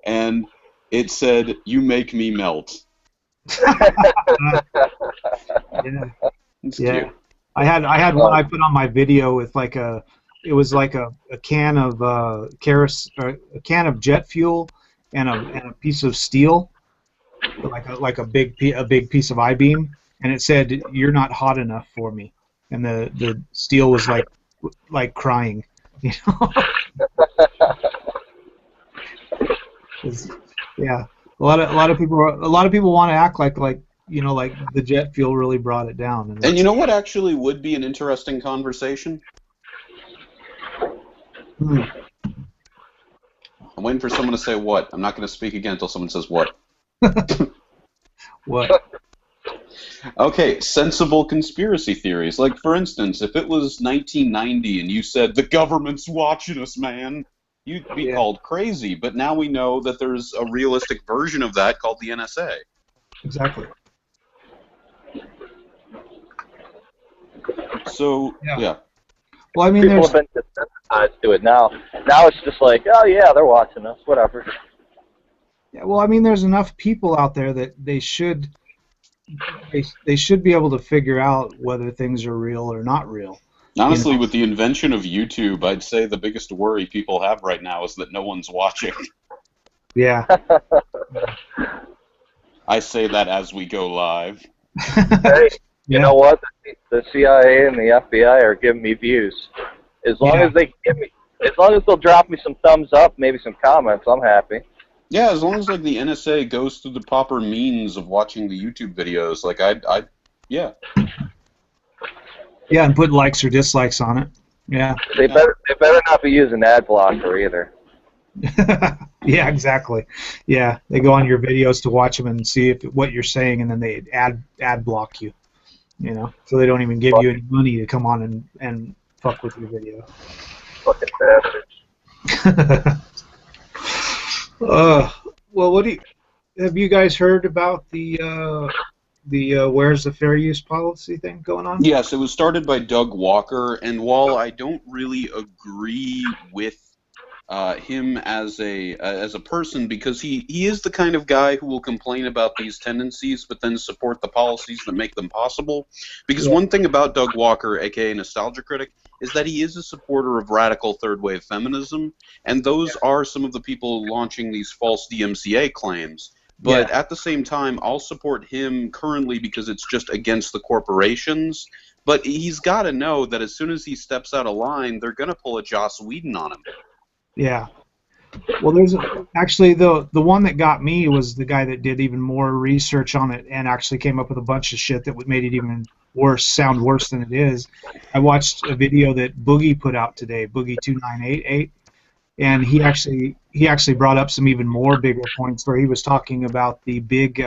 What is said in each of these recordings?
and it said, "You make me melt." Yeah. It's Yeah. cute. I had one I put on my video with like a can of a can of jet fuel and a piece of steel, like a big piece of I-beam, and it said, "You're not hot enough for me," and the steel was like crying, you know. 'Cause, yeah, a lot of people want to act like like the jet fuel really brought it down. And you know what actually would be an interesting conversation? Hmm. I'm waiting for someone to say what. I'm not going to speak again until someone says what. What? Okay, sensible conspiracy theories. Like, for instance, if it was 1990 and you said, "The government's watching us, man," you'd be called crazy. But now we know that there's a realistic version of that called the NSA. Exactly. So, yeah. Well, I mean, People have been desensitized to it now. Now it's just like, oh yeah, they're watching us, whatever. Yeah, well, I mean, there's enough people out there that they should be able to figure out whether things are real or not real. Honestly, with the invention of YouTube, I'd say the biggest worry people have right now is that no one's watching. Yeah. I say that as we go live. Hey, you know what? The CIA and the FBI are giving me views. As long as they as long as they'll drop me some thumbs up, maybe some comments, I'm happy. Yeah, as long as like the NSA goes through the proper means of watching the YouTube videos, like yeah. Yeah, and put likes or dislikes on it. Yeah. They better not be using ad blocker either. Yeah, exactly. Yeah, they go on your videos to watch them and see what you're saying, and then they ad block you. You know, so they don't even give you any money to come on and fuck with your video. Fucking bastards. Well, have you guys heard about the where's the fair use policy thing going on? Yes, it was started by Doug Walker, and while I don't really agree with him as a person, because he is the kind of guy who will complain about these tendencies but then support the policies that make them possible. Because one thing about Doug Walker, aka Nostalgia Critic, is that he is a supporter of radical third wave feminism, and those are some of the people launching these false DMCA claims. But at the same time, I'll support him currently because it's just against the corporations. But he's got to know that as soon as he steps out of line, they're going to pull a Joss Whedon on him. Yeah. Well, there's actually the one that got me was the guy that did even more research on it and actually came up with a bunch of shit that made it even worse, sound worse than it is. I watched a video that Boogie put out today, Boogie2988, and he actually brought up some even more bigger points where he was talking about the big.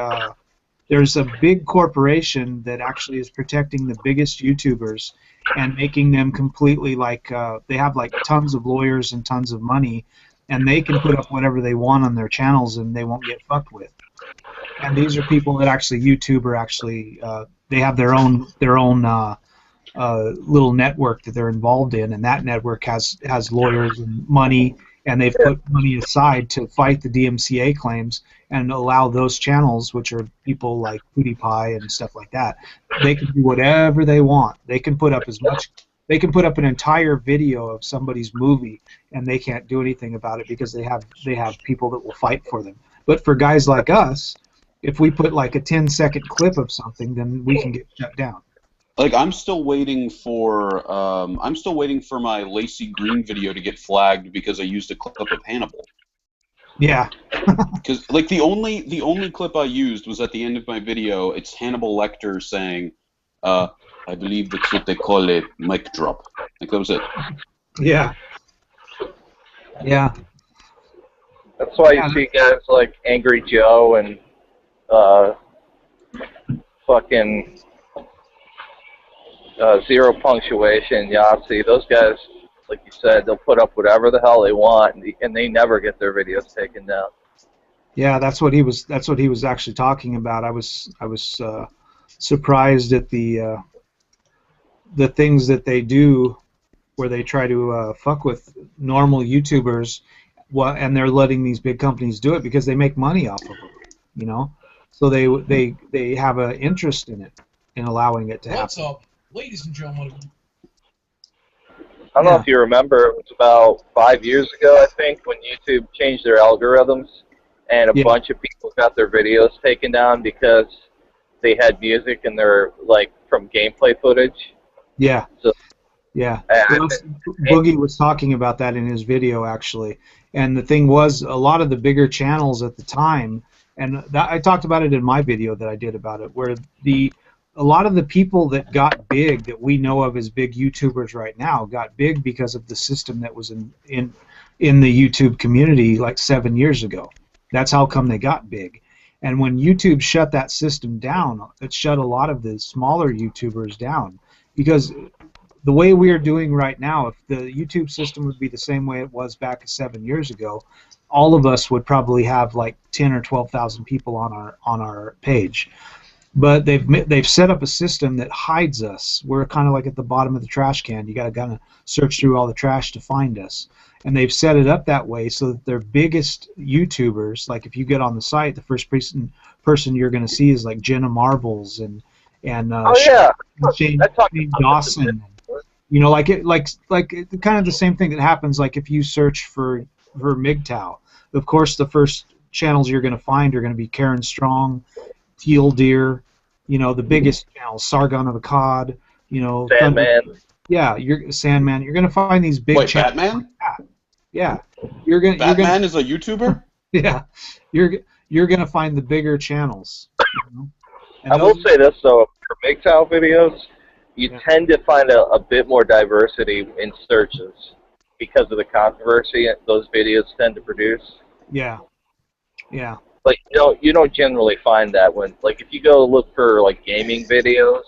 There's a big corporation that actually is protecting the biggest YouTubers and making them completely they have like tons of lawyers and tons of money, and they can put up whatever they want on their channels and they won't get fucked with. And these are people that actually YouTube are actually they have their own little network that they're involved in, and that network has lawyers and money, and they've put money aside to fight the DMCA claims and allow those channels, which are people like PewDiePie and stuff like that, they can do whatever they want. They can put up they can put up an entire video of somebody's movie, and they can't do anything about it because they have people that will fight for them. But for guys like us, if we put like a 10-second clip of something, then we can get shut down. Like I'm still waiting for my Lacey Green video to get flagged because I used a clip of Hannibal. Yeah. Because like the only clip I used was at the end of my video. It's Hannibal Lecter saying, "I believe that's what they call a mic drop." Like that was it. Yeah. Yeah. That's why you see guys like Angry Joe and fucking Zero Punctuation, Yahtzee. Those guys, like you said, they'll put up whatever the hell they want, and they never get their videos taken down. Yeah, that's what he was actually talking about. I was surprised at the things that they do, where they try to fuck with normal YouTubers Well, and they're letting these big companies do it because they make money off of them, you know. So they have an interest in it, in allowing it to happen. What's up, ladies and gentlemen? I don't know if you remember, it was about 5 years ago, I think, when YouTube changed their algorithms, and a bunch of people got their videos taken down because they had music in their, like, from gameplay footage. Yeah. So, yeah. Boogie was talking about that in his video, actually. And the thing was, a lot of the bigger channels at the time, and I talked about it in my video that I did about it, where a lot of the people that got big, that we know of as big YouTubers right now, got big because of the system that was in the YouTube community like 7 years ago. That's how come they got big. And when YouTube shut that system down, it shut a lot of the smaller YouTubers down. Because the way we are doing right now, if the YouTube system would be the same way it was back 7 years ago, all of us would probably have like 10 or 12,000 people on our page. But they've set up a system that hides us. We're kind of like at the bottom of the trash can. You got to kind of search through all the trash to find us. And they've set it up that way so that their biggest YouTubers, like if you get on the site, the first person you're going to see is like Jenna Marbles and Shane Dawson. You know, like kind of the same thing that happens like if you search for MGTOW. Of course, the first channels you're going to find are going to be Karen Strong, Teal Deer, you know, the biggest channels, Sargon of Akkad, you know, Sandman. You're Sandman. You're gonna find these big channels. Batman? Yeah. Batman is a YouTuber? Yeah. You're gonna find the bigger channels. You know? I will say this though, for MGTOW videos, you tend to find a bit more diversity in searches because of the controversy those videos tend to produce. Yeah. Yeah. Like you don't generally find that when, like, if you go look for like gaming videos,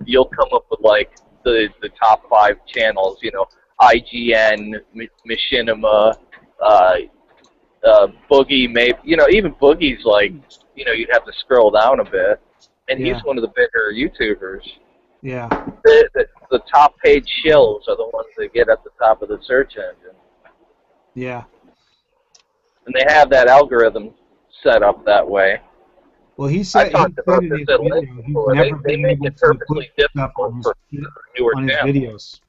you'll come up with like the top 5 channels. You know, IGN, Machinima, Boogie, maybe. You know, even Boogie's like, you know, you'd have to scroll down a bit, and he's one of the bigger YouTubers. Yeah. The top page shills are the ones that get at the top of the search engine. Yeah. And they have that algorithm set up that way. Well, he said, I talked about this at length before. They make it purposely difficult for newer channels.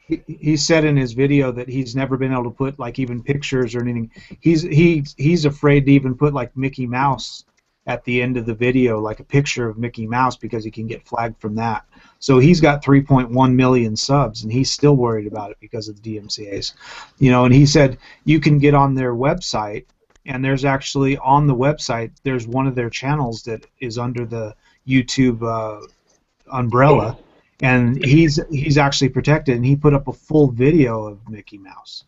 He said in his video that he's never been able to put like even pictures or anything. He's afraid to even put like Mickey Mouse at the end of the video, like a picture of Mickey Mouse, because he can get flagged from that. So he's got 3.1 million subs, and he's still worried about it because of the DMCA's. You know, and he said you can get on their website, and there's actually on the website there's one of their channels that is under the YouTube umbrella, and he's actually protected, and he put up a full video of Mickey Mouse.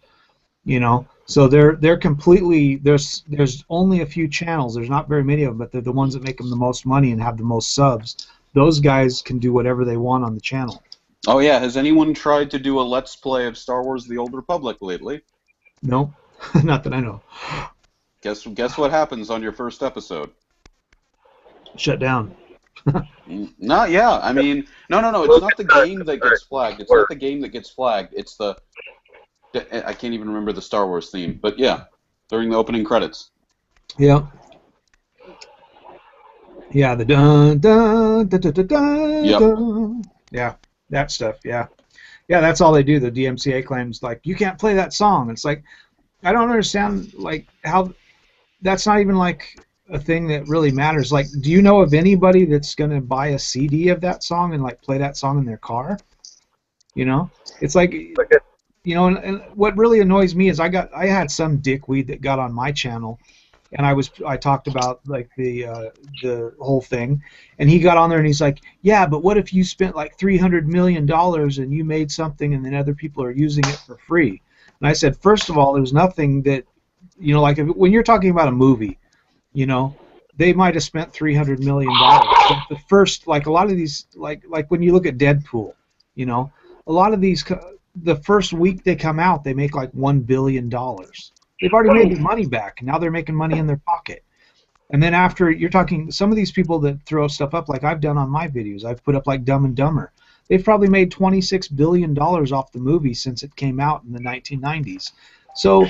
You know, so they're completely, there's only a few channels, there's not very many of them, but they're the ones that make them the most money and have the most subs. Those guys can do whatever they want on the channel. Oh yeah, has anyone tried to do a Let's Play of Star Wars The Old Republic lately? No, not that I know. Guess what happens on your first episode? Shut down. Not yeah. I mean, no. It's not the game that gets flagged. It's not the game that gets flagged. It's the I can't even remember the Star Wars theme, but yeah, during the opening credits. Yeah. Yeah, the dun dun dun dun dun dun. Yep. Dun. Yeah, that stuff. Yeah. Yeah, that's all they do. The DMCA claims like you can't play that song. It's like I don't understand like how that's not even like a thing that really matters. Like, do you know of anybody that's gonna buy a CD of that song and like play that song in their car? You know, it's like. You know, and what really annoys me is I had some dickweed that got on my channel, and I talked about like the whole thing, and he got on there and he's like, yeah, but what if you spent like $300 million and you made something and then other people are using it for free? And I said, first of all, there's nothing that, you know, like when you're talking about a movie, you know, they might have spent $300 million. But the first, like a lot of these, like when you look at Deadpool, you know, a lot of these. The first week they come out, they make like $1 billion. They've already made their money back, and now they're making money in their pocket. And then after, you're talking, some of these people that throw stuff up, like I've done on my videos, I've put up like Dumb and Dumber. They've probably made $26 billion off the movie since it came out in the 1990s. So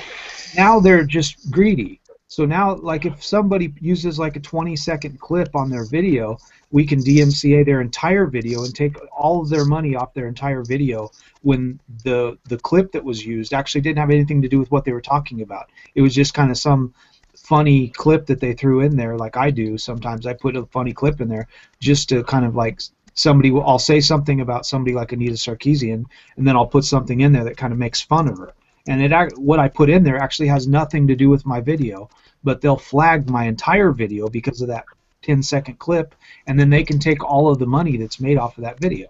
now they're just greedy. So now, like, if somebody uses like a 20-second clip on their video, we can DMCA their entire video and take all of their money off their entire video when the clip that was used actually didn't have anything to do with what they were talking about. It was just kind of some funny clip that they threw in there, like I do sometimes. I put a funny clip in there just to kind of like I'll say something about somebody like Anita Sarkeesian, and then I'll put something in there that kind of makes fun of her. And what I put in there actually has nothing to do with my video, but they'll flag my entire video because of that 10-second clip, and then they can take all of the money that's made off of that video.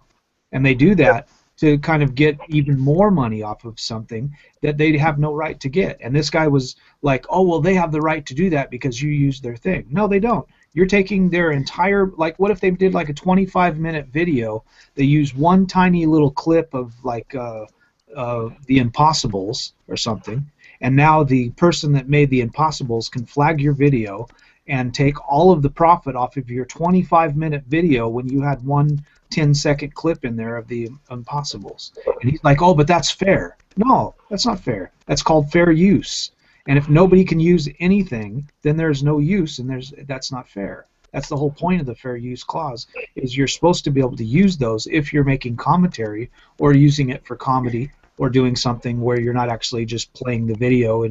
And they do that to kind of get even more money off of something that they have no right to get. And this guy was like, oh, well, they have the right to do that because you used their thing. No, they don't. You're taking their entire, like, what if they did like a 25-minute video, they use one tiny little clip of like the Impossibles or something, and now the person that made the Impossibles can flag your video and take all of the profit off of your 25-minute video when you had one 10-second clip in there of the Impossibles. And he's like, oh, but that's fair. No, that's not fair. That's called fair use. And if nobody can use anything, then there's no use, and that's not fair. That's the whole point of the fair use clause, is you're supposed to be able to use those if you're making commentary or using it for comedy or doing something where you're not actually just playing the video,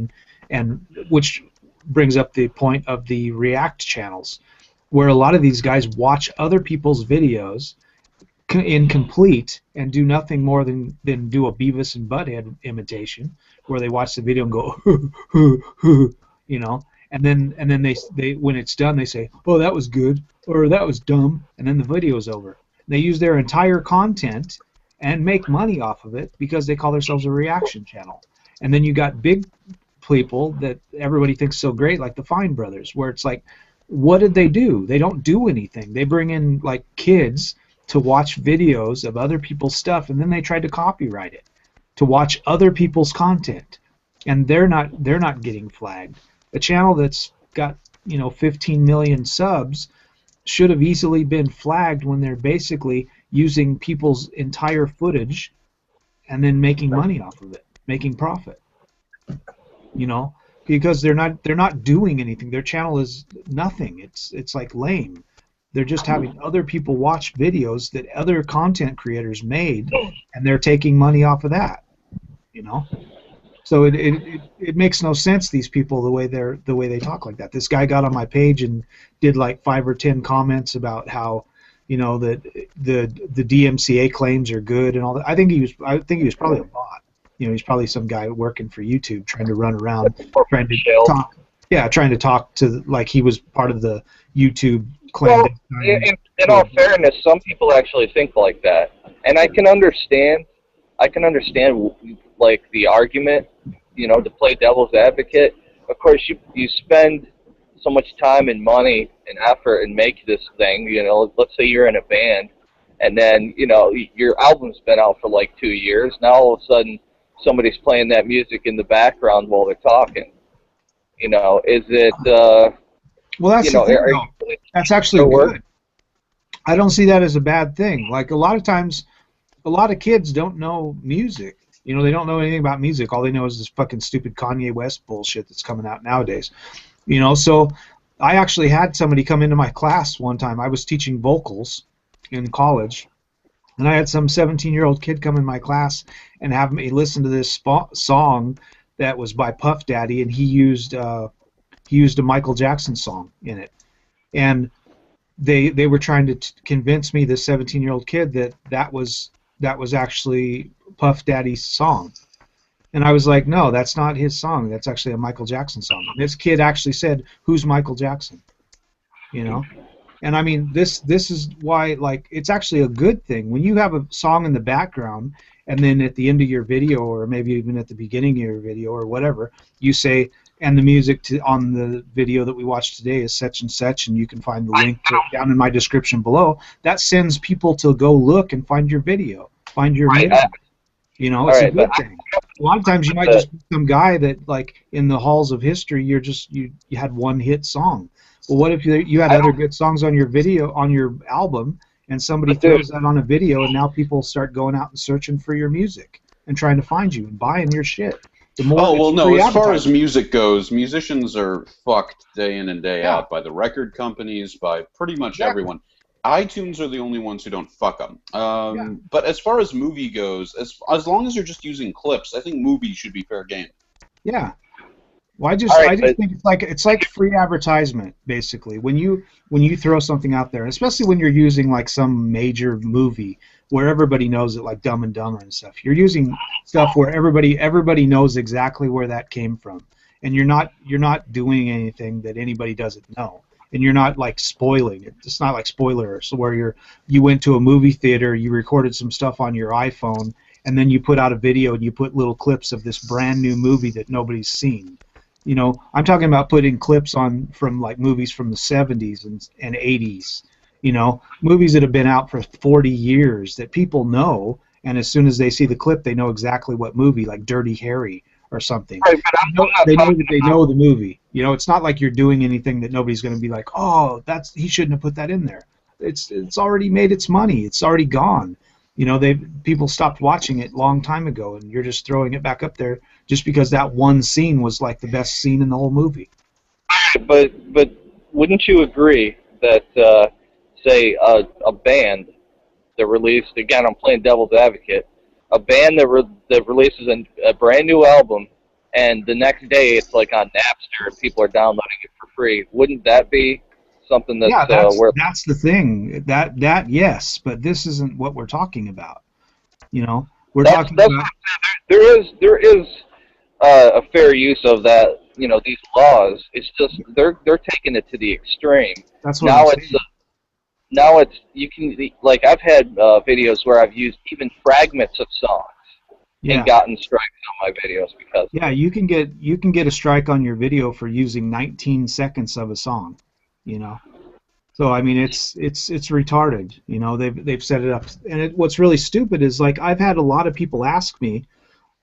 and which brings up the point of the React channels, where a lot of these guys watch other people's videos incomplete and do nothing more than do a Beavis and Butthead imitation, where they watch the video and go, you know, and then they when it's done they say, oh, that was good, or that was dumb, and then the video's over. They use their entire content and make money off of it because they call themselves a reaction channel. And then you got big people that everybody thinks so great, like the Fine Brothers, where it's like, what did they do? They don't do anything. They bring in like kids to watch videos of other people's stuff, and then they tried to copyright it to watch other people's content, and they're not getting flagged. A channel that's got 15 million subs should have easily been flagged when they're basically using people's entire footage and then making money off of it, making profit. Because they're not doing anything. Their channel is nothing. It's like lame. They're just having other people watch videos that other content creators made, and they're taking money off of that. So it makes no sense, these people, the way they talk like that. This guy got on my page and did like 5 or 10 comments about how that the DMCA claims are good and all that. I think he was probably a bot. He's probably some guy working for YouTube trying to run around trying to talk to, like, he was part of the YouTube claim. Well, in all fairness, some people actually think like that, and I can understand like the argument, to play devil's advocate. Of course, you spend so much time and money and effort and make this thing. Let's say you're in a band, and then your album's been out for like 2 years. Now all of a sudden somebody's playing that music in the background while they're talking. Is it? Well, that's the thing, though. That's actually good. I don't see that as a bad thing. Like, a lot of times, a lot of kids don't know music. They don't know anything about music. All they know is this fucking stupid Kanye West bullshit that's coming out nowadays. So I actually had somebody come into my class one time. I was teaching vocals in college, and I had some 17-year-old kid come in my class and have me listen to this song that was by Puff Daddy, and he used a Michael Jackson song in it. And they were trying to convince me, this 17-year-old kid, that was actually Puff Daddy's song. And I was like, no, that's not his song. That's actually a Michael Jackson song. And this kid actually said, who's Michael Jackson? And I mean, this is why, like, it's actually a good thing. When you have a song in the background, and then at the end of your video, or maybe even at the beginning of your video, or whatever, you say, and the music on the video that we watched today is such and such, and you can find the link down in my description below. That sends people to go look and find your video, find your music. It's a good thing. A lot of times you might just be some guy that, like, in the halls of history, you had one hit song. Well, what if you had other good songs on your video, on your album, and somebody throws that on a video, and now people start going out and searching for your music and trying to find you and buying your shit? The more Oh, well, it's no, free as far as advertising. music goes, musicians are fucked day in and day Yeah, out by the record companies, by pretty much exactly. everyone. iTunes are the only ones who don't fuck them. Yeah, But as far as movie goes, as long as you're just using clips, I think movies should be fair game. yeah. Well, All right, I just but think it's like free advertisement basically. When you throw something out there, especially when you're using like some major movie where everybody knows it, like Dumb and Dumber and stuff. You're using stuff where everybody knows exactly where that came from, and you're not doing anything that anybody doesn't know, and you're not like spoiling it. It's not like spoilers where you went to a movie theater, you recorded some stuff on your iPhone, and then you put out a video and you put little clips of this brand new movie that nobody's seen. I'm talking about putting clips on from like movies from the 70s and 80s. Movies that have been out for 40 years that people know, and as soon as they see the clip, they know exactly what movie, like Dirty Harry or something. all right, but I'm not They know talking that they know the movie. It's not like you're doing anything that nobody's going to be like, oh, he shouldn't have put that in there. It's already made its money. It's already gone. People stopped watching it a long time ago, and you're just throwing it back up there just because that one scene was like the best scene in the whole movie. but wouldn't you agree that say a band that released, again, I'm playing devil's advocate, a band that releases a brand new album, and the next day it's like on Napster and people are downloading it for free, wouldn't that be something that's Yeah, where that's the thing. That yes, but this isn't what we're talking about. We're talking that's about there is a fair use of that, these laws. It's just they're taking it to the extreme. that's what I'm Now it's saying. now it's you can, like, I've had videos where I've used even fragments of songs Yeah. and gotten strikes on my videos because Yeah, you can get a strike on your video for using 19 seconds of a song, you know. So I mean, it's retarded, They've set it up, and what's really stupid is like I've had a lot of people ask me,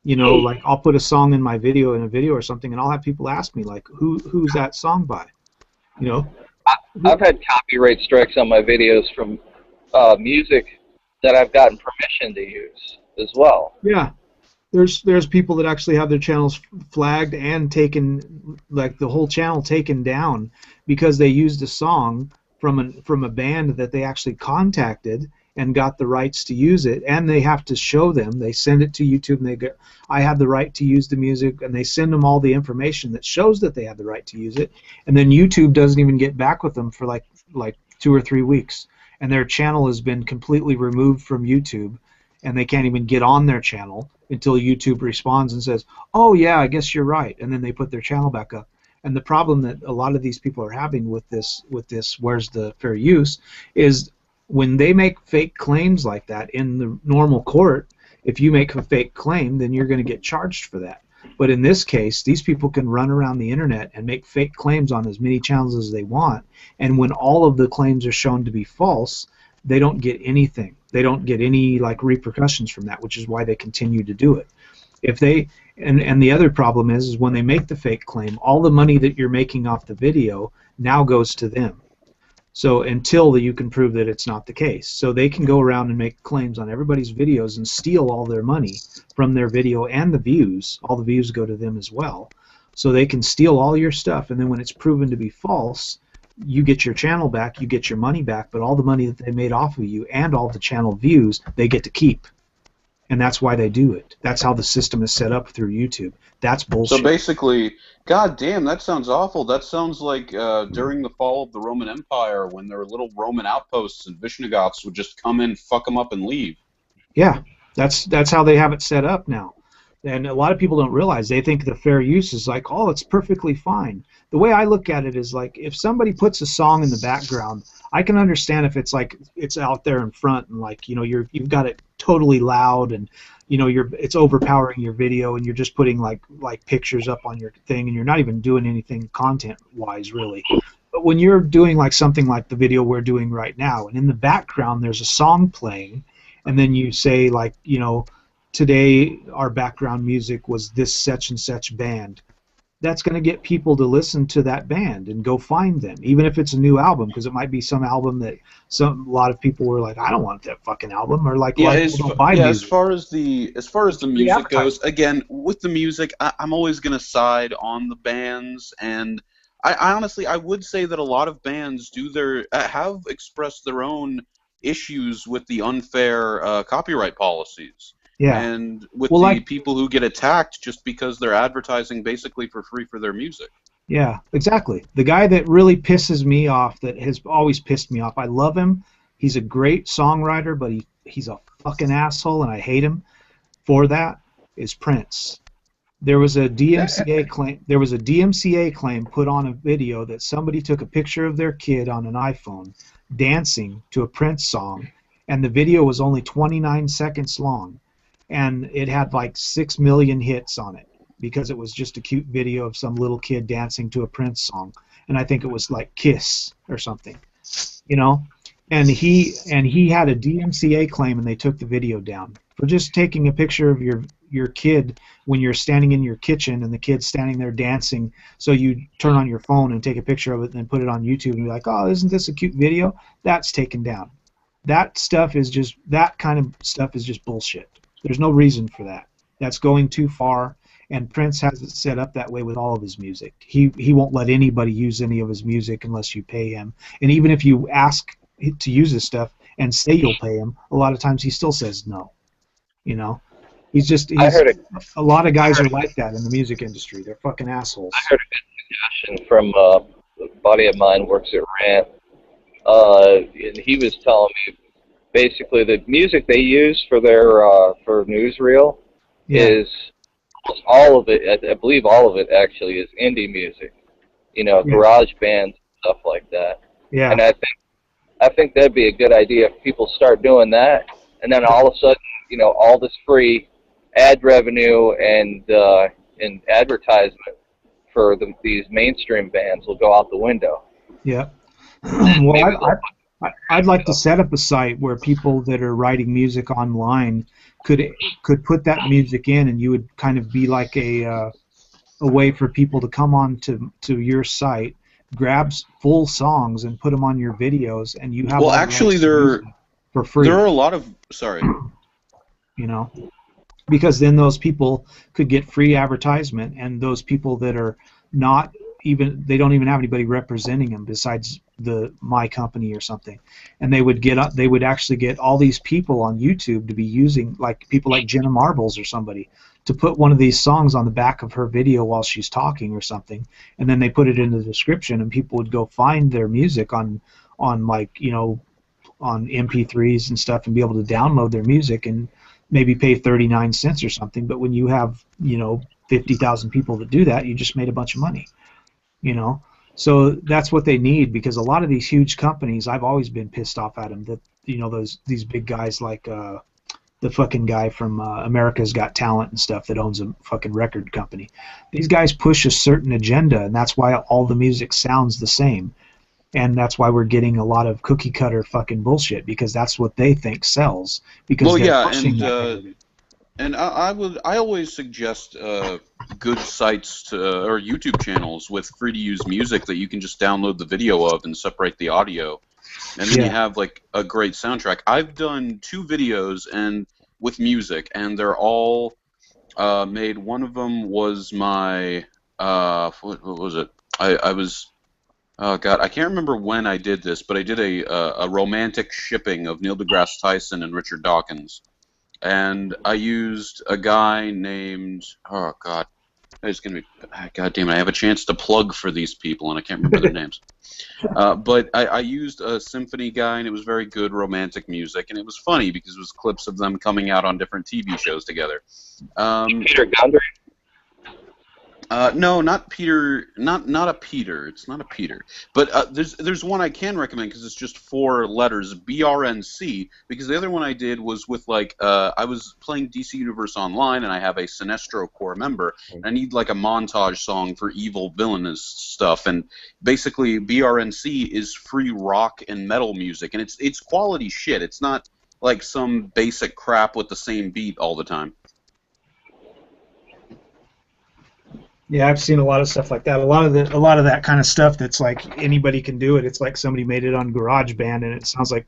like I'll put a song in my video in a video or something, and I'll have people ask me like, who's that song by, you know? I've had copyright strikes on my videos from music that I've gotten permission to use as well. Yeah, there's people that actually have their channels flagged and taken, like the whole channel taken down because they used a song from a band that they actually contacted and got the rights to use it, and they have to show them. They send it to YouTube, and they go, I have the right to use the music, and they send them all the information that shows that they have the right to use it, and then YouTube doesn't even get back with them for like 2 or 3 weeks, and their channel has been completely removed from YouTube, and they can't even get on their channel until YouTube responds and says, oh yeah, I guess you're right, and then they put their channel back up. And the problem that a lot of these people are having with this where's the fair use, is when they make fake claims like that in the normal court, if you make a fake claim, then you're going to get charged for that. But in this case, these people can run around the internet and make fake claims on as many channels as they want, and when all of the claims are shown to be false, they don't get anything. They don't get any like repercussions from that, which is why they continue to do it. If they and the other problem is when they make the fake claim, all the money that you're making off the video now goes to them. So until you can prove that it's not the case. So they can go around and make claims on everybody's videos and steal all their money from their video and the views. All the views go to them as well. So they can steal all your stuff, and then when it's proven to be false, you get your channel back, you get your money back, but all the money that they made off of you and all the channel views, they get to keep. And that's why they do it. That's how the system is set up through YouTube. That's bullshit. So basically, god damn, that sounds awful. That sounds like during the fall of the Roman Empire when there were little Roman outposts and Vishnugoths would just come in, fuck them up, and leave. Yeah, that's how they have it set up now. And a lot of people don't realize. They think the fair use is like, oh, it's perfectly fine. The way I look at it is like, if somebody puts a song in the background, I can understand if it's like it's out there in front and like you've got it totally loud and it's overpowering your video and you're just putting like pictures up on your thing and you're not even doing anything content wise really. But when you're doing like something like the video we're doing right now, and in the background there's a song playing, and then you say like, today our background music was this such and such band, that's going to get people to listen to that band and go find them, even if it's a new album, because it might be some album that a lot of people were like, I don't want that fucking album, or like a lot of people don't buy as music. far as the Free music goes, advertising. again, with the music, I'm always gonna side on the bands, and I honestly I would say that a lot of bands do have expressed their own issues with the unfair copyright policies, Yeah. and with Well, the like, people who get attacked just because they're advertising basically for free for their music. yeah, exactly. The guy that really pisses me off, that has always pissed me off, I love him. He's a great songwriter, but he's a fucking asshole, and I hate him for that, is Prince. There was a DMCA claim. There was a DMCA claim put on a video that somebody took a picture of their kid on an iPhone dancing to a Prince song, and the video was only 29 seconds long, and it had like 6 million hits on it because it was just a cute video of some little kid dancing to a Prince song, and I think it was like Kiss or something, you know. And he had a DMCA claim, and they took the video down for just taking a picture of your kid when you're standing in your kitchen and the kid's standing there dancing. So you turn on your phone and take a picture of it and then put it on YouTube and be like, oh, isn't this a cute video? That's taken down. That kind of stuff is just bullshit. There's no reason for that. That's going too far. And Prince has it set up that way with all of his music. He won't let anybody use any of his music unless you pay him. And even if you ask to use his stuff and say you'll pay him, a lot of times he still says no. You know, he's I heard a, a lot of guys are like that in the music industry. They're fucking assholes. I heard a good suggestion from a buddy of mine works at Rant, and he was telling me basically the music they use for their for newsreel is almost all of it. I believe all of it actually is indie music. You know, garage bands, stuff like that. Yeah. And I think that'd be a good idea if people start doing that, and then all of a sudden, you know, all this free ad revenue and advertisement for these mainstream bands will go out the window. Yeah. Well, I'd like to set up a site where people that are writing music online could put that music in, and you would kind of be like a way for people to come on to your site, grab full songs, and put them on your videos, and you have. Well, actually, for free. There are a lot of You know, because then those people could get free advertisement, and those people that are not even, they don't even have anybody representing them besides my company or something, and they would actually get all these people on YouTube to be using, like people like Jenna Marbles or somebody, to put one of these songs on the back of her video while she's talking or something, and then they put it in the description, and people would go find their music on like, you know, on MP3s and stuff, and be able to download their music and maybe pay 39 cents or something. But when you have, you know, 50,000 people that do that, you just made a bunch of money, you know. So that's what they need, because a lot of these huge companies, I've always been pissed off at them, that, you know, these big guys like the fucking guy from America's Got Talent and stuff that owns a fucking record company. These guys push a certain agenda, and that's why all the music sounds the same. And that's why we're getting a lot of cookie cutter fucking bullshit, because that's what they think sells. Because they're pushing that. And I always suggest good sites or YouTube channels with free to use music that you can just download the video of and separate the audio, and then you have like a great soundtrack. I've done 2 videos and with music, and they're all made. One of them was my what was it? I was. Oh God, I can't remember when I did this, but I did a romantic shipping of Neil deGrasse Tyson and Richard Dawkins, and I used a guy named, oh God, it's gonna be, God damn it, I have a chance to plug for these people and I can't remember their names, but I used a symphony guy, and it was very good romantic music, and it was funny because it was clips of them coming out on different TV shows together. Peter Gondry? No, not Peter. Not a Peter. It's not a Peter. But there's one I can recommend because it's just 4 letters, BRNC. Because the other one I did was with like I was playing DC Universe Online, and I have a Sinestro core member, and I need like a montage song for evil villainous stuff. And basically, BRNC is free rock and metal music, and it's quality shit. It's not like some basic crap with the same beat all the time. Yeah, I've seen a lot of stuff like that. A lot of that kind of stuff that's like anybody can do it. It's like somebody made it on GarageBand and it sounds like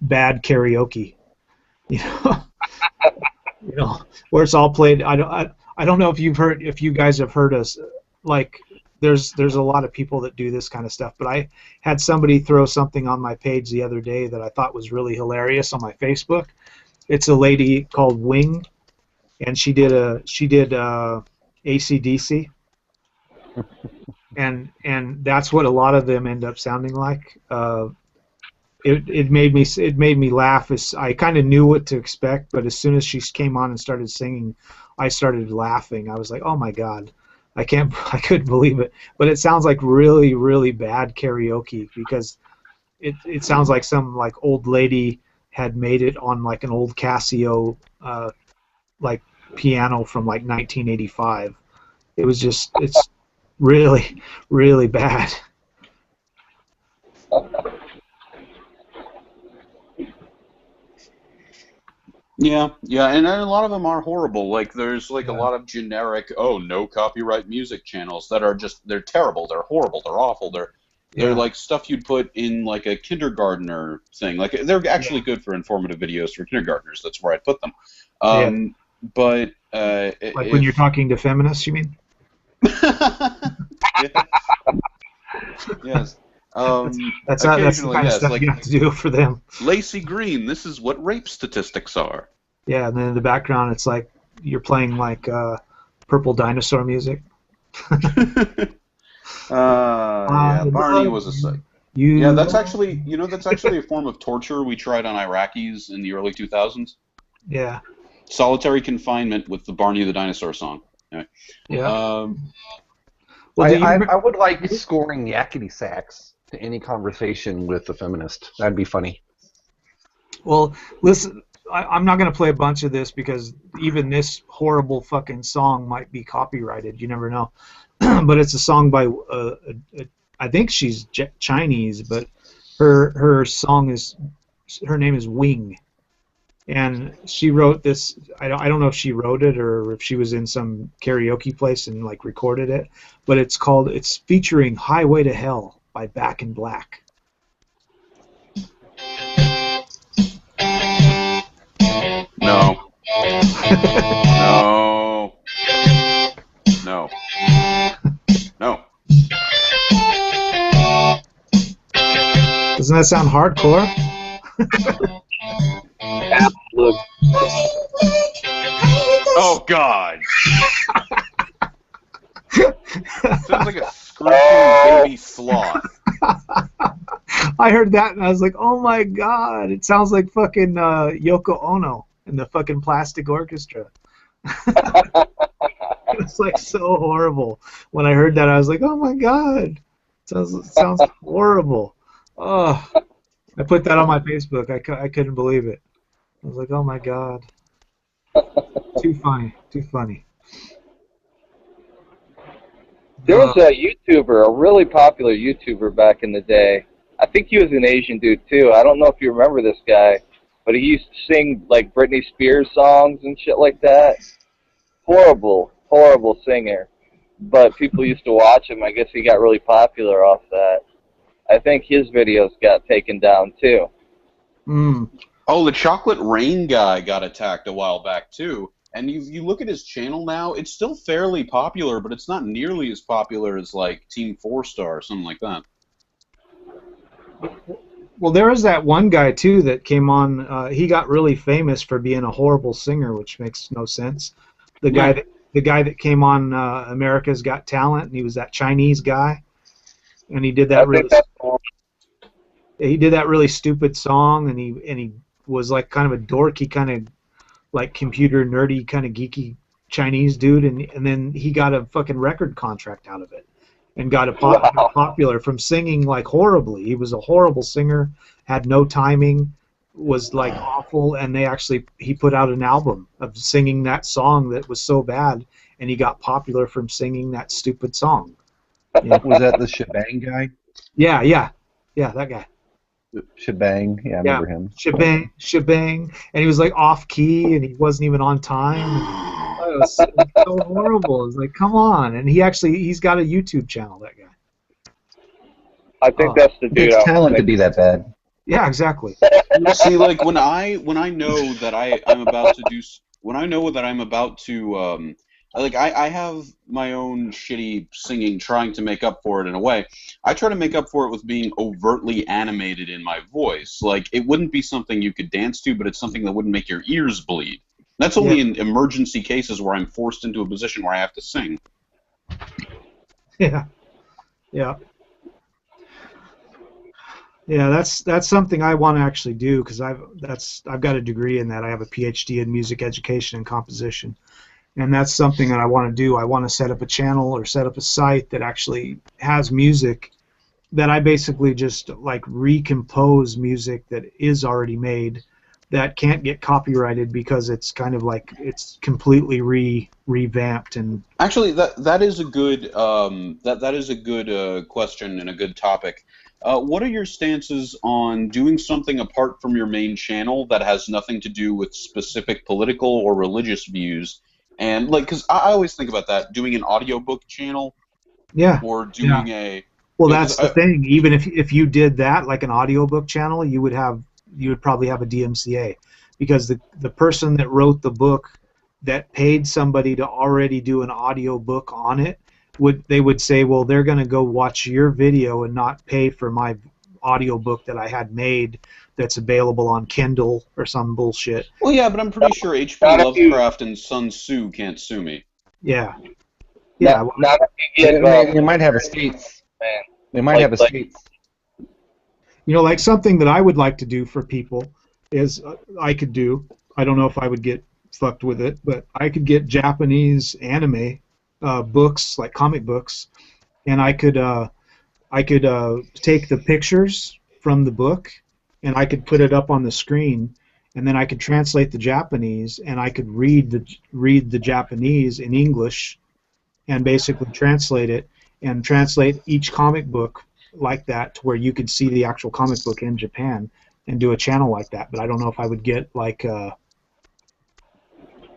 bad karaoke. You know, you know, where it's all played. I don't know if you guys have heard us like. There's a lot of people that do this kind of stuff, but I had somebody throw something on my page the other day that I thought was really hilarious on my Facebook. It's a lady called Wing, and she did AC/DC, and that's what a lot of them end up sounding like. It made me laugh. I kind of knew what to expect, but as soon as she came on and started singing, I started laughing. I was like, oh my god. I couldn't believe it, but it sounds like really, really bad karaoke because it sounds like some like old lady had made it on like an old Casio like piano from like 1985. It's really, really bad. Yeah, and a lot of them are horrible. Like there's like a lot of generic, no copyright music channels that are they're terrible, they're horrible, they're awful, they're like stuff you'd put in like a kindergartner thing. Like they're actually good for informative videos for kindergartners. That's where I'd put them. But like when you're talking to feminists, you mean? Yes. That's the kind of stuff like, you have to do for them. Lacey Green, this is what rape statistics are. Yeah, and then in the background, it's like you're playing like purple dinosaur music. Barney was a psych. Yeah, that's actually a form of torture we tried on Iraqis in the early 2000s. Yeah. Solitary confinement with the Barney the Dinosaur song. Anyway. Yeah. I would like scoring yakety sax to any conversation with a feminist. That'd be funny. Well, listen, I'm not going to play a bunch of this because even this horrible fucking song might be copyrighted. You never know. But it's a song by, I think she's Chinese, but her name is Wing. And she wrote this. I don't know if she wrote it or if she was in some karaoke place and like recorded it. But it's featuring "Highway to Hell" by Back in Black. No. No. No. No. Doesn't that sound hardcore? Absolutely. Oh God! Sounds like a screeching baby sloth. I heard that and I was like, oh my God! It sounds like fucking Yoko Ono in the fucking Plastic Orchestra. It's like so horrible. When I heard that, I was like, oh my God! It sounds horrible. Oh, I put that on my Facebook. I couldn't believe it. I was like, oh my God. Too funny. Too funny. There was a YouTuber, a really popular YouTuber back in the day. I think he was an Asian dude too. I don't know if you remember this guy, but he used to sing like Britney Spears songs and shit like that. Horrible, horrible singer. But people used to watch him. I guess he got really popular off that. I think his videos got taken down too. Oh, the Chocolate Rain guy got attacked a while back too. And you look at his channel now, it's still fairly popular, but it's not nearly as popular as like Team 4-Star or something like that. Well, there was that one guy too that came on. He got really famous for being a horrible singer, which makes no sense. The guy that came on America's Got Talent, and he was that Chinese guy, and he did that really stupid song, and he was like kind of a dorky kind of like computer nerdy kind of geeky Chinese dude, and then he got a fucking record contract out of it and got popular from singing like horribly. He was a horrible singer, had no timing, was like awful, and he put out an album of singing that song that was so bad, and he got popular from singing that stupid song. Yeah. Was that the Shebang guy? Yeah, that guy. Shebang, yeah, I remember him. Shebang, and he was like off key, and he wasn't even on time. was so horrible. It's like, come on. And he's got a YouTube channel, that guy. I think that's the dude. It's talent to be that bad. Yeah, exactly. See, like when I know that I'm about to do when I know that I'm about to like I have my own shitty singing trying to make up for it in a way. I try to make up for it with being overtly animated in my voice. Like it wouldn't be something you could dance to, but it's something that wouldn't make your ears bleed. That's only in emergency cases where I'm forced into a position where I have to sing. Yeah. Yeah. Yeah, that's something I want to actually do because I've got a degree in that. I have a PhD in music education and composition, and that's something that I want to do. I want to set up a channel or set up a site that actually has music that I basically just like recompose music that is already made that can't get copyrighted because it's kind of like it's completely revamped. And actually that is a good that is a good question and a good topic. What are your stances on doing something apart from your main channel that has nothing to do with specific political or religious views? And like, because I always think about that, doing an audiobook channel, or doing a. Well, that's the thing. Even if you did that, like an audiobook channel, you would probably have a DMCA, because the person that wrote the book that paid somebody to already do an audiobook on it. They would say, well, they're going to go watch your video and not pay for my audiobook that I had made that's available on Kindle or some bullshit. Well, yeah, but I'm pretty sure H.P. Lovecraft and Sun Tzu can't sue me. Yeah. Yeah. They might have estates. They might have estates. You know, like something that I would like to do for people is I don't know if I would get fucked with it, but I could get Japanese anime books, like comic books, and I could take the pictures from the book and I could put it up on the screen, and then I could translate the Japanese, and I could read the Japanese in English and basically translate it and translate each comic book like that to where you could see the actual comic book in Japan and do a channel like that. But I don't know if I would get like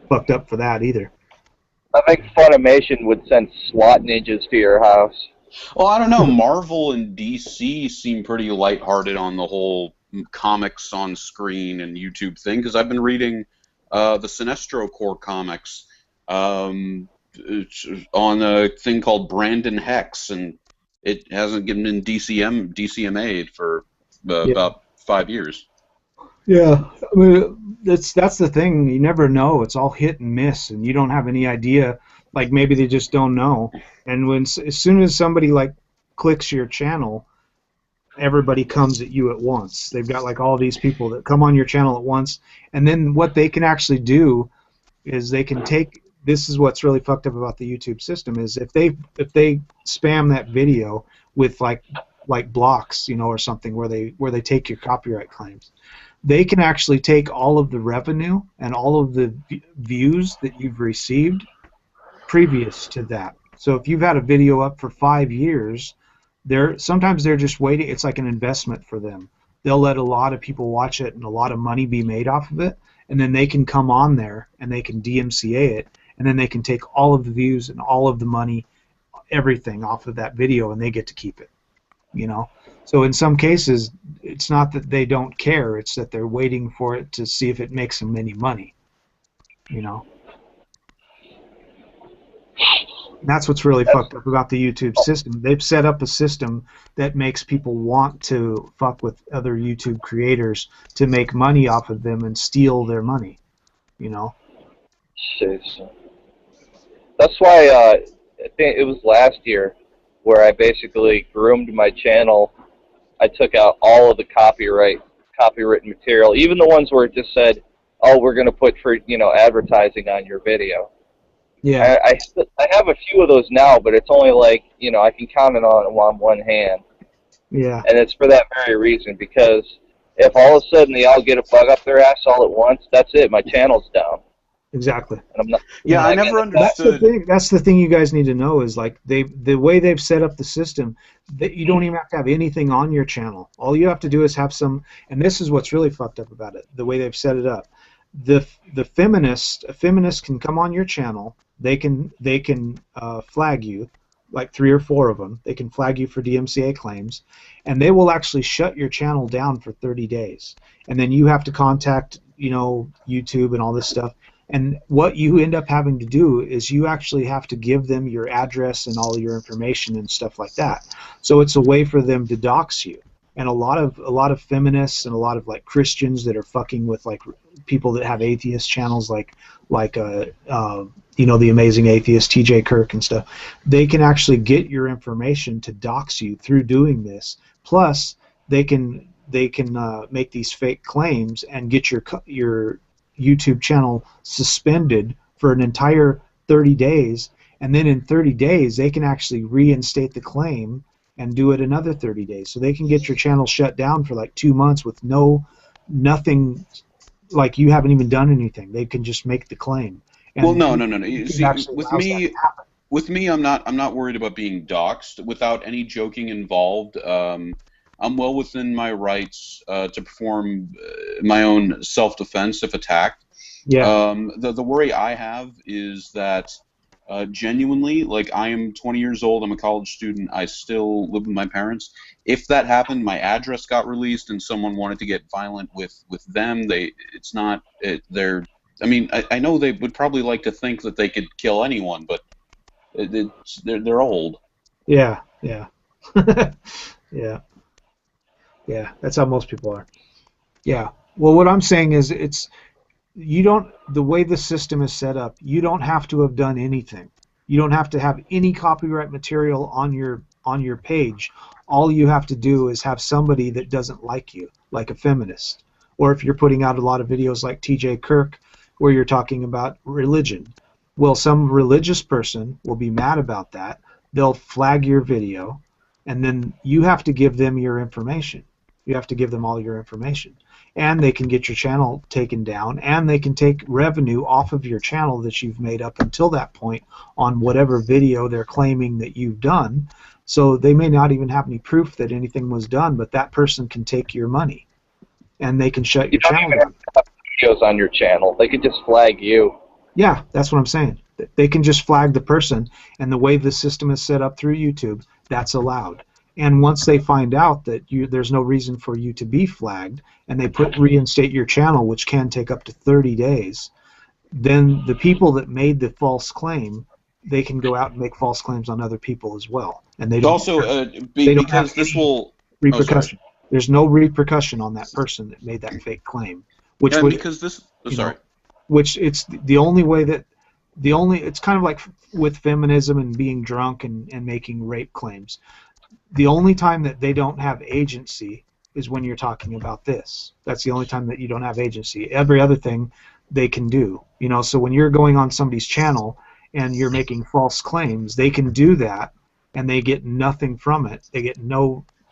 fucked up for that either. I think Funimation would send SWAT ninjas to your house. Well, I don't know. Marvel and DC seem pretty lighthearted on the whole comics on screen and YouTube thing, because I've been reading the Sinestro Corps comics on a thing called Brandon Hex, and it hasn't been DCMA'd for about 5 years. Yeah, I mean, that's the thing. You never know. It's all hit and miss, and you don't have any idea. Like maybe they just don't know. And as soon as somebody like clicks your channel, everybody comes at you at once. They've got like all these people that come on your channel at once, and then what they can actually do is they can take. This is what's really fucked up about the YouTube system is if they spam that video with like blocks, you know, or something where they take your copyright claims. They can actually take all of the revenue and all of the views that you've received previous to that. So if you've had a video up for 5 years, sometimes they're just waiting. It's like an investment for them. They'll let a lot of people watch it and a lot of money be made off of it, and then they can come on there and they can DMCA it, and then they can take all of the views and all of the money, everything off of that video, and they get to keep it. You know? So in some cases, it's not that they don't care, it's that they're waiting for it to see if it makes them any money. You know? And that's what's really fucked up about the YouTube system. They've set up a system that makes people want to fuck with other YouTube creators to make money off of them and steal their money. You know? That's why I think it was last year where I basically groomed my channel. I took out all of the copywritten material, even the ones where it just said, "Oh, we're going to put for advertising on your video." Yeah. I have a few of those now, but it's only like I can count it on one hand. Yeah. And it's for that very reason, because if all of a sudden they all get a bug up their ass all at once, that's it. My channel's down. Exactly. And I'm not, yeah, I never understood. That's the thing you guys need to know is like the way they've set up the system, that you don't even have to have anything on your channel. All you have to do is have some, and this is what's really fucked up about it, the way they've set it up. the feminist, a feminist can come on your channel. They can flag you, like 3 or 4 of them. They can flag you for DMCA claims, and they will actually shut your channel down for 30 days. And then you have to contact, YouTube and all this stuff. And what you end up having to do is you actually have to give them your address and all your information and stuff like that. So it's a way for them to dox you. And a lot of feminists and a lot of like Christians that are fucking with like people that have atheist channels like the Amazing Atheist, TJ Kirk and stuff, they can actually get your information to dox you through doing this. Plus, they can make these fake claims and get your YouTube channel suspended for an entire 30 days, and then in 30 days they can actually reinstate the claim and do it another 30 days. So they can get your channel shut down for like 2 months with nothing, like you haven't even done anything. They can just make the claim. And well, no. You see, with me, I'm not worried about being doxxed. Without any joking involved, I'm well within my rights to perform my own self-defense if attacked. Yeah. The worry I have is that genuinely, like, I am 20 years old, I'm a college student, I still live with my parents. If that happened, my address got released and someone wanted to get violent with them, I know they would probably like to think that they could kill anyone, but they're old. Yeah. Yeah. Yeah, that's how most people are. Yeah. Well, what I'm saying is the way the system is set up, you don't have to have done anything. You don't have to have any copyright material on your page. All you have to do is have somebody that doesn't like you, like a feminist. Or if you're putting out a lot of videos like TJ Kirk where you're talking about religion. Well, some religious person will be mad about that. They'll flag your video, and then you have to give them your information. You have to give them all your information. And they can get your channel taken down, and they can take revenue off of your channel that you've made up until that point on whatever video they're claiming that you've done. So they may not even have any proof that anything was done, but that person can take your money, and they can shut your channel down. Videos on your channel. They could just flag you. Yeah, that's what I'm saying. They can just flag the person, and the way the system is set up through YouTube, that's allowed. And once they find out that there's no reason for you to be flagged, and they reinstate your channel, which can take up to 30 days, then the people that made the false claim, they can go out and make false claims on other people as well. And they don't also because this will repercussion. There's no repercussion on that person that made that fake claim. Which it's the only way that it's kind of like with feminism and being drunk and making rape claims. The only time that they don't have agency is when you're talking about this. That's the only time that you don't have agency. Every other thing they can do. So when you're going on somebody's channel and you're making false claims, they can do that and they get nothing from it.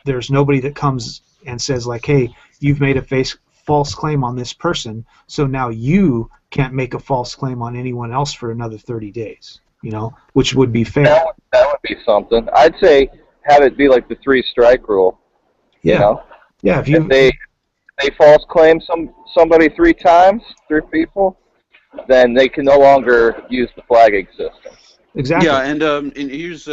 There's nobody that comes and says like, hey, you've made a false claim on this person, so now you can't make a false claim on anyone else for another 30 days, which would be fair. That would be something. I'd say have it be like the 3-strike rule. Yeah. Yeah. If they false claim somebody 3 times, 3 people, then they can no longer use the flagging system. Exactly. Yeah, and here's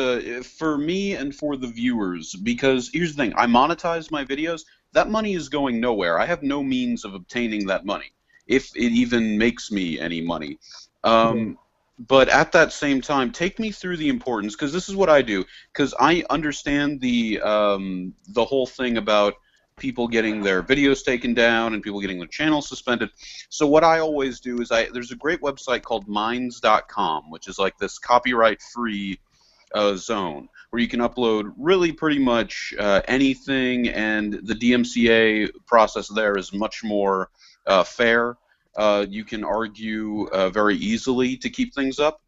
for me and for the viewers, because here's the thing: I monetize my videos. That money is going nowhere. I have no means of obtaining that money, if it even makes me any money. But at that same time, take me through the importance, because this is what I do. Because I understand the whole thing about people getting their videos taken down and people getting their channels suspended. So what I always do is there's a great website called minds.com, which is like this copyright-free zone where you can upload really pretty much anything, and the DMCA process there is much more fair. You can argue very easily to keep things up.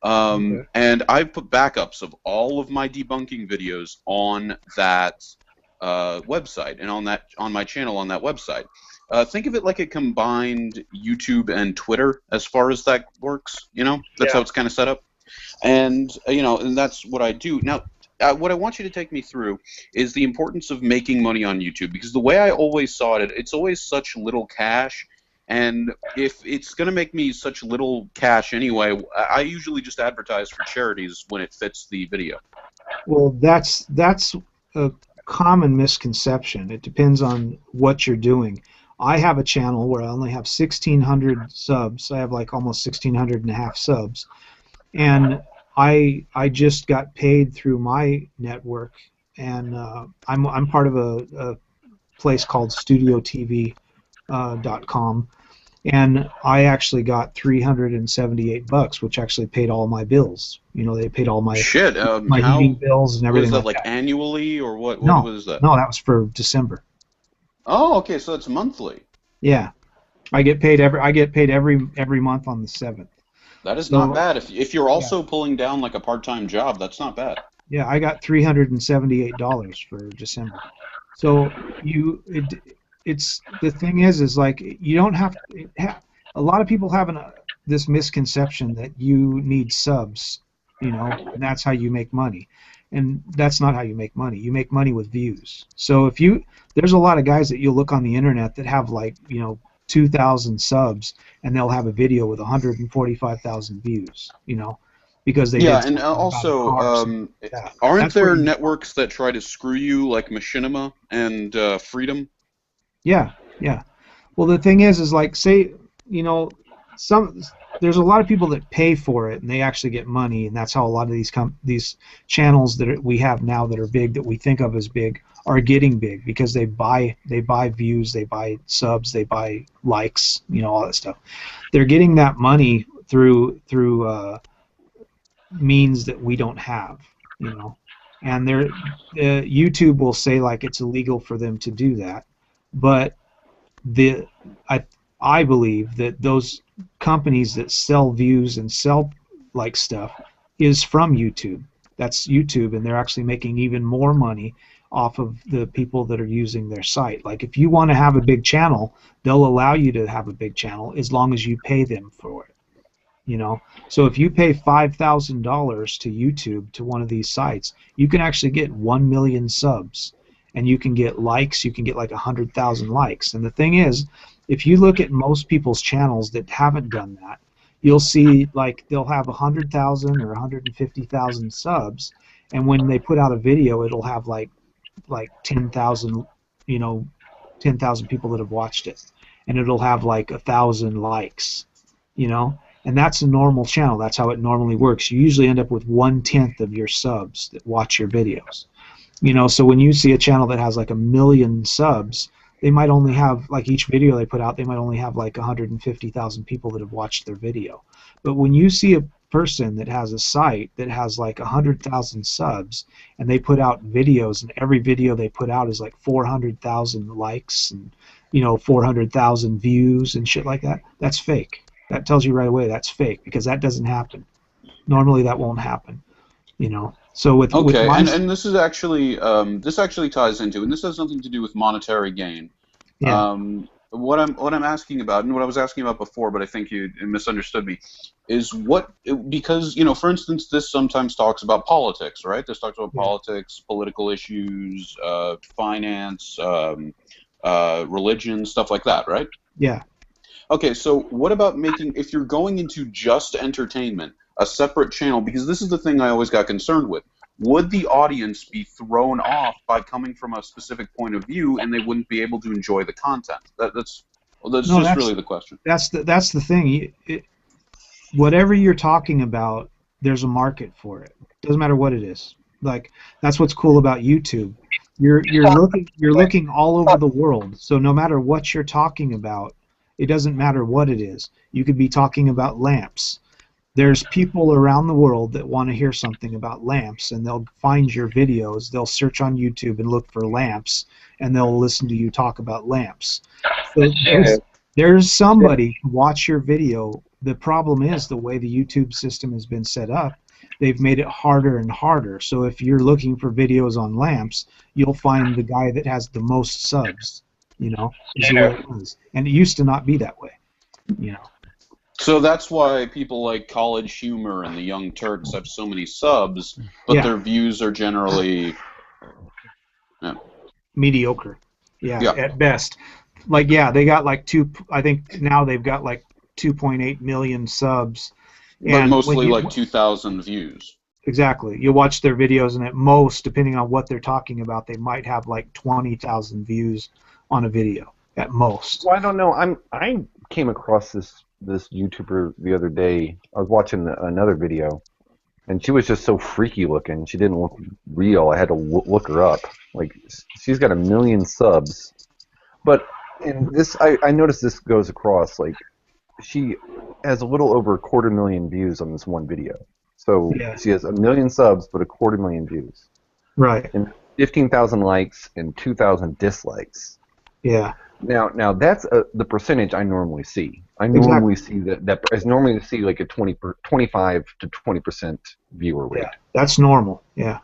And I've put backups of all of my debunking videos on that website and on my channel on that website. Think of it like a combined YouTube and Twitter as far as that works. That's how it's kind of set up. And and that's what I do. Now, what I want you to take me through is the importance of making money on YouTube, because the way I always saw it, it's always such little cash. And if it's going to make me such little cash anyway, I usually just advertise for charities when it fits the video. Well, that's a common misconception. It depends on what you're doing. I have a channel where I only have 1,600 subs. I have like almost 1,600 and a half subs, and I just got paid through my network, and I'm part of a place called StudioTV.com. And I actually got $378, which actually paid all my bills. You know, they paid all my my heating bills and everything. Was that like annually or what? No, what was that? No, that was for December. Oh, okay, so it's monthly. Yeah, I get paid every month on the 7th. That is not bad. If you're also pulling down like a part-time job, that's not bad. Yeah, I got $378 for December. So it's the thing is like you don't have to, a lot of people have this misconception that you need subs, you know, and that's how you make money, and that's not how you make money. You make money with views. So there's a lot of guys that you'll look on the internet that have like 2,000 subs, and they'll have a video with 145,000 views, you know, because they and also aren't there networks that try to screw you like Machinima and Freedom? Yeah. Well, the thing is like, say, there's a lot of people that pay for it and they actually get money, and that's how a lot of these channels that we have now that are big, that we think of as big, are getting big, because they buy views, they buy subs, they buy likes, all that stuff. They're getting that money through means that we don't have, and YouTube will say like it's illegal for them to do that. But I believe that those companies that sell views and sell like stuff is from YouTube. That's YouTube, and they're actually making even more money off of the people that are using their site. Like if you want to have a big channel, they'll allow you to have a big channel as long as you pay them for it. So if you pay $5,000 to YouTube, to one of these sites, you can actually get 1 million subs. And you can get likes, you can get like 100,000 likes. And the thing is, if you look at most people's channels that haven't done that, you'll see like they'll have 100,000 or 150,000 subs, and when they put out a video, it'll have like 10,000, 10,000 people that have watched it, and it'll have like 1,000 likes, and that's a normal channel. That's how it normally works. You usually end up with 1/10 of your subs that watch your videos. So when you see a channel that has like 1 million subs, they might only have, like each video they put out, they might only have like 150,000 people that have watched their video. But when you see a person that has a site that has like 100,000 subs, and they put out videos, and every video they put out is like 400,000 likes and 400,000 views and shit like that, that's fake. That tells you right away that's fake, because that doesn't happen. Normally that won't happen. So with and this is actually this actually ties into, and this has nothing to do with monetary gain. Yeah. What I'm asking about, and what I was asking about before, but I think you misunderstood me, is because for instance, this sometimes talks about politics, right? This talks about politics, political issues, finance, religion, stuff like that, right? Yeah. Okay, so what about making, if you're going into just entertainment, a separate channel? Because this is the thing I always got concerned with. Would the audience be thrown off by coming from a specific point of view, and they wouldn't be able to enjoy the content? That's really the question. That's the thing. Whatever you're talking about, there's a market for it. Doesn't matter what it is. Like, that's what's cool about YouTube. You're looking all over the world. So no matter what you're talking about, it doesn't matter what it is. You could be talking about lamps. There's people around the world that want to hear something about lamps, and they'll find your videos. They'll search on YouTube and look for lamps, and they'll listen to you talk about lamps. So there's somebody who watch your video. The problem is the way the YouTube system has been set up. They've made it harder and harder. So if you're looking for videos on lamps, you'll find the guy that has the most subs. Is the way it is. And it used to not be that way. So that's why people like College Humor and the Young Turks have so many subs, but their views are generally mediocre. Yeah, at best. like yeah, they got like I think now they've got like 2.8 million subs. But mostly like 2,000 views. Exactly. You watch their videos, and at most, depending on what they're talking about, they might have like 20,000 views on a video at most. Well, I don't know. I came across this YouTuber the other day. I was watching another video, and she was just so freaky looking. She didn't look real. I had to look her up. Like, she's got 1 million subs. But in this, I noticed this goes across. Like, she has a little over 250,000 views on this one video. So she has 1 million subs, but 250,000 views. Right. And 15,000 likes and 2,000 dislikes. Yeah. Now that's the percentage I normally see. I normally see that I normally see like a 25 to 20% viewer rate. Yeah, that's normal. Yeah.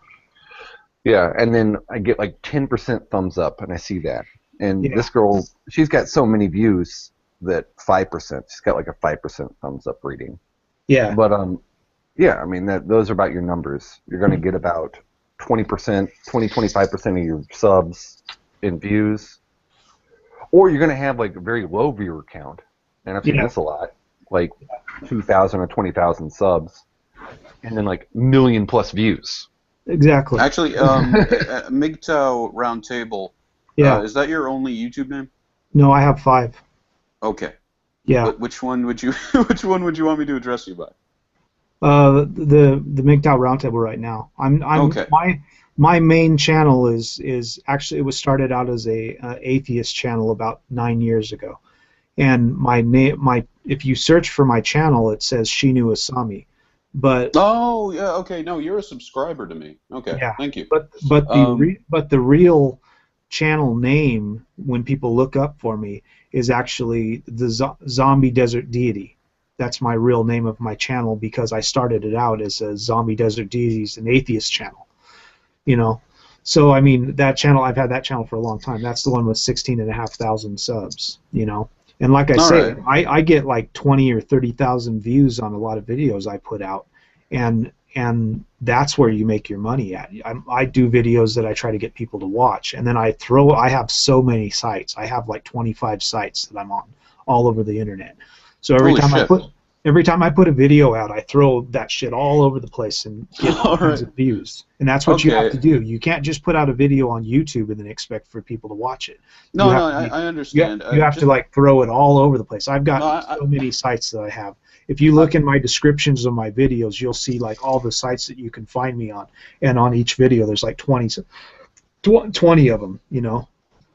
Yeah, and then I get like 10% thumbs up, and I see that. And this girl, she's got so many views that 5%. She's got like a 5% thumbs up rating. Yeah. But yeah, I mean those are about your numbers. You're going to get about 20%, 25% of your subs in views. Or you're going to have like a very low viewer count, and I've seen this a lot, like 2,000 or 20,000 subs, and then like 1 million plus views. Exactly. Actually, MGTOW Round Table. Yeah. Is that your only YouTube name? No, I have 5. Okay. Yeah. Which one would you want me to address you by? The MGTOW Round Table right now. I'm okay. My main channel is actually, it was started out as a atheist channel about 9 years ago, and if you search for my channel, it says Shi-nu Asami, but okay, no, you're a subscriber to me. Okay, thank you. But the real channel name, when people look up for me, is actually the Zombie Desert Deity. That's my real name of my channel, because I started it out as a Zombie Desert Deities, an atheist channel. You know, so I mean, that channel, I've had that channel for a long time. That's the one with 16,500 subs. You know, and like I say, I get like 20 or 30,000 views on a lot of videos I put out, and that's where you make your money at. I do videos that I try to get people to watch, and then I have so many sites. I have like 25 sites that I'm on all over the internet. So every time I put a video out, I throw that shit all over the place and get all kinds of views. And that's what you have to do. You can't just put out a video on YouTube and then expect for people to watch it. I understand. You have to like throw it all over the place. I've got so many sites that I have. If you look in my descriptions of my videos, you'll see like all the sites that you can find me on. And on each video, there's like 20 of them. You know.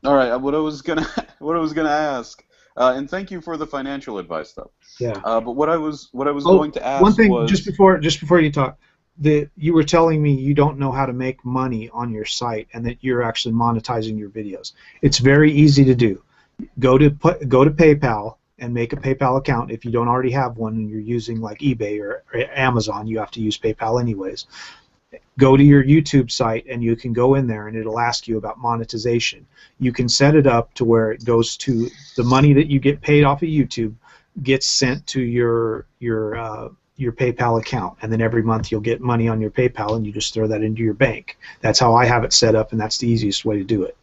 All right. What I was gonna ask. And thank you for the financial advice, though. Yeah. But what I was going to ask one thing, was just before you talk, you were telling me you don't know how to make money on your site, and that you're actually monetizing your videos. It's very easy to do. Go to PayPal and make a PayPal account. If you don't already have one and you're using like eBay or Amazon, you have to use PayPal anyways. Go to your YouTube site, and you can go in there, and it'll ask you about monetization. You can set it up to where it goes to the money that you get paid off of YouTube gets sent to your PayPal account, and then every month you'll get money on your PayPal, and you just throw that into your bank. That's how I have it set up, and that's the easiest way to do it.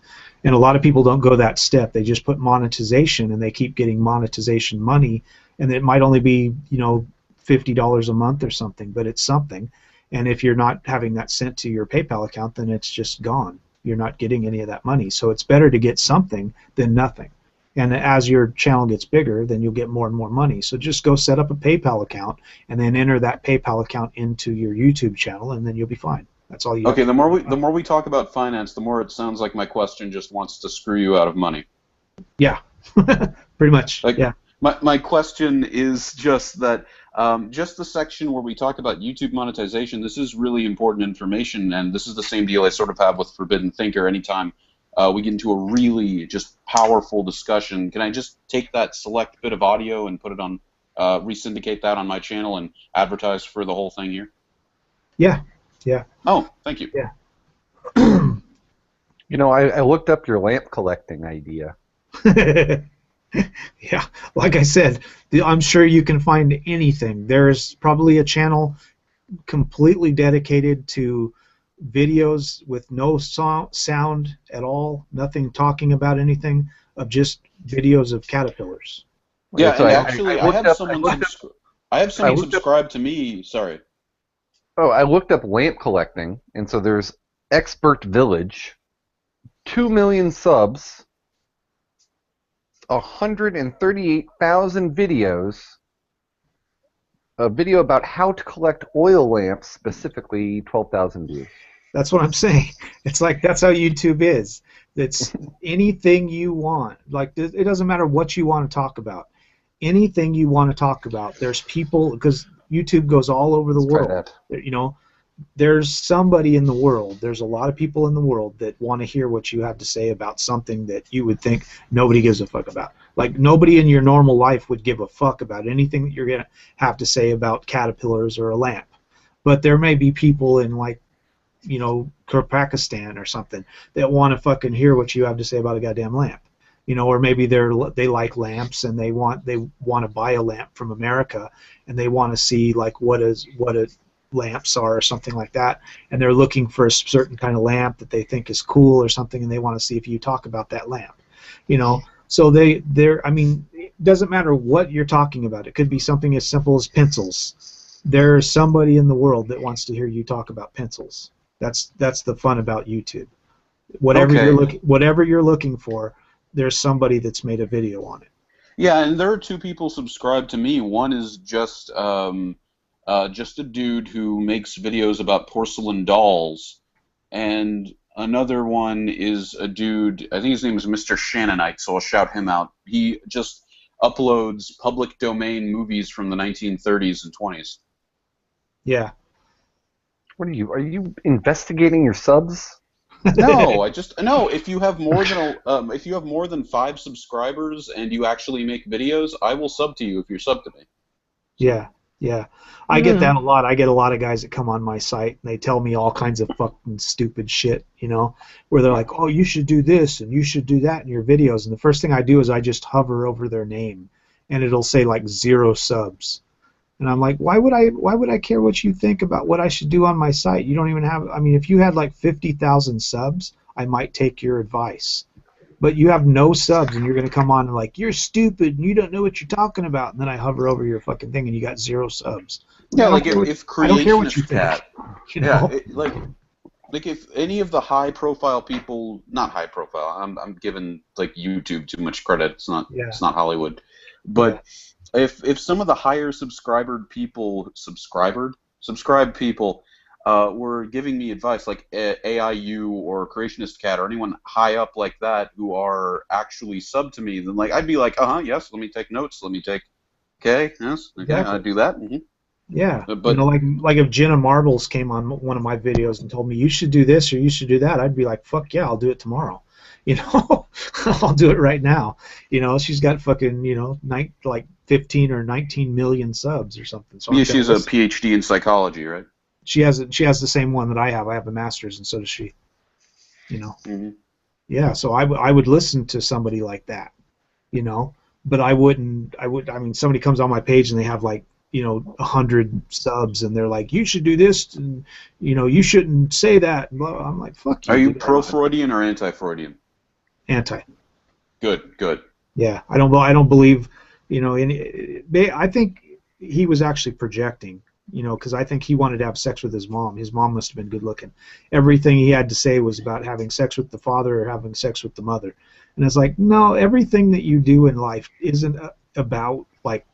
And a lot of people don't go that step. They just put monetization, and they keep getting monetization money, and it might only be, you know, $50 a month or something, but it's something. And if you're not having that sent to your PayPal account, then it's just gone. You're not getting any of that money. So it's better to get something than nothing. And as your channel gets bigger, then you'll get more and more money. So just go set up a PayPal account, and then enter that PayPal account into your YouTube channel, and then you'll be fine. That's all you. Okay. The more we talk about finance, the more it sounds like my question just wants to screw you out of money. Yeah. Pretty much. Like, yeah. My question is just that. Just the section where we talk about YouTube monetization, this is really important information, and this is the same deal I sort of have with Forbidden Thinker. Anytime we get into a really just powerful discussion, can I just take that select bit of audio and put it on, resyndicate that on my channel and advertise for the whole thing here? Yeah. Yeah. Oh, thank you. Yeah. You know, I looked up your lamp collecting idea. Yeah, like I said, I'm sure you can find anything. There's probably a channel completely dedicated to videos with no sound at all, nothing talking about anything, of just videos of caterpillars. Yeah, So and actually, I have someone I looked up. subscribed to me. Sorry. Oh, I looked up lamp collecting, and so there's Expert Village, 2 million subs, 138,000 videos, a video about how to collect oil lamps, specifically 12,000 views. That's what I'm saying. It's like that's how YouTube is. It's anything you want. Like it doesn't matter what you want to talk about. Anything you want to talk about. There's people, because YouTube goes all over the world. You know, there's somebody in the world. There's a lot of people in the world that want to hear what you have to say about something that you would think nobody gives a fuck about. Like nobody in your normal life would give a fuck about anything that you're gonna have to say about caterpillars or a lamp. But there may be people in, like, you know, Pakistan or something that want to fucking hear what you have to say about a goddamn lamp. You know, or maybe they like lamps and they want to buy a lamp from America, and they want to see like what lamps are or something like that, and they're looking for a certain kind of lamp that they think is cool or something, and they want to see if you talk about that lamp. You know, so I mean, it doesn't matter what you're talking about. It could be something as simple as pencils. There's somebody in the world that wants to hear you talk about pencils. That's the fun about YouTube. Whatever you're looking for, there's somebody that's made a video on it. Yeah, and there are two people subscribed to me. One is just a dude who makes videos about porcelain dolls, and another one is a dude, I think his name is Mr. Shannonite, so I'll shout him out. He just uploads public domain movies from the 1930s and 20s. Yeah. What are you investigating your subs? No, if you have more than 5 subscribers and you actually make videos, I will sub to you if you're sub to me. Yeah. I get that a lot. I get a lot of guys that come on my site and they tell me all kinds of fucking stupid shit, you know, where they're like, "Oh, you should do this and you should do that in your videos." And the first thing I do is I just hover over their name, and it'll say like 0 subs. And I'm like, why would I care what you think about what I should do on my site? You don't even have, I mean, if you had like 50,000 subs, I might take your advice. But you have no subs, and you're going to come on and like, you're stupid and you don't know what you're talking about. And then I hover over your fucking thing and you got 0 subs. Yeah, like if I don't care what you think. You know? Yeah, like if any of the high profile people, not high profile, I'm giving like YouTube too much credit. It's not Hollywood. But if some of the higher subscribed people were giving me advice, like AIU or Creationist Cat or anyone high up like that who are actually sub to me, then like I'd be like, yes, let me take notes, okay, yes, okay, exactly. I'd do that. Mm-hmm. Yeah, but you know, like if Jenna Marbles came on one of my videos and told me you should do this or you should do that, I'd be like, fuck yeah, I'll do it tomorrow. You know, I'll do it right now. You know, she's got fucking, you know, like 15 or 19 million subs or something. So yeah, she's a PhD in psychology, right? She has the same one that I have. I have a master's, and so does she. You know. Mm-hmm. Yeah, so I would listen to somebody like that, you know, but I wouldn't. I mean, somebody comes on my page and they have like, you know, 100 subs, and they're like, you should do this, and you know, you shouldn't say that. I'm like, fuck you. Are you pro-Freudian or anti-Freudian? Anti. Good. Yeah, I don't believe, you know, I think he was actually projecting, you know, because I think he wanted to have sex with his mom. His mom must have been good looking. Everything he had to say was about having sex with the father or having sex with the mother. And it's like, no, everything that you do in life isn't about like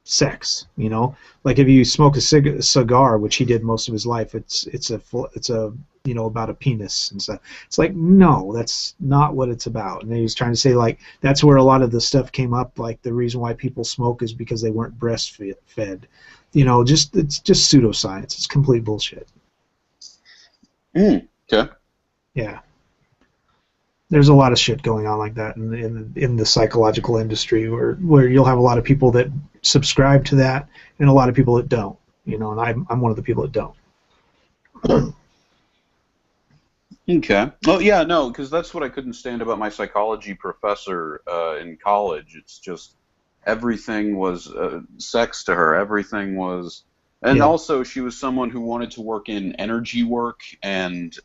sex, you know. Like if you smoke a cigar, which he did most of his life, it's a you know, about a penis and stuff. It's like, no, that's not what it's about. And he was trying to say like that's where a lot of the stuff came up. Like the reason why people smoke is because they weren't breastfed. You know, it's just pseudoscience. It's complete bullshit. Okay. Yeah. There's a lot of shit going on like that in the psychological industry where you'll have a lot of people that subscribe to that and a lot of people that don't. You know, and I'm one of the people that don't. Okay. Well, yeah, no, because that's what I couldn't stand about my psychology professor in college. It's just everything was sex to her. Everything was And Yeah. also, she was someone who wanted to work in energy work and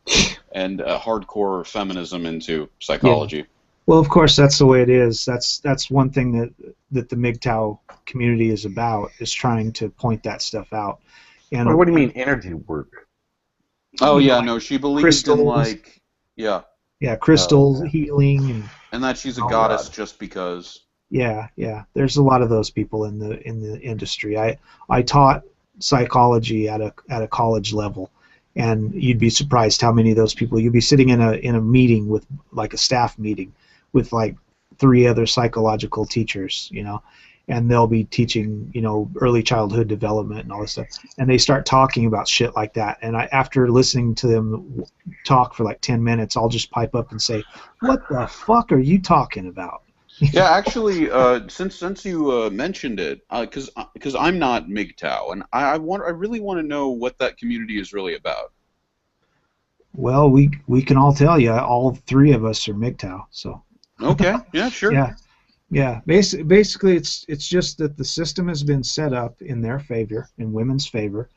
hardcore feminism into psychology. Well, of course, that's the way it is. That's one thing that the MGTOW community is about, is trying to point that stuff out. And What do you mean energy work? Oh you know, yeah, like no, she believed in crystals. yeah, Crystals, okay. healing, and that she's a Oh, goddess God. just because. yeah. There's a lot of those people in the industry. I taught psychology at a college level, and you'd be surprised how many of those people. You'd be sitting in a meeting with, like, a staff meeting with like 3 other psychological teachers, and they'll be teaching, early childhood development and all this stuff, and they start talking about shit like that. And after listening to them talk for like 10 minutes, I'll just pipe up and say, "What the fuck are you talking about?" Yeah, actually, since you mentioned it, because I'm not MGTOW, and I really want to know what that community is really about. Well, we can all tell you, all 3 of us are MGTOW, so. Okay, yeah, sure. Yeah. Basically, it's just that the system has been set up in their favor, in women's favor,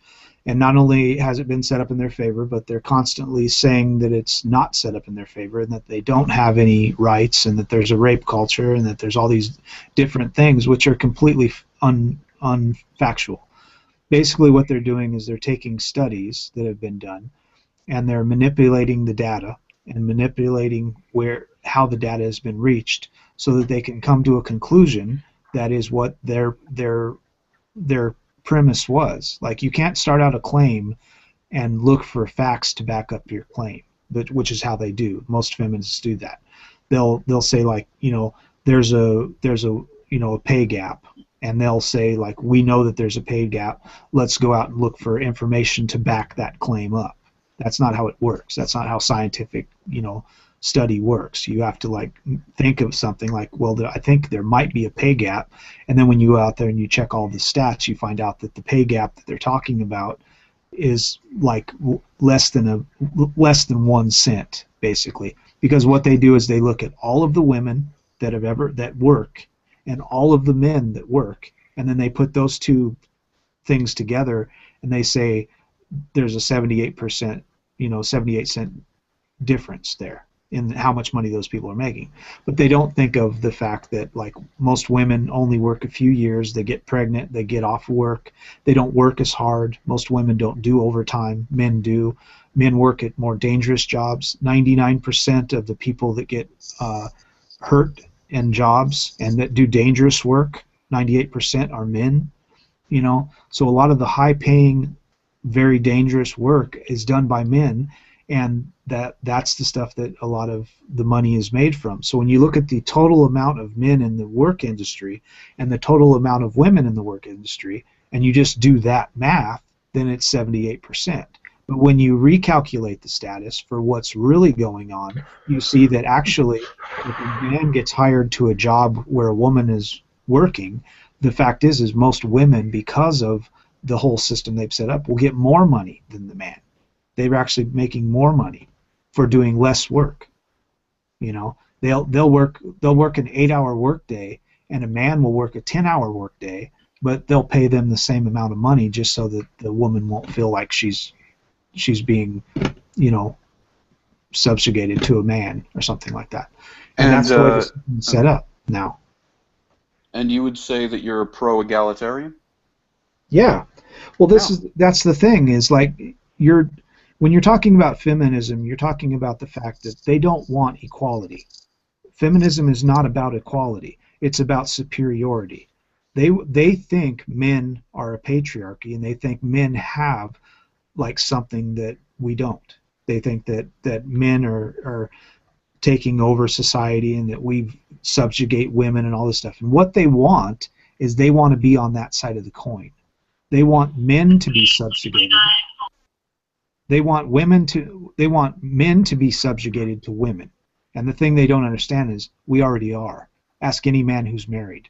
and not only has it been set up in their favor, but they're constantly saying that it's not set up in their favor, and that they don't have any rights, and that there's a rape culture, and that there's all these different things which are completely unfactual. Basically, what they're doing is they're taking studies that have been done, and they're manipulating the data and manipulating how the data has been reached, so that they can come to a conclusion that is what their premise was. Like, you can't start out a claim and look for facts to back up your claim, which is how they do. Most feminists do that. They'll say, like, there's a a pay gap, and they'll say, like, we know that there's a pay gap. Let's go out and look for information to back that claim up. That's not how it works. That's not how scientific, study works. You have to, like, think of something like, well, I think there might be a pay gap, and then when you go out there and you check all the stats, you find out that the pay gap that they're talking about is like less than 1 cent, basically. Because what they do is they look at all of the women that work and all of the men that work, and then they put those 2 things together, and they say there's a 78%, 78-cent difference there in how much money those people are making. But they don't think of the fact that, like, most women only work a few years, they get pregnant, they get off work, they don't work as hard. Most women don't do overtime, men do. Men work at more dangerous jobs. 99% of the people that get hurt in jobs and that do dangerous work, 98% are men. So a lot of the high-paying, very dangerous work is done by men, and that's the stuff that a lot of the money is made from. So when you look at the total amount of men in the work industry and the total amount of women in the work industry, and you just do that math, then it's 78%. But when you recalculate the status for what's really going on, you see that actually, if a man gets hired to a job where a woman is working, the fact is most women, because of the whole system they've set up, will get more money than the man. They're actually making more money for doing less work. They'll work an 8-hour workday, and a man will work a 10-hour workday, but they'll pay them the same amount of money just so that the woman won't feel like she's being, subjugated to a man or something like that. And that's the way this is set up now. And you would say that you're a pro-egalitarian? Yeah. Well, that's the thing, is like, when you're talking about feminism, you're talking about the fact that they don't want equality. Feminism is not about equality. It's about superiority. They think men are a patriarchy, and they think men have, like, something that we don't. They think that men are taking over society, and that we subjugate women and all this stuff. And what they want is they want to be on that side of the coin. They want men to be subjugated. They want men to be subjugated to women. And the thing they don't understand is we already are. Ask any man who's married.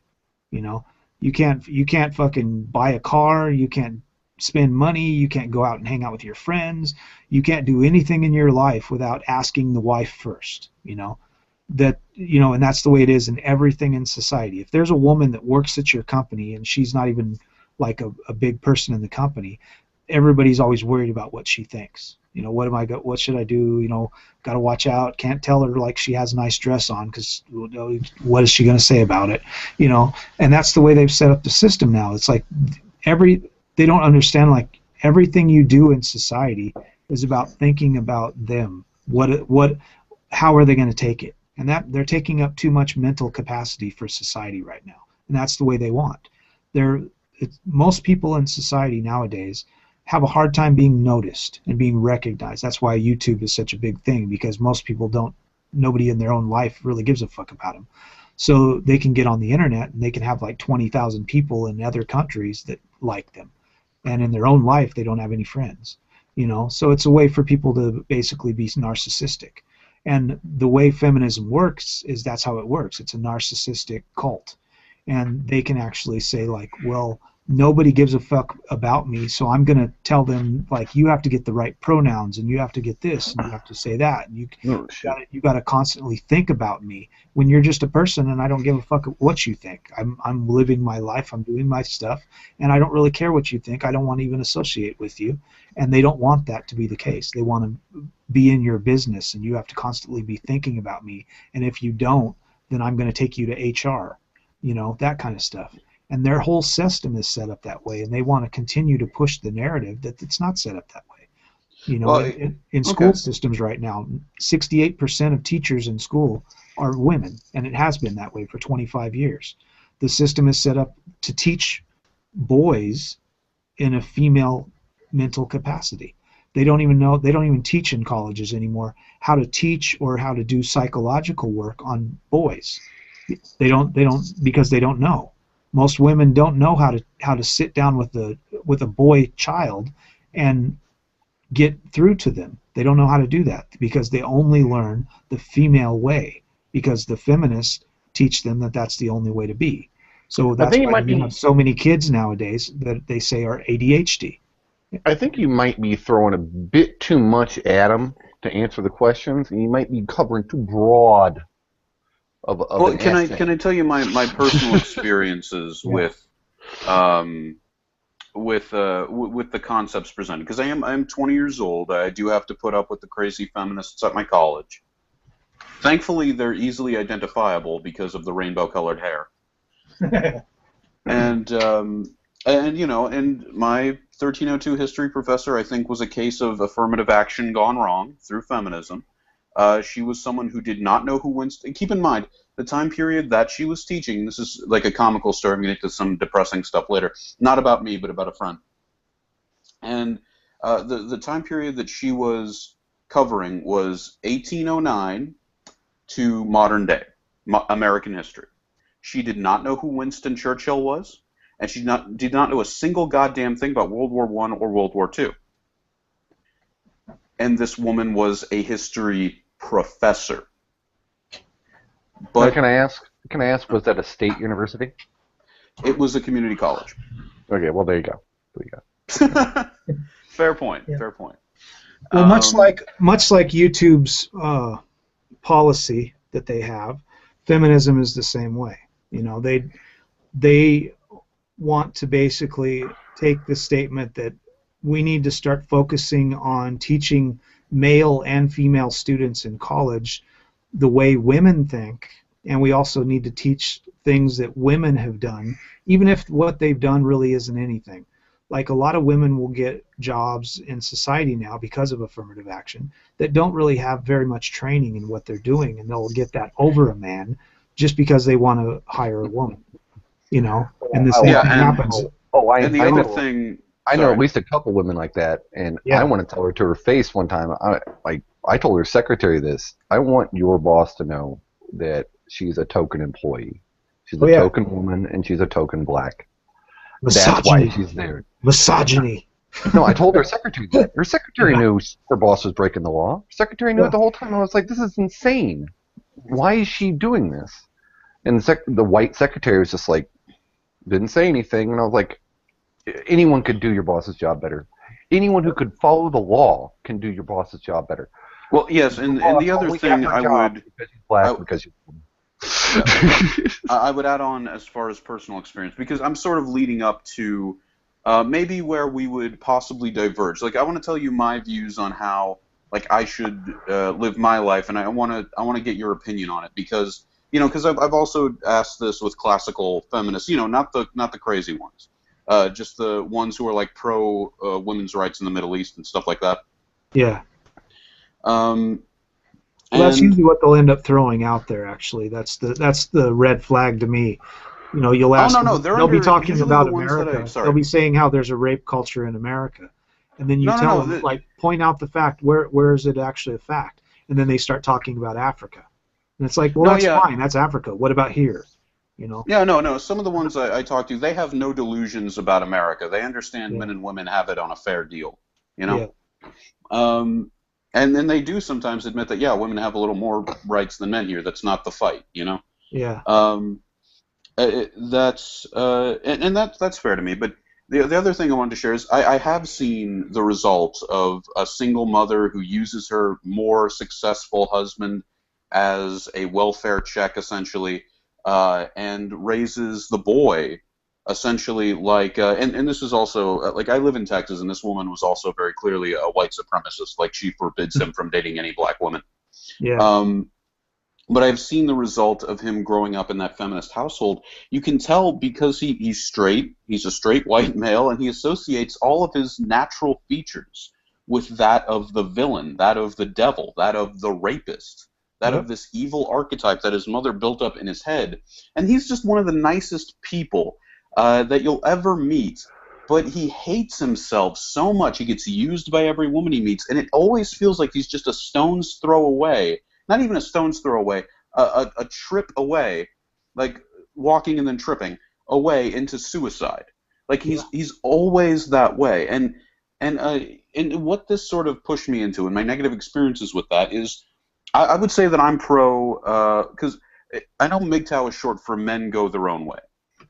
You can't fucking buy a car, you can't spend money, you can't go out and hang out with your friends, you can't do anything in your life without asking the wife first. And that's the way it is in everything in society. If there's a woman that works at your company and she's not even, like a big person in the company, everybody's always worried about what she thinks. You know, what should I do? You know, got to watch out. Can't tell her like she has a nice dress on because what is she going to say about it? You know, and that's the way they've set up the system now. It's like they don't understand, like, everything you do in society is about thinking about them. How are they going to take it? And that they're taking up too much mental capacity for society right now, and that's the way they want. Most people in society nowadays have a hard time being noticed and being recognized. That's why YouTube is such a big thing, because most people nobody in their own life really gives a fuck about them. So they can get on the internet and they can have like 20,000 people in other countries that like them, and in their own life they don't have any friends. You know, so it's a way for people to basically be narcissistic. And the way feminism works is that's how it works. It's a narcissistic cult. And they can actually say, like, well, nobody gives a fuck about me, so I'm going to tell them, like, you have to get the right pronouns, and you have to get this, and you have to say that, and you got to constantly think about me when you're just a person, and I don't give a fuck what you think. I'm living my life, I'm doing my stuff, and I don't really care what you think. I don't want to even associate with you. And they don't want that to be the case. They want to be in your business, and you have to constantly be thinking about me, and if you don't, then I'm going to take you to HR, you know, that kind of stuff. And their whole system is set up that way, and they want to continue to push the narrative that it's not set up that way. You know, in school systems right now, 68% of teachers in school are women, and it has been that way for 25 years. The system is set up to teach boys in a female mental capacity. They don't even teach in colleges anymore how to teach or how to do psychological work on boys. They don't because they don't know. Most women don't know how to sit down with a boy child and get through to them. They don't know how to do that because they only learn the female way, because the feminists teach them that that's the only way to be. So that's why you have so many kids nowadays that they say are ADHD. I think you might be throwing a bit too much at them to answer the questions, and you might be covering too broad of can I tell you my personal experiences with the concepts presented? Because I'm 20 years old. I do have to put up with the crazy feminists at my college. Thankfully, they're easily identifiable because of the rainbow-colored hair. And you know, and my 1302 history professor, I think, was a case of affirmative action gone wrong through feminism. She was someone who did not know who Winston... Keep in mind, the time period that she was teaching, this is like a comical story, I'm going to get to some depressing stuff later, not about me, but about a friend. And the time period that she was covering was 1809 to modern day, American history. She did not know who Winston Churchill was, and she did not know a single goddamn thing about World War I or World War II. And this woman was a history professor. But can I ask, was that a state university? It was a community college. Okay, well, there you go. Fair point. Yeah. Fair point. Well, much like YouTube's policy that they have, feminism is the same way. You know, they want to basically take the statement that we need to start focusing on teaching male and female students in college the way women think, and we also need to teach things that women have done, even if what they've done really isn't anything. Like, a lot of women will get jobs in society now because of affirmative action that don't really have very much training in what they're doing, and they'll get that over a man just because they want to hire a woman, you know, and this happens. I know at least a couple women like that, and I want to tell her to her face one time. I told her secretary this. I want your boss to know that she's a token employee. She's a token woman, and she's a token black. Misogyny. That's why she's there. Misogyny. No, I told her secretary that. Her secretary knew her boss was breaking the law. Her secretary knew it the whole time. I was like, this is insane. Why is she doing this? And the white secretary was just like, didn't say anything, and I was like, anyone could do your boss's job better. Anyone who could follow the law can do your boss's job better. Well, yes, and the other thing I would... I would add on as far as personal experience, because I'm sort of leading up to maybe where we would possibly diverge. Like, I want to tell you my views on how, like, I should live my life, and I want to get your opinion on it, because because I've also asked this with classical feminists, not the crazy ones, just the ones who are like pro women's rights in the Middle East and stuff like that. Yeah. Um, Well, that's usually what they'll end up throwing out there. Actually, that's the red flag to me. You'll ask. no, them, they'll be talking about the ones America. sorry. They'll be saying how there's a rape culture in America, and then you tell them, like, point out the fact. Where is it actually a fact? And then they start talking about Africa, and it's like, well, that's fine. That's Africa. What about here? Yeah, no. Some of the ones I talk to, they have no delusions about America. They understand men and women have it on a fair deal. Yeah. And then they do sometimes admit that, women have a little more rights than men here. That's not the fight, Yeah. That's fair to me. But the other thing I wanted to share is I have seen the result of a single mother who uses her more successful husband as a welfare check, essentially, and raises the boy essentially like, and this is also, like, I live in Texas, and this woman was also very clearly a white supremacist. Like, she forbids him from dating any black woman. Yeah. But I've seen the result of him growing up in that feminist household. You can tell because he's straight, he's a straight white male, and he associates all of his natural features with that of the villain, that of the devil, that of the rapist, that of this evil archetype that his mother built up in his head. And he's just one of the nicest people that you'll ever meet, but he hates himself so much. He gets used by every woman he meets, and it always feels like he's just a stone's throw away, not even a stone's throw away, a trip away, like walking and then tripping away into suicide. Like, he's always that way. And what this sort of pushed me into, and my negative experiences with that, is I would say that I'm pro, because I know MGTOW is short for Men Go Their Own Way.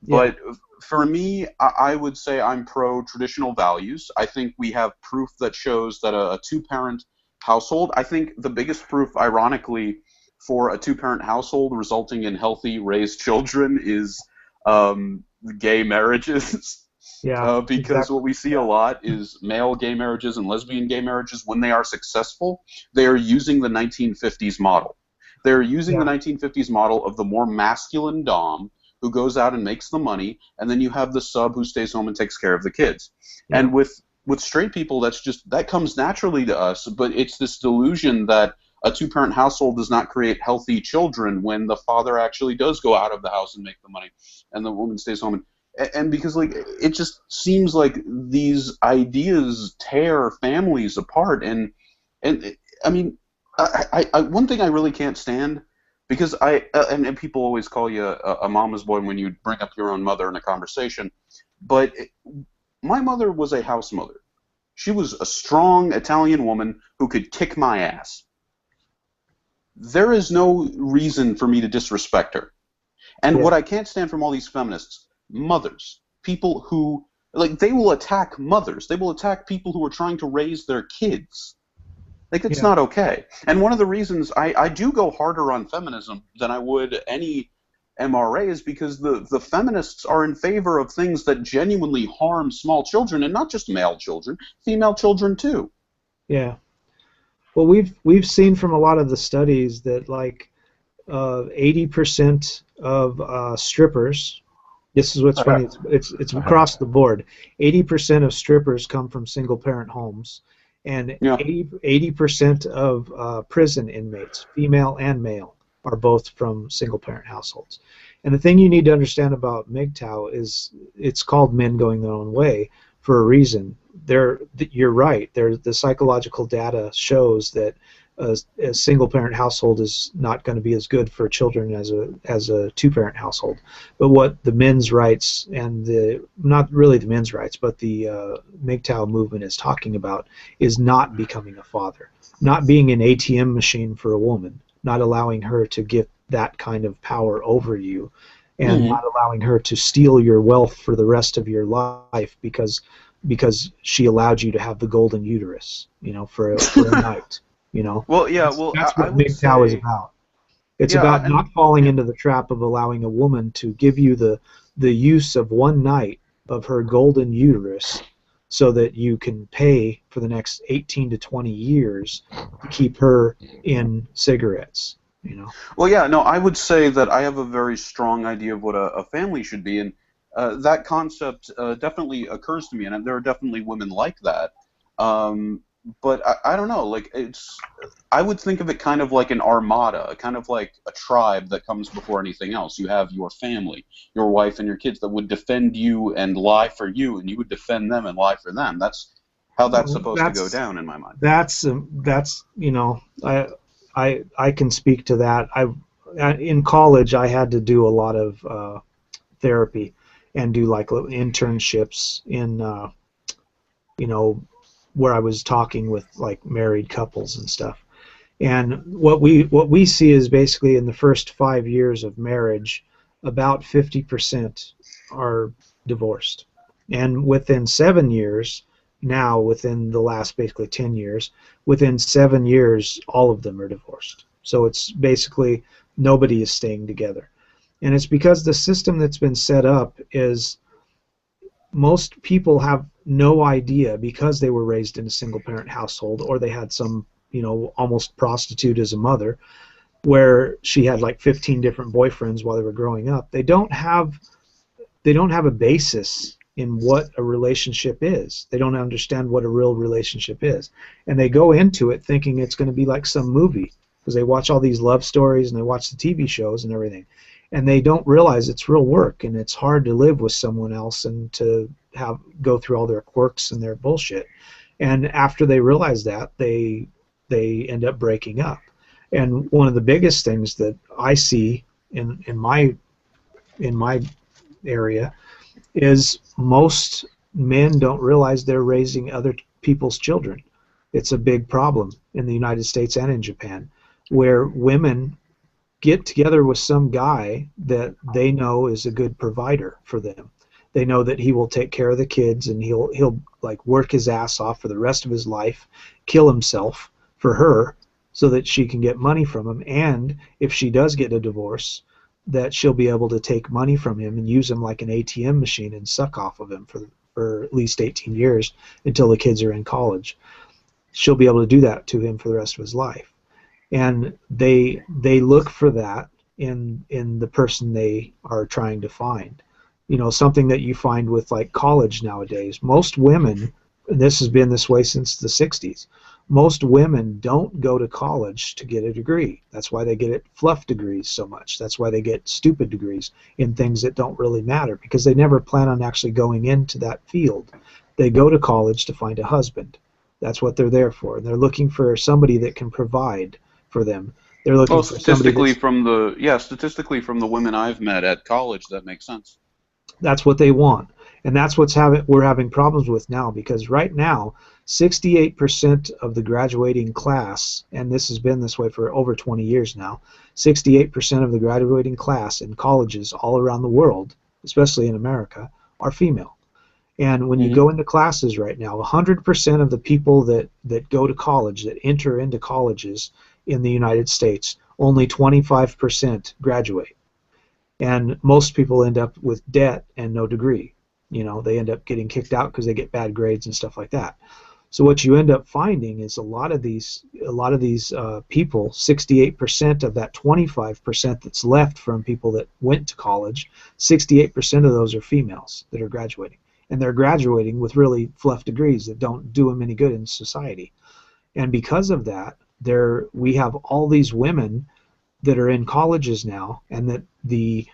But for me, I would say I'm pro traditional values. I think we have proof that shows that a two-parent household, I think the biggest proof, ironically, for a two-parent household resulting in healthy raised children is gay marriages. Because exactly. What we see a lot is male gay marriages and lesbian gay marriages, when they are successful, they are using the 1950s model. They're using the 1950s model of the more masculine dom who goes out and makes the money, and then you have the sub who stays home and takes care of the kids. Yeah. And with straight people, that comes naturally to us, but it's this delusion that a two-parent household does not create healthy children when the father actually does go out of the house and make the money, and the woman stays home. And because, like, it just seems like these ideas tear families apart. And I mean, I one thing I really can't stand, because and people always call you a mama's boy when you bring up your own mother in a conversation, but my mother was a house mother. She was a strong Italian woman who could kick my ass. There is no reason for me to disrespect her. And what I can't stand from all these feminists, mothers, people who, like, they will attack mothers. They will attack people who are trying to raise their kids. Like, it's not okay. And one of the reasons I do go harder on feminism than I would any MRA is because the feminists are in favor of things that genuinely harm small children, and not just male children, female children too. Yeah. Well, we've seen from a lot of the studies that, like, 80% of strippers, this is what's funny, it's across the board, 80% of strippers come from single-parent homes. And 80% of prison inmates, female and male, are both from single-parent households. And the thing you need to understand about MGTOW is it's called Men Going Their Own Way for a reason. You're right. The psychological data shows that a single-parent household is not going to be as good for children as a two-parent household. But what the men's rights and not really the men's rights, but the MGTOW movement is talking about is not becoming a father, not being an ATM machine for a woman, not allowing her to get that kind of power over you, and not allowing her to steal your wealth for the rest of your life because she allowed you to have the golden uterus, for a night. Well, that's what MGTOW is about. It's about not falling into the trap of allowing a woman to give you the use of one night of her golden uterus so that you can pay for the next 18 to 20 years to keep her in cigarettes, you know. Well, yeah, no, I would say that I have a very strong idea of what a family should be, and that concept definitely occurs to me, and there are definitely women like that. But I don't know, like I would think of it kind of like an armada, kind of like a tribe that comes before anything else. You have your family, your wife and your kids that would defend you and lie for you, and you would defend them and lie for them. That's how that's supposed to go down in my mind. That's you know, I can speak to that. In college I had to do a lot of therapy and do like little internships in you know, where I was talking with like married couples and stuff. And what we see is basically in the first 5 years of marriage, about 50% are divorced, and within 7 years, now within the last basically 10 years, within 7 years, all of them are divorced. So it's basically nobody is staying together, and it's because the system that's been set up is most people have no idea because they were raised in a single parent household or they had some, you know, almost prostitute as a mother where she had like 15 different boyfriends while they were growing up. They don't have a basis in what a relationship is. They don't understand what a real relationship is. And they go into it thinking it's going to be like some movie because they watch all these love stories and they watch the TV shows and everything. And they don't realize it's real work, and it's hard to live with someone else and to go through all their quirks and their bullshit. And after they realize that, they end up breaking up. And one of the biggest things that I see in my area is most men don't realize they're raising other people's children. It's a big problem in the United States and in Japan, where women get together with some guy that they know is a good provider for them. They know that he will take care of the kids and he'll like work his ass off for the rest of his life, kill himself for her so that she can get money from him, and if she does get a divorce, that she'll be able to take money from him and use him like an ATM machine and suck off of him for at least 18 years until the kids are in college. She'll be able to do that to him for the rest of his life. And they look for that in the person they are trying to find. You know, something that you find with like college nowadays. Most women, and this has been this way since the 60s, most women don't go to college to get a degree. That's why they get fluff degrees so much. That's why they get stupid degrees in things that don't really matter, because they never plan on actually going into that field. They go to college to find a husband. That's what they're there for. And they're looking for somebody that can provide for them. They're looking for statistically from the women I've met at college, that makes sense. That's what they want, and that's we're having problems with now, because right now 68% of the graduating class, and this has been this way for over 20 years now, 68% of the graduating class in colleges all around the world, especially in America, are female. And when you go into classes right now, 100% of the people that go to college, that enter into colleges in the United States, only 25% graduate. And most people end up with debt and no degree. You know, they end up getting kicked out because they get bad grades and stuff like that. So what you end up finding is a lot of these people, 68% of that 25% that's left from people that went to college, 68% of those are females that are graduating. And they're graduating with really fluff degrees that don't do them any good in society. And because of that, we have all these women that are in colleges now, and that the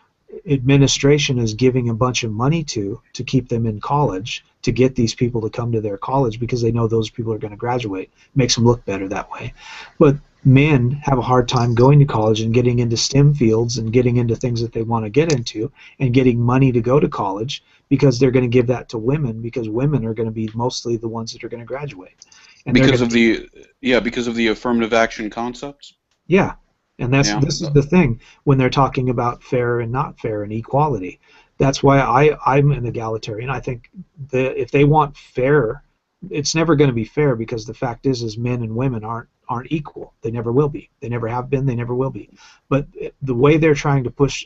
administration is giving a bunch of money to keep them in college, to get these people to come to their college because they know those people are going to graduate. Makes them look better that way. But men have a hard time going to college and getting into STEM fields and getting into things that they want to get into and getting money to go to college, because they're going to give that to women, because women are going to be mostly the ones that are going to graduate. And because of the affirmative action concepts? Yeah. And this is the thing when they're talking about fair and not fair and equality. That's why I'm an egalitarian. I think if they want fair, it's never going to be fair, because the fact is men and women aren't equal. They never will be. They never have been. They never will be. But the way they're trying to push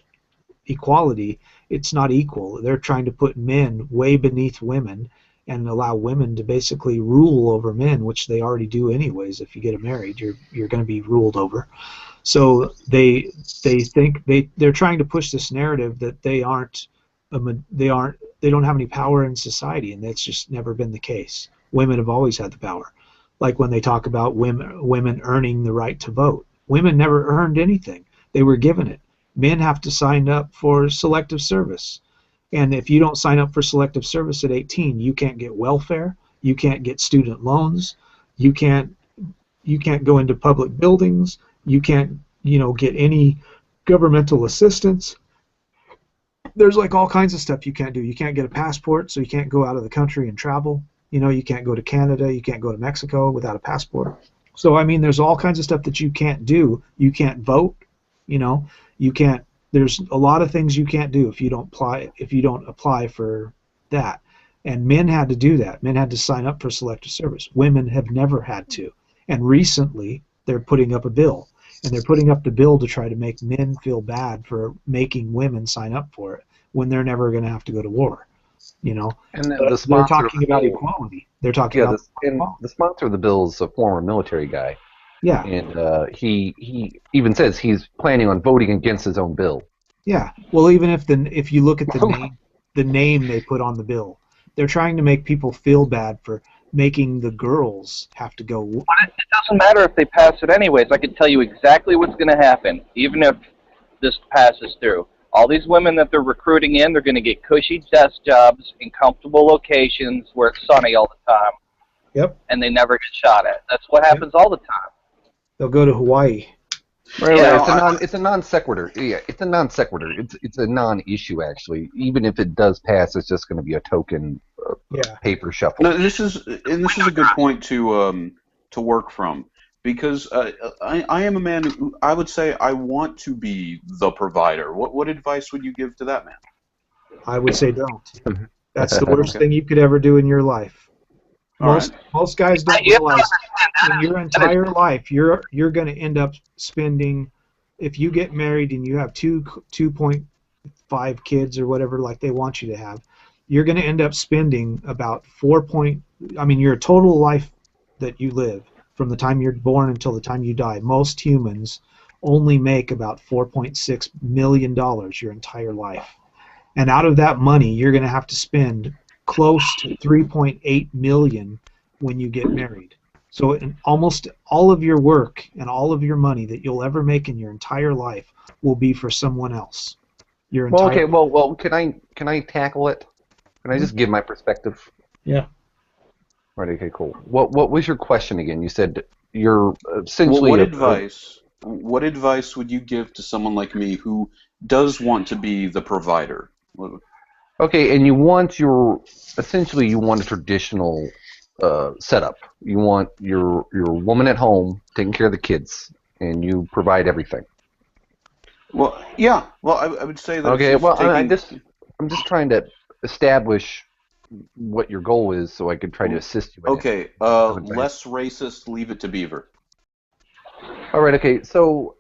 equality, it's not equal. They're trying to put men way beneath women and allow women to basically rule over men, which they already do anyways. If you get married, you're going to be ruled over. So they think they're trying to push this narrative that they don't have any power in society, and that's just never been the case. Women have always had the power. Like when they talk about women earning the right to vote, women never earned anything. They were given it. Men have to sign up for selective service. And if you don't sign up for selective service at 18, you can't get welfare, you can't get student loans, you can't go into public buildings, you can't, get any governmental assistance. There's like all kinds of stuff you can't do. You can't get a passport, so you can't go out of the country and travel. You can't go to Canada, you can't go to Mexico without a passport. So I mean, there's all kinds of stuff that you can't do. You can't vote, you can't. There's a lot of things you can't do if you don't apply for that. And men had to do that. Men had to sign up for selective service. Women have never had to. And recently, they're putting up a bill. And they're putting up the bill to try to make men feel bad for making women sign up for it when they're never going to have to go to war. And they're talking about equality. They're talking about equality. The sponsor of the bill is a former military guy. Yeah. And he even says he's planning on voting against his own bill. Yeah. Well, even if you look at the name they put on the bill, they're trying to make people feel bad for making the girls have to go. But it doesn't matter if they pass it anyways. I can tell you exactly what's going to happen, even if this passes through. All these women that they're recruiting in, they're going to get cushy desk jobs in comfortable locations where it's sunny all the time. Yep. And they never get shot at. That's what happens all the time. They'll go to Hawaii. Right, yeah, it's a non sequitur. Yeah, it's a non sequitur. It's a non-issue actually. Even if it does pass, it's just going to be a token paper shuffle. No, this is a good point to work from, because I am a man who I would say I want to be the provider. What advice would you give to that man? I would say don't. That's the worst thing you could ever do in your life. Most guys don't realize in your entire life you're going to end up spending, if you get married and you have 2.5 kids or whatever like they want you to have, you're going to end up spending about your total life that you live from the time you're born until the time you die. Most humans only make about $4.6 million your entire life. And out of that money, you're going to have to spend close to $3.8 million when you get married. So almost all of your work and all of your money that you'll ever make in your entire life will be for someone else. Well, can I tackle it? Can I just give my perspective? Yeah. Right. Okay. Cool. What was your question again? You said you're essentially. Well, what advice would you give to someone like me who does want to be the provider? Okay, and you want a traditional setup. You want your woman at home taking care of the kids, and you provide everything. Well, yeah. Well, I would say that. Okay. Well, I'm just trying to establish what your goal is, so I could try to assist you. Okay. Less racist. Leave it to Beaver. All right. Okay. So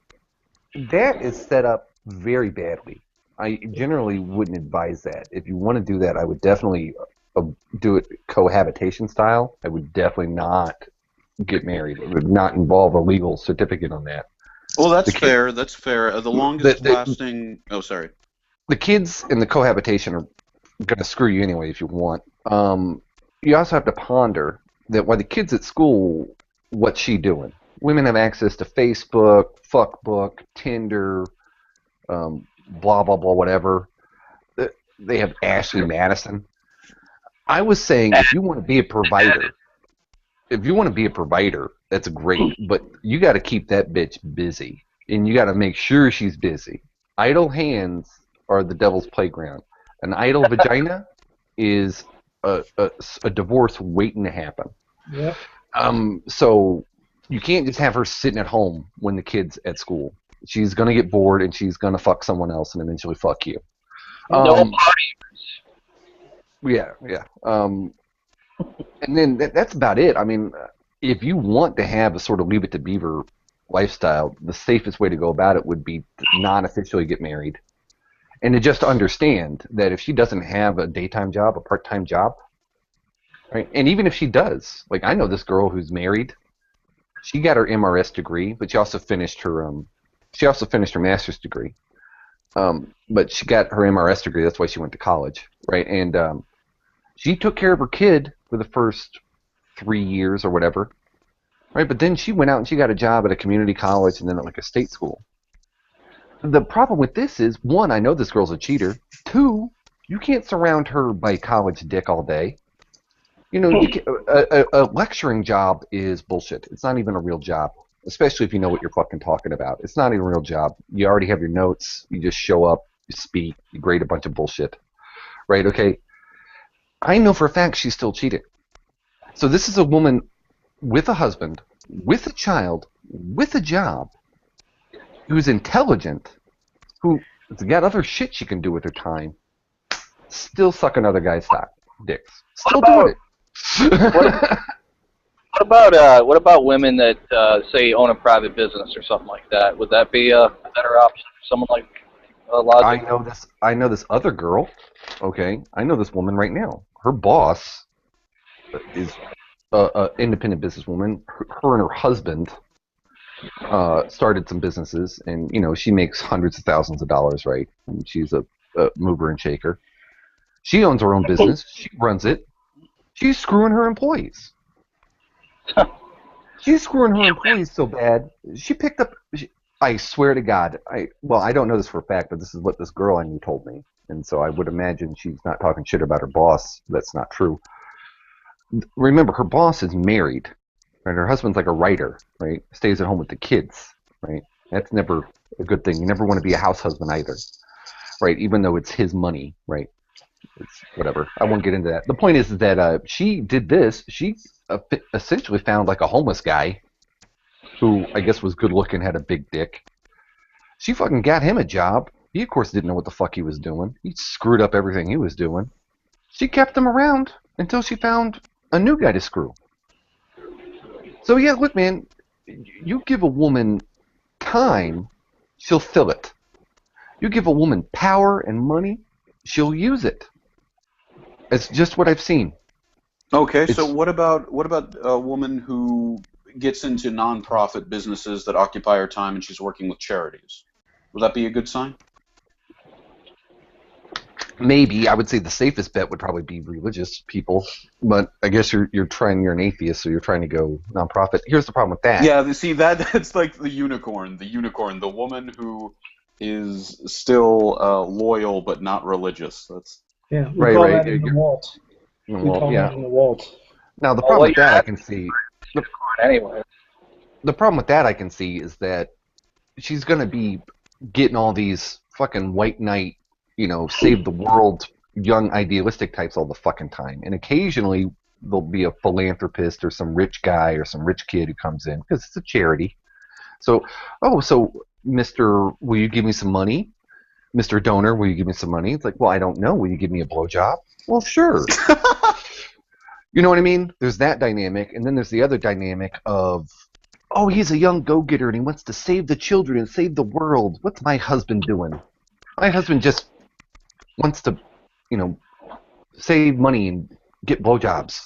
that is set up very badly. I generally wouldn't advise that. If you want to do that, I would definitely do it cohabitation style. I would definitely not get married. It would not involve a legal certificate on that. Well, that's fair. That's fair. The longest lasting. Oh, sorry. The kids in the cohabitation are going to screw you anyway if you want. You also have to ponder that while the kid's at school, what's she doing? Women have access to Facebook, Fuckbook, Tinder, blah, blah, blah, whatever. They have Ashley Madison. I was saying if you want to be a provider, that's great, but you got to keep that bitch busy, and you got to make sure she's busy. Idle hands are the devil's playground. An idle vagina is a divorce waiting to happen. Yep. So you can't just have her sitting at home when the kid's at school. She's going to get bored, and she's going to fuck someone else and eventually fuck you. No party. Yeah. And then that's about it. I mean, if you want to have a sort of Leave It to Beaver lifestyle, the safest way to go about it would be to non-officially get married And to just understand that if she doesn't have a daytime job, a part-time job, right? And even if she does, like I know this girl who's married, she got her MRS degree, but she also finished her master's degree. But she got her MRS degree, that's why she went to college, right? And she took care of her kid for the first 3 years or whatever, right? But then she went out and she got a job at a community college and then at like a state school. The problem with this is, one, I know this girl's a cheater. Two, you can't surround her by college dick all day. You know, a lecturing job is bullshit. It's not even a real job, especially if you know what you're fucking talking about. It's not even a real job. You already have your notes. You just show up, you speak, you grade a bunch of bullshit. Right, okay? I know for a fact she's still cheating. So this is a woman with a husband, with a child, with a job, who's intelligent, who's got other shit she can do with her time, still sucking other guys' dicks. Still doing it. What about women that say own a private business or something like that? Would that be a better option for someone like Logic? I know this other girl. Okay, I know this woman right now. Her boss is an independent businesswoman. Her and her husband started some businesses, and you know she makes hundreds of thousands of dollars, right? And she's a mover and shaker. She owns her own business. She runs it. She's screwing her employees. She's screwing her employees so bad. She picked up. I swear to God. I don't know this for a fact, but this is what this girl I knew told me, and so I would imagine she's not talking shit about her boss. That's not true. Remember, her boss is married. Right? Her husband's like a writer, right? Stays at home with the kids, right? That's never a good thing. You never want to be a house husband either, right? Even though it's his money, right? It's whatever. I won't get into that. The point is that she did this. She essentially found like a homeless guy who I guess was good looking, had a big dick. She fucking got him a job. He, of course, didn't know what the fuck he was doing. He screwed up everything he was doing. She kept him around until she found a new guy to screw. So yeah, look, man, you give a woman time, she'll fill it. You give a woman power and money, she'll use it. It's just what I've seen. Okay, so what about a woman who gets into non-profit businesses that occupy her time and she's working with charities? Would that be a good sign? Maybe. I would say the safest bet would probably be religious people, but I guess you're an atheist, so you're trying to go nonprofit. Here's the problem with that. Yeah, see that's like the unicorn, the woman who is still loyal but not religious. That's we call that in the Walt. Well, yeah. In the Walt. Now the problem with that I can see. Anyway, the problem with that I can see is that she's gonna be getting all these fucking white knight, save the world, young idealistic types all the fucking time. And occasionally there'll be a philanthropist or some rich guy or some rich kid who comes in because it's a charity. So, Mr. Will you give me some money? Mr. Donor, will you give me some money? It's like, well, I don't know. Will you give me a blowjob? Well, sure. You know what I mean? There's that dynamic. And then there's the other dynamic of, oh, he's a young go-getter and he wants to save the children and save the world. What's my husband doing? My husband just wants to, save money and get blowjobs.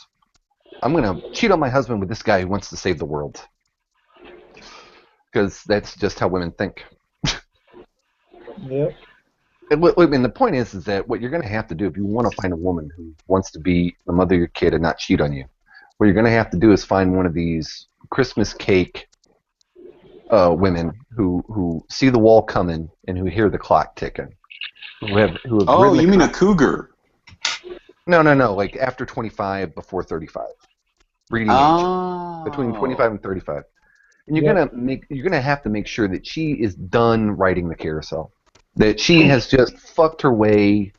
I'm going to cheat on my husband with this guy who wants to save the world. Because that's just how women think. Yep. And the point is that what you're going to have to do if you want to find a woman who wants to be the mother of your kid and not cheat on you, what you're going to have to do is find one of these Christmas cake women who see the wall coming and who hear the clock ticking. Who have oh, you mean a cougar? No. Like after 25, before 35. Breeding age. Between 25 and 35. And you're gonna have to make sure that she is done riding the carousel. That she has just fucked her way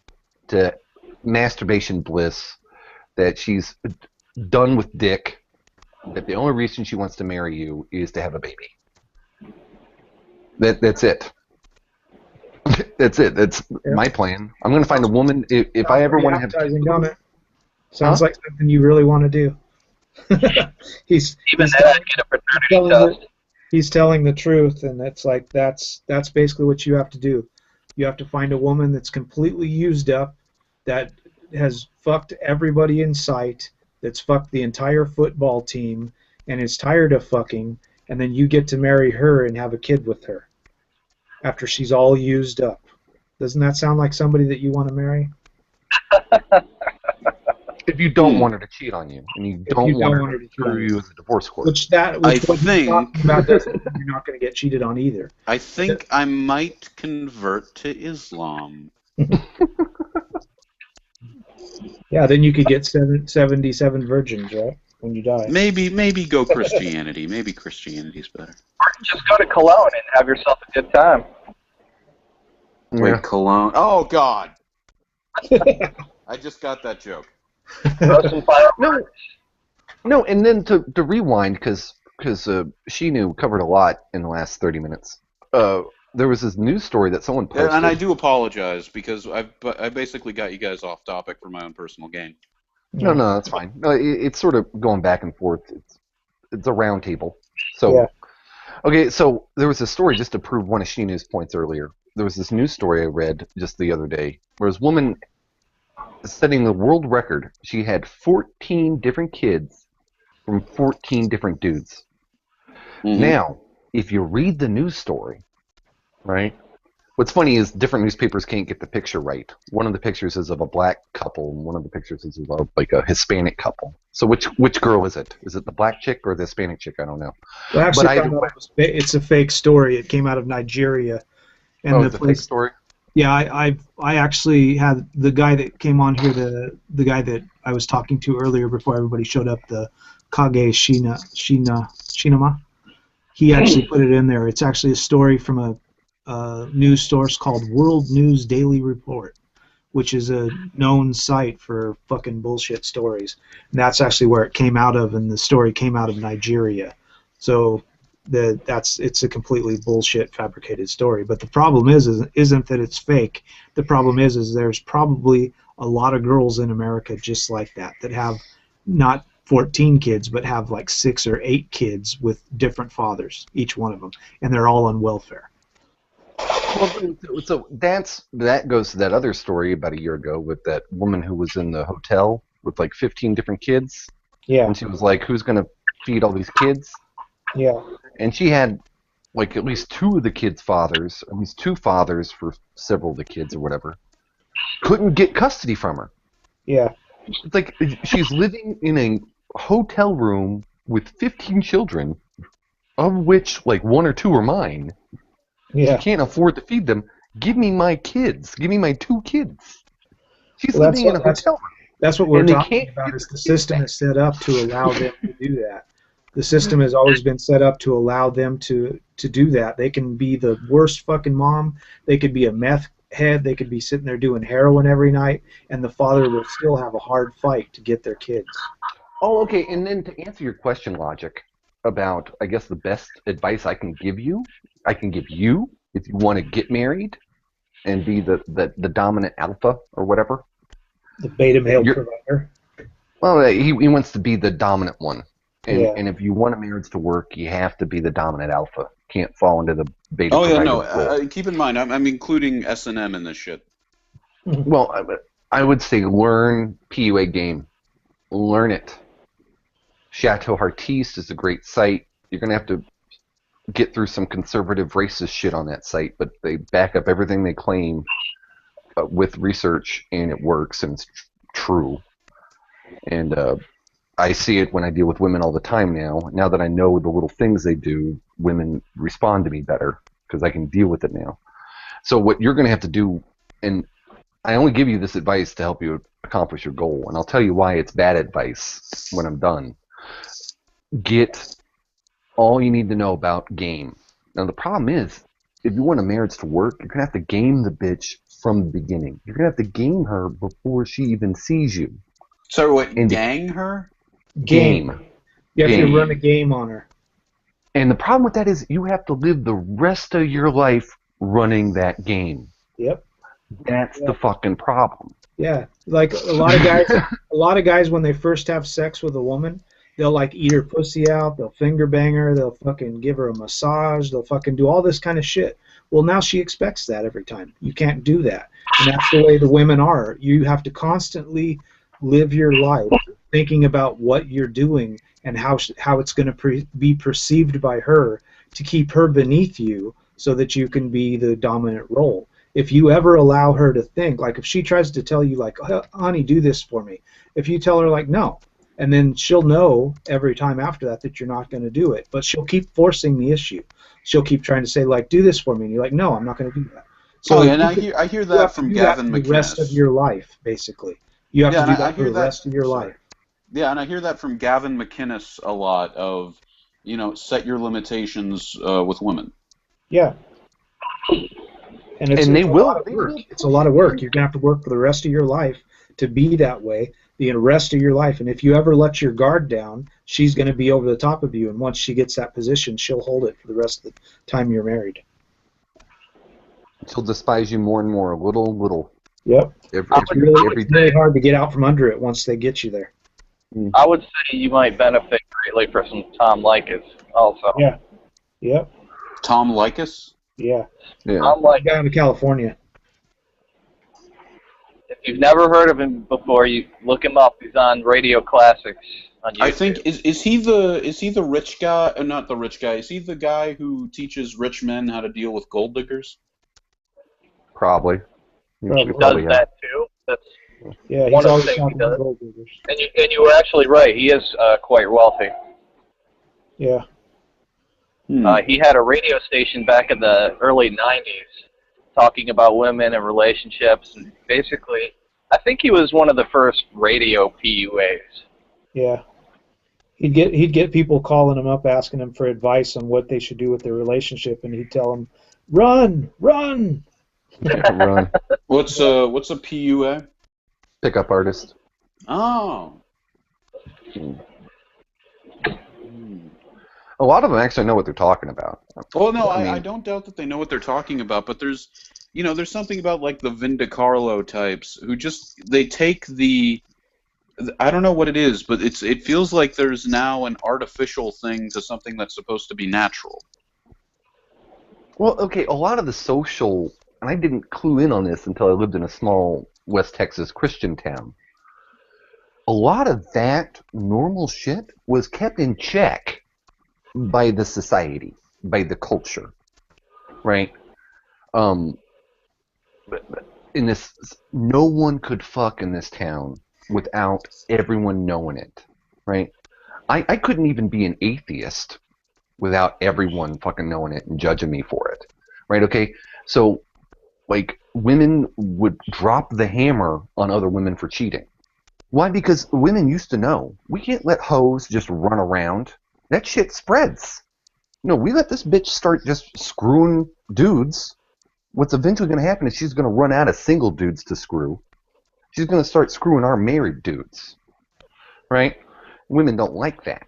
to masturbation bliss. That she's done with dick. That the only reason she wants to marry you is to have a baby. That's it. That's it. That's my plan. I'm going to find a woman. If I ever want to have kids. Sounds like something you really want to do. he's telling the truth, and it's like that's basically what you have to do. You have to find a woman that's completely used up, that has fucked everybody in sight, that's fucked the entire football team, and is tired of fucking, and then you get to marry her and have a kid with her after she's all used up. Doesn't that sound like somebody that you want to marry? If you don't want her to cheat on you, and you don't want her to screw you in the divorce court. Which what you're talking about doesn't mean you're not going to get cheated on either. I think I might convert to Islam. Yeah, then you could get 77 virgins, right? When you die. Maybe go Christianity. Maybe Christianity's better. Or just go to Cologne and have yourself a good time. Wait, Cologne. Oh, God. I just got that joke. No, and then to rewind, because Shi-nu covered a lot in the last 30 minutes. There was this news story that someone posted. And I do apologize, because I basically got you guys off topic for my own personal gain. No, that's fine. No, it's sort of going back and forth. It's a round table. So, yeah. Okay, so there was a story, just to prove one of Shi-nu's points earlier. There was this news story I read just the other day, where this woman setting the world record. She had 14 different kids from 14 different dudes. Mm-hmm. Now, if you read the news story, right, what's funny is different newspapers can't get the picture right. One of the pictures is of a black couple, and one of the pictures is of like a Hispanic couple. So which girl is it? Is it the black chick or the Hispanic chick? I don't know. Well, actually, it's a fake story. It came out of Nigeria. And it's a fake story? Yeah, I actually had the guy that came on here, the guy that I was talking to earlier before everybody showed up, the Kage Shinama. He actually put it in there. It's actually a story from a news source called World News Daily Report, which is a known site for fucking bullshit stories. And that's actually where it came out of, and the story came out of Nigeria. So it's a completely bullshit fabricated story. But the problem isn't that it's fake. The problem is there's probably a lot of girls in America just like that have not 14 kids, but have like 6 or 8 kids with different fathers, each one of them, and they're all on welfare. Well, so that goes to that other story about a year ago with that woman who was in the hotel with like 15 different kids. Yeah. And she was like, who's going to feed all these kids? Yeah. And she had like at least 2 of the kids' fathers, at least 2 fathers for several of the kids or whatever, couldn't get custody from her. Yeah. It's like she's living in a hotel room with 15 children, of which like 1 or 2 are mine. Yeah. She can't afford to feed them. Give me my kids. Give me my 2 kids. She's living in a hotel room. That's what we're talking about. Is the system is set up to allow them to do that. The system has always been set up to allow them to do that. They can be the worst fucking mom. They could be a meth head. They could be sitting there doing heroin every night, and the father will still have a hard fight to get their kids. Oh, okay. And then to answer your question, Logic, about, I guess, the best advice I can give you if you want to get married and be the dominant alpha or whatever. The beta male provider. Well, he wants to be the dominant one. And if you want a marriage to work, you have to be the dominant alpha. Can't fall into the beta. Oh yeah, no. Keep in mind, I'm including S&M in this shit. Well, I would say learn PUA game. Learn it. Chateau Artiste is a great site. You're gonna have to get through some conservative racist shit on that site, but they back up everything they claim with research, and it works, and it's true. And I see it when I deal with women all the time now. Now that I know the little things they do, women respond to me better because I can deal with it now. So what you're going to have to do, and I only give you this advice to help you accomplish your goal, and I'll tell you why it's bad advice when I'm done. Get all you need to know about game. Now the problem is, if you want a marriage to work, you're going to have to game the bitch from the beginning. You're going to have to game her before she even sees you. So what, gang her? Game. You have to run a game on her. And the problem with that is you have to live the rest of your life running that game. Yep. That's the fucking problem. Yeah. Like a lot of guys when they first have sex with a woman, they'll like eat her pussy out, they'll finger bang her, they'll fucking give her a massage, they'll fucking do all this kind of shit. Well, now she expects that every time. You can't do that. And that's the way the women are. You have to constantly live your life thinking about what you're doing and how it's going to be perceived by her to keep her beneath you so that you can be the dominant role. If you ever allow her to think, like if she tries to tell you, like, oh, honey, do this for me, if you tell her, like, no, and then she'll know every time after that that you're not going to do it, but she'll keep forcing the issue. She'll keep trying to say, like, do this for me, and you're like, no, I'm not going to do that. So and I hear that from Gavin McInnes. The rest of your life, basically. You have to do that for the rest of your life. Yeah, and I hear that from Gavin McInnes a lot of, set your limitations with women. Yeah. And they will. It's a lot of work. You're going to have to work for the rest of your life to be that way, the rest of your life. And if you ever let your guard down, she's going to be over the top of you. And once she gets that position, she'll hold it for the rest of the time you're married. She'll despise you more and more, little. Yep. It's really hard to get out from under it once they get you there. I would say you might benefit greatly for some Tom Likas also. Yeah. Yep. Tom Likas? Yeah. Tom Likas. Down to California. If you've never heard of him before, you look him up. He's on Radio Classics on YouTube. I think is he the rich guy? Not the rich guy. Is he the guy who teaches rich men how to deal with gold diggers? Probably. He does that too. That's he's always talking about gold diggers. And you were actually right. He is quite wealthy. Yeah. He had a radio station back in the early 90s talking about women and relationships, and basically, I think he was one of the first radio PUAs. Yeah. He'd get people calling him up asking him for advice on what they should do with their relationship, and he'd tell them, run! Run. What's a PUA? Pickup artist. Oh. A lot of them actually know what they're talking about. Well, no, I don't doubt that they know what they're talking about, but there's something about like the Vinda Carlo types who they take I don't know what it is, but it feels like there's now an artificial thing to something that's supposed to be natural. Well, okay, a lot of the social, and I didn't clue in on this until I lived in a small West Texas Christian town. A lot of that normal shit was kept in check by the society, by the culture, right? In this, no one could fuck in this town without everyone knowing it, right? I couldn't even be an atheist without everyone fucking knowing it and judging me for it, right? Okay, so like women would drop the hammer on other women for cheating. Why? Because women used to know. We can't let hoes just run around. That shit spreads. No, we let this bitch start just screwing dudes. What's eventually going to happen is she's going to run out of single dudes to screw. She's going to start screwing our married dudes. Right? Women don't like that.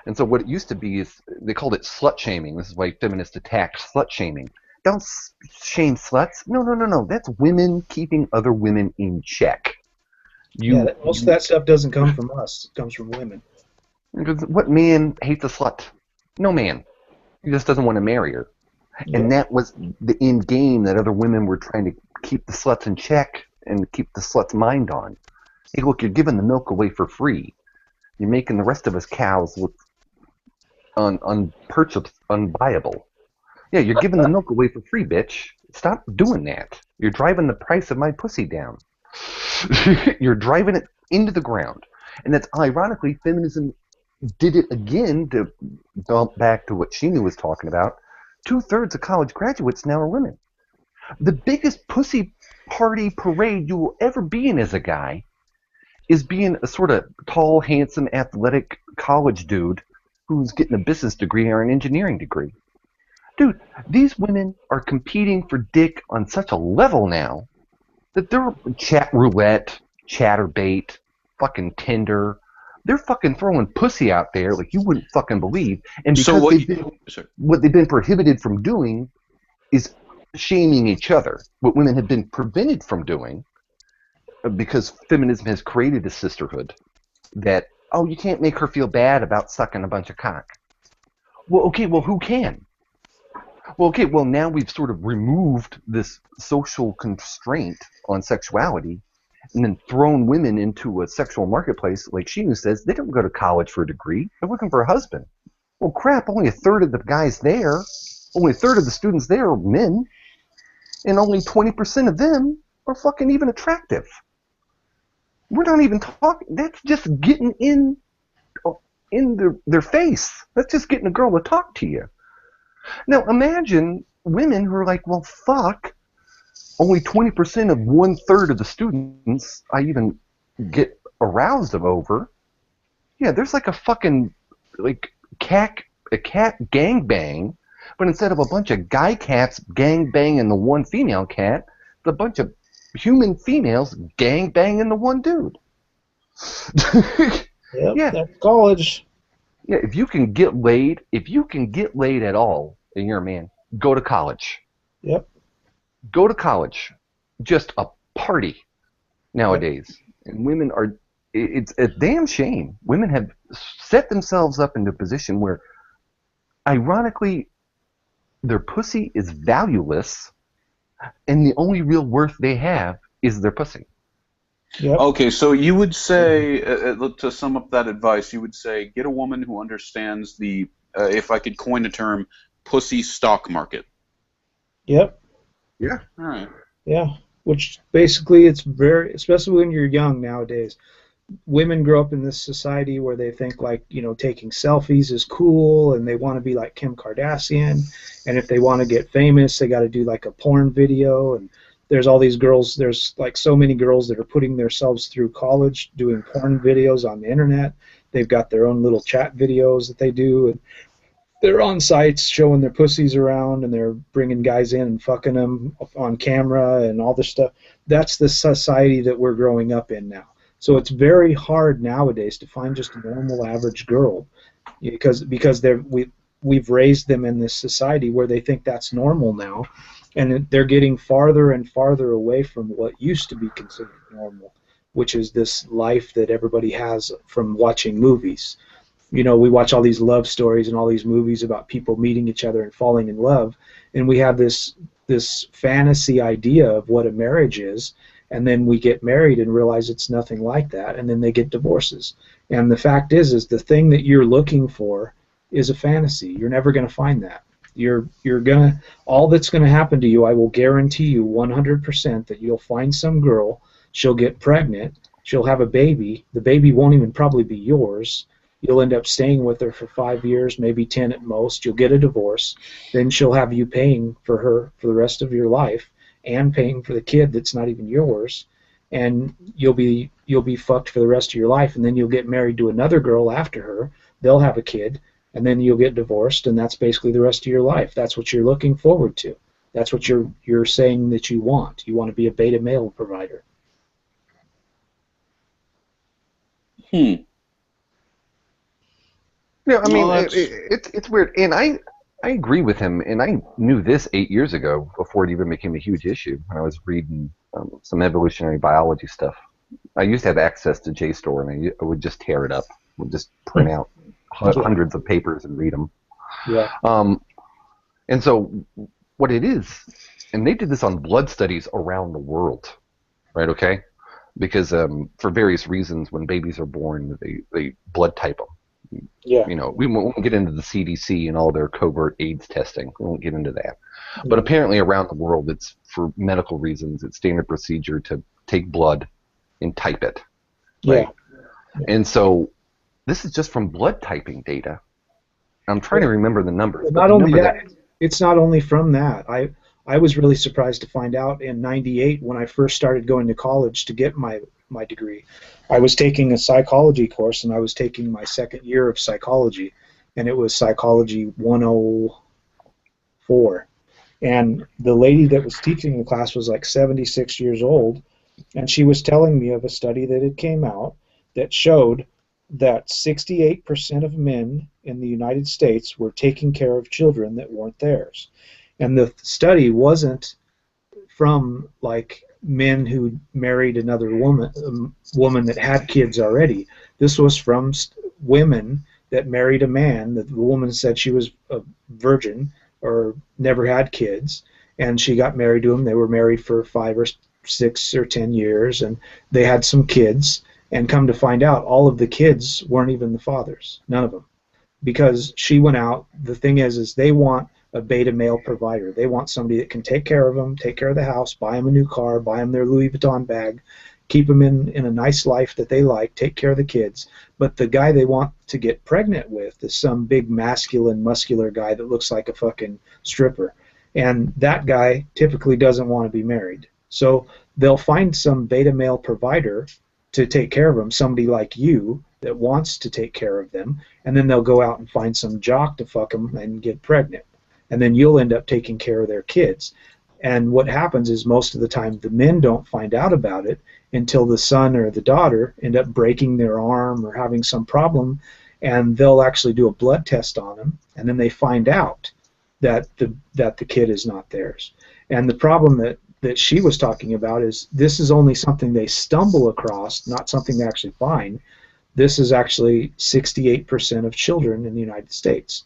And so what it used to be is, they called it slut-shaming. This is why feminists attack slut-shaming. Don't shame sluts. No. That's women keeping other women in check. Most of that stuff doesn't come from us. It comes from women. Because what man hates a slut? No man. He just doesn't want to marry her. Yeah. And that was the end game that other women were trying to keep the sluts in check and keep the slut's mind on. Hey, look, you're giving the milk away for free. You're making the rest of us cows look unviable. Yeah, you're giving the milk away for free, bitch. Stop doing that. You're driving the price of my pussy down. You're driving it into the ground. And that's ironically, feminism did it again, to bump back to what Shi-nu was talking about. 2/3 of college graduates now are women. The biggest pussy party parade you will ever be in as a guy is being a sort of tall, handsome, athletic college dude who's getting a business degree or an engineering degree. Dude, these women are competing for dick on such a level now that they're chat roulette, chatterbait, fucking Tinder. They're fucking throwing pussy out there like you wouldn't fucking believe. And because what they've been prohibited from doing is shaming each other. What women have been prevented from doing, because feminism has created a sisterhood, that, oh, you can't make her feel bad about sucking a bunch of cock. Well, okay, well, who can? Well, okay, well, now we've sort of removed this social constraint on sexuality and then thrown women into a sexual marketplace. Like Shi-nu says, they don't go to college for a degree. They're looking for a husband. Well, crap, only a third of the guys there, only a third of the students there are men, and only 20% of them are fucking even attractive. We're not even talking. That's just getting in their face. That's just getting a girl to talk to you. Now, imagine women who are like, well, fuck, only 20% of 1/3 of the students I even get aroused over. Yeah, there's like a fucking, like, a cat gangbang, but instead of a bunch of guy cats gangbanging the one female cat, it's a bunch of human females gangbanging the one dude. Yep, Yeah. that's college. Yeah, if you can get laid at all, and you're a man, go to college. Yep. Go to college. Just a party nowadays. And women are, it's a damn shame. Women have set themselves up into a position where, ironically, their pussy is valueless, and the only real worth they have is their pussy. Yep. Okay, so you would say, to sum up that advice, you would say get a woman who understands the, if I could coin a term, pussy stock market. Yep. Yeah. All right. Yeah. Which basically it's very, especially when you're young nowadays, women grow up in this society where they think like, you know, taking selfies is cool and they want to be like Kim Kardashian. And if they want to get famous, they got to do like a porn video. And there's all these girls, there's like so many girls that are putting themselves through college doing porn videos on the internet. They've got their own little chat videos that they do. And they're on sites showing their pussies around and they're bringing guys in and fucking them on camera and all this stuff. That's the society that we're growing up in now. So it's very hard nowadays to find just a normal average girl because we've raised them in this society where they think that's normal now, and they're getting farther and farther away from what used to be considered normal, which is this life that everybody has from watching movies. You know, we watch all these love stories and all these movies about people meeting each other and falling in love, and we have this fantasy idea of what a marriage is, and then we get married and realize it's nothing like that, and then they get divorces. And the fact is the thing that you're looking for is a fantasy. You're never going to find that. All that's going to happen to you, I will guarantee you 100% that you'll find some girl, she'll get pregnant, she'll have a baby, the baby won't even probably be yours. You'll end up staying with her for 5 years, maybe 10 at most. You'll get a divorce. Then she'll have you paying for her for the rest of your life and paying for the kid that's not even yours. And you'll be fucked for the rest of your life. And then you'll get married to another girl after her. They'll have a kid. And then you'll get divorced. And that's basically the rest of your life. That's what you're looking forward to. That's what you're saying that you want. You want to be a beta male provider. Yeah, I mean, Well, it's weird, and I agree with him, and I knew this 8 years ago before it even became a huge issue when I was reading some evolutionary biology stuff. I used to have access to JSTOR, and I would just tear it up, would just print out hundreds of papers and read them. Yeah. And so what it is, and they did this on blood studies around the world, right? Okay, because for various reasons, when babies are born, they blood type them. Yeah. You know, we won't get into the CDC and all their covert AIDS testing. We won't get into that. But apparently around the world, it's for medical reasons. It's standard procedure to take blood and type it. Right? Yeah. And so this is just from blood typing data. I'm trying to remember the numbers. Not only that, it's not only from that. I was really surprised to find out in '98 when I first started going to college to get my degree. I was taking a psychology course, and I was taking my second year of psychology, and it was Psychology 104. And the lady that was teaching the class was like 76 years old, and she was telling me of a study that had came out that showed that 68% of men in the United States were taking care of children that weren't theirs. And the study wasn't from like men who married another woman that had kids already. This was from women that married a man that the woman said she was a virgin, or never had kids, and she got married to him. They were married for 5 or 6 or 10 years, and they had some kids. And come to find out, all of the kids weren't even the fathers, none of them, because she went out. The thing is they want a beta male provider. They want somebody that can take care of them, take care of the house, buy them a new car, buy them their Louis Vuitton bag, keep them in a nice life that they like, take care of the kids. But the guy they want to get pregnant with is some big masculine, muscular guy that looks like a fucking stripper. And that guy typically doesn't want to be married. So they'll find some beta male provider to take care of them, somebody like you that wants to take care of them, and then they'll go out and find some jock to fuck them and get pregnant. And then you'll end up taking care of their kids. And what happens is most of the time the men don't find out about it until the son or the daughter end up breaking their arm or having some problem, and they'll actually do a blood test on them, and then they find out that the kid is not theirs. And the problem that she was talking about is this is only something they stumble across, not something they actually find. This is actually 68% of children in the United States.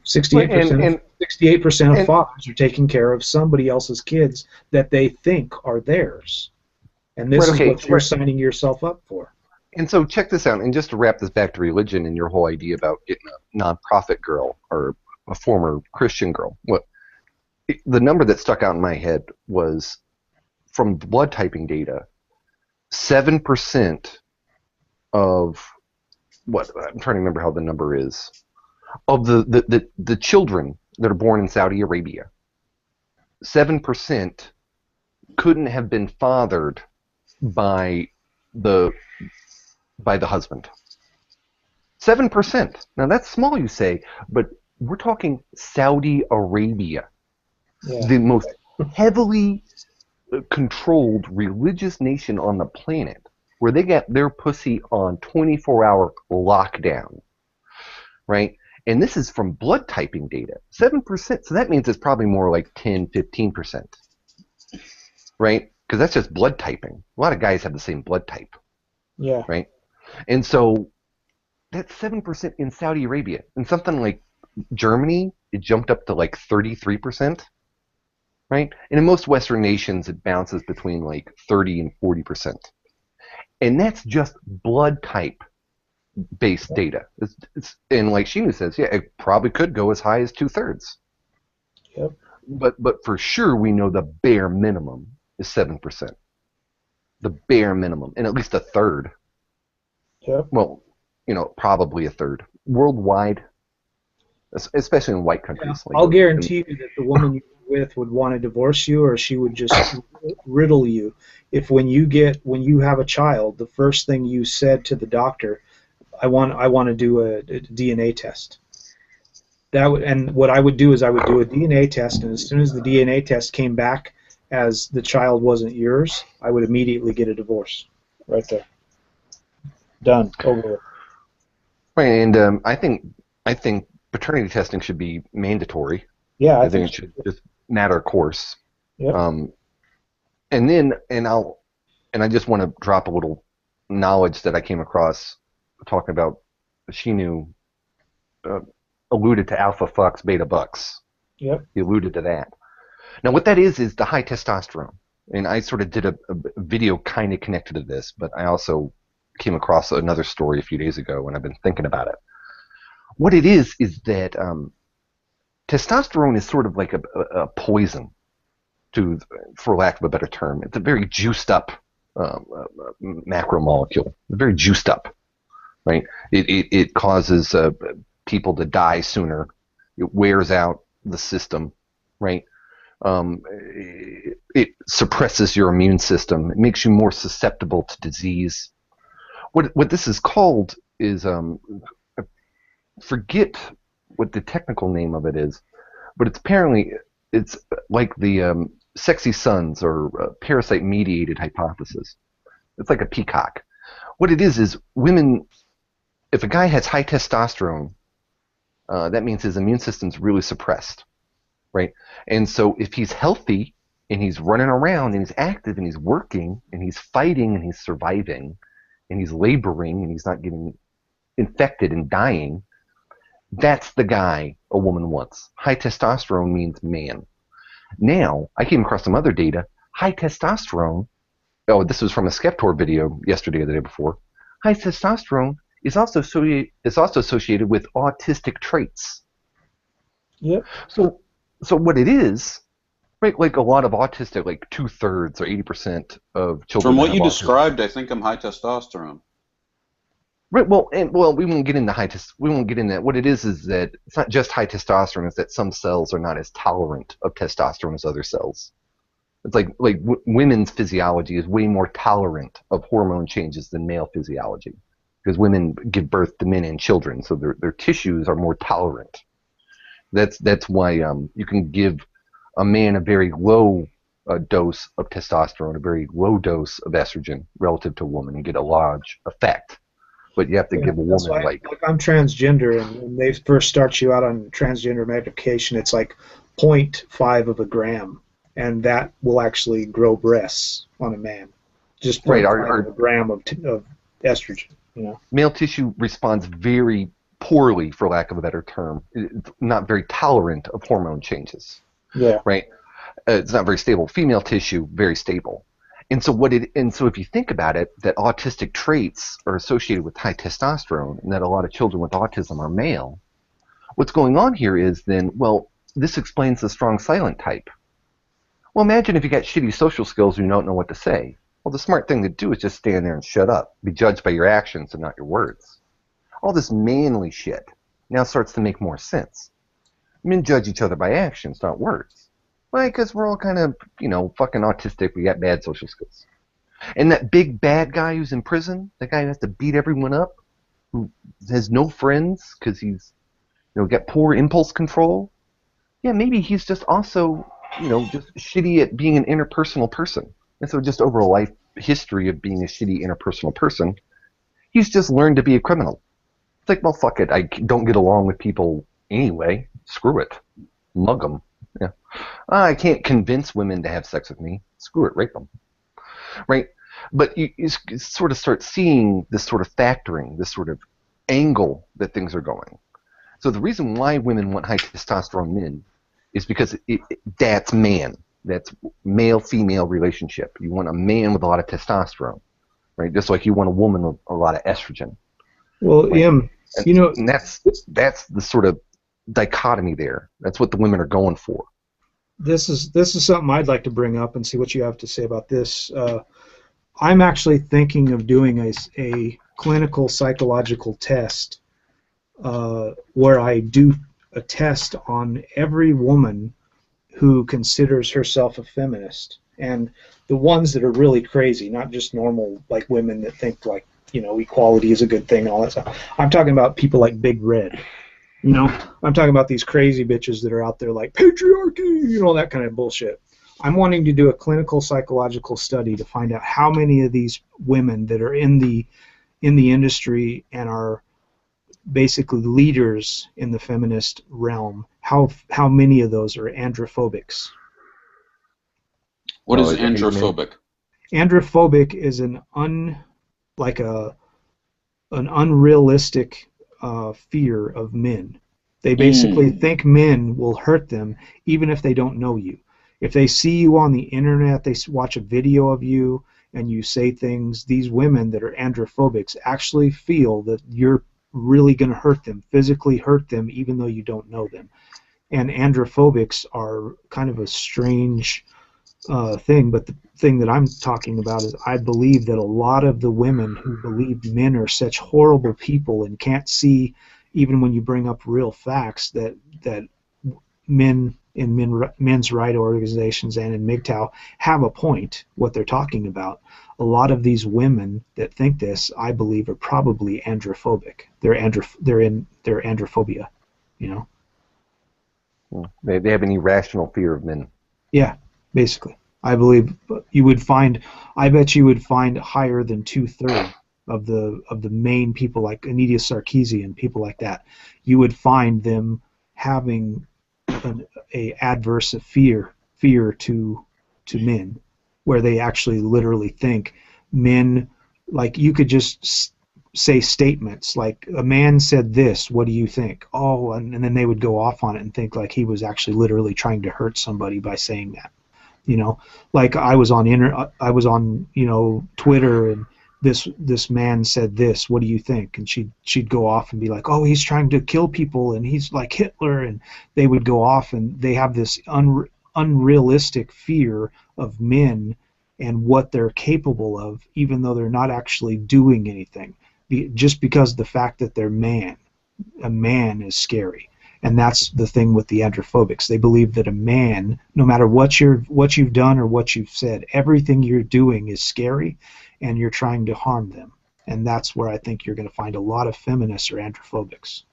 68% of fathers are taking care of somebody else's kids that they think are theirs. And this is what you're signing yourself up for. And so check this out, and just to wrap this back to religion and your whole idea about getting a nonprofit girl or a former Christian girl. The number that stuck out in my head was from blood typing data, 7% of what I'm trying to remember how the number is of the children that are born in Saudi Arabia. 7% couldn't have been fathered by the husband. 7%. Now that's small, you say, but we're talking Saudi Arabia, the most heavily controlled religious nation on the planet, where they get their pussy on 24-hour lockdown, right? And this is from blood typing data. 7%, so that means it's probably more like 10, 15%, right? Because that's just blood typing. A lot of guys have the same blood type, right? And so that's 7% in Saudi Arabia. And something like Germany, it jumped up to like 33%, right? And in most Western nations, it bounces between like 30 and 40%. And that's just blood type based data. And like Shi-nu says, yeah, it probably could go as high as 2/3. Yep. But for sure, we know the bare minimum is 7%. The bare minimum, and at least 1/3. Yep. Well, probably 1/3 worldwide, especially in white countries. Yeah, I'll guarantee you that the woman you're with would want to divorce you, or she would just riddle you. If when you have a child, the first thing you said to the doctor, I want to do a DNA test. And what I would do is I would do a DNA test, and as soon as the DNA test came back as the child wasn't yours, I would immediately get a divorce. Right there. Done. Over. Right, and I think paternity testing should be mandatory. Yeah, I think it should just matter of course. Yep. And I just want to drop a little knowledge that I came across talking about Shi-nu alluded to alpha fucks, beta bucks. Yep. He alluded to that. Now what that is the high testosterone. And I sort of did a video kind of connected to this, but I also came across another story a few days ago and I've been thinking about it. What it is that testosterone is sort of like a poison, for lack of a better term. It's a very juiced up macromolecule, very juiced up, right? It causes people to die sooner. It wears out the system, right? It suppresses your immune system. It makes you more susceptible to disease. What this is called is forget what the technical name of it is, but it's like the sexy sons or parasite-mediated hypothesis. It's like a peacock. What it is women, if a guy has high testosterone, that means his immune system's really suppressed, right? And so if he's healthy and he's running around and he's active and he's working and he's fighting and he's surviving and he's laboring and he's not getting infected and dying, That's the guy a woman wants. High testosterone means man. Now, I came across some other data. High testosterone, oh, this was from a Skeptor video yesterday or the day before. High testosterone is also associated with autistic traits. Yep. So what it is, right? Like a lot of autistic, like 2/3 or 80% of children. From what you autism. described, I think I'm high testosterone. Right. Well, we won't get into we won't get into that. What it is that it's not just high testosterone. It's that some cells are not as tolerant of testosterone as other cells. It's like women's physiology is way more tolerant of hormone changes than male physiology, because women give birth to men and children, so their tissues are more tolerant. That's why you can give a man a very low dose of testosterone, a very low dose of estrogen relative to a woman, and get a large effect. But you have to give a woman like I'm transgender, and when they first start you out on transgender medication, it's like 0.5 of a gram, and that will actually grow breasts on a man. Just 0.5 of a gram of estrogen. You know, male tissue responds very poorly, for lack of a better term. It's not very tolerant of hormone changes. Yeah. Right. It's not very stable. Female tissue, very stable. And so if you think about it, that autistic traits are associated with high testosterone, and that a lot of children with autism are male. What's going on here is then, well, this explains the strong silent type. Well, imagine if you got shitty social skills and you don't know what to say. Well, the smart thing to do is just stand there and shut up. Be judged by your actions and not your words. All this manly shit now starts to make more sense. Men judge each other by actions, not words. Why? Because we're all kind of, fucking autistic. We got bad social skills. And that big bad guy who's in prison, that guy who has to beat everyone up, who has no friends because he's, got poor impulse control. Yeah, maybe he's just also, just shitty at being an interpersonal person. And so just over a life history of being a shitty interpersonal person, he's just learned to be a criminal. It's like, well, fuck it. I don't get along with people anyway. Screw it. Mug them. Yeah. I can't convince women to have sex with me. Screw it. Rape them. Right? But you sort of start seeing this sort of factoring, this sort of angle that things are going. So the reason why women want high testosterone men is because that's man. That's male-female relationship. You want a man with a lot of testosterone, right? Just like you want a woman with a lot of estrogen. Well, right? And that's the sort of dichotomy there. That's what the women are going for. This is something I'd like to bring up and see what you have to say about this. I'm actually thinking of doing a clinical psychological test where I do a test on every woman who considers herself a feminist, and the ones that are really crazy, not just normal like women that think like equality is a good thing and all that stuff. I'm talking about people like Big Red. I'm talking about these crazy bitches that are out there like patriarchy, that kind of bullshit. I'm wanting to do a clinical psychological study to find out how many of these women that are in the industry and are basically leaders in the feminist realm, how many of those are androphobics. What is androphobic? Androphobic is an unrealistic fear of men. They basically think men will hurt them even if they don't know you. If they see you on the internet, they watch a video of you and you say things, these women that are androphobics actually feel that you're really going to hurt them, physically hurt them, even though you don't know them. And androphobics are kind of a strange thing, but the thing that I'm talking about is I believe that a lot of the women who believe men are such horrible people and can't see, even when you bring up real facts, that men in men's right organizations and in MGTOW have a point, what they're talking about. A lot of these women that think this, I believe, are probably androphobic. They're androphobia, They have an irrational fear of men. Yeah, basically. I believe I bet you would find higher than 2/3 of the main people like Anita Sarkeesian, people like that. You would find them having a adverse fear to men, where they actually literally think men, like you could just say statements like, a man said this, what do you think? Oh, and then they would go off on it and think like he was actually literally trying to hurt somebody by saying that. You know, like I was on Twitter, and this man said this, what do you think? And she'd go off and be like, oh, he's trying to kill people and he's like Hitler, and they would go off and they have this unrealistic fear of men and what they're capable of, even though they're not actually doing anything. Just because of the fact that they're a man is scary. And that's the thing with the androphobics. They believe that a man, no matter what you've done or what you've said, everything you're doing is scary, and you're trying to harm them. And that's where I think you're going to find a lot of feminists or androphobics.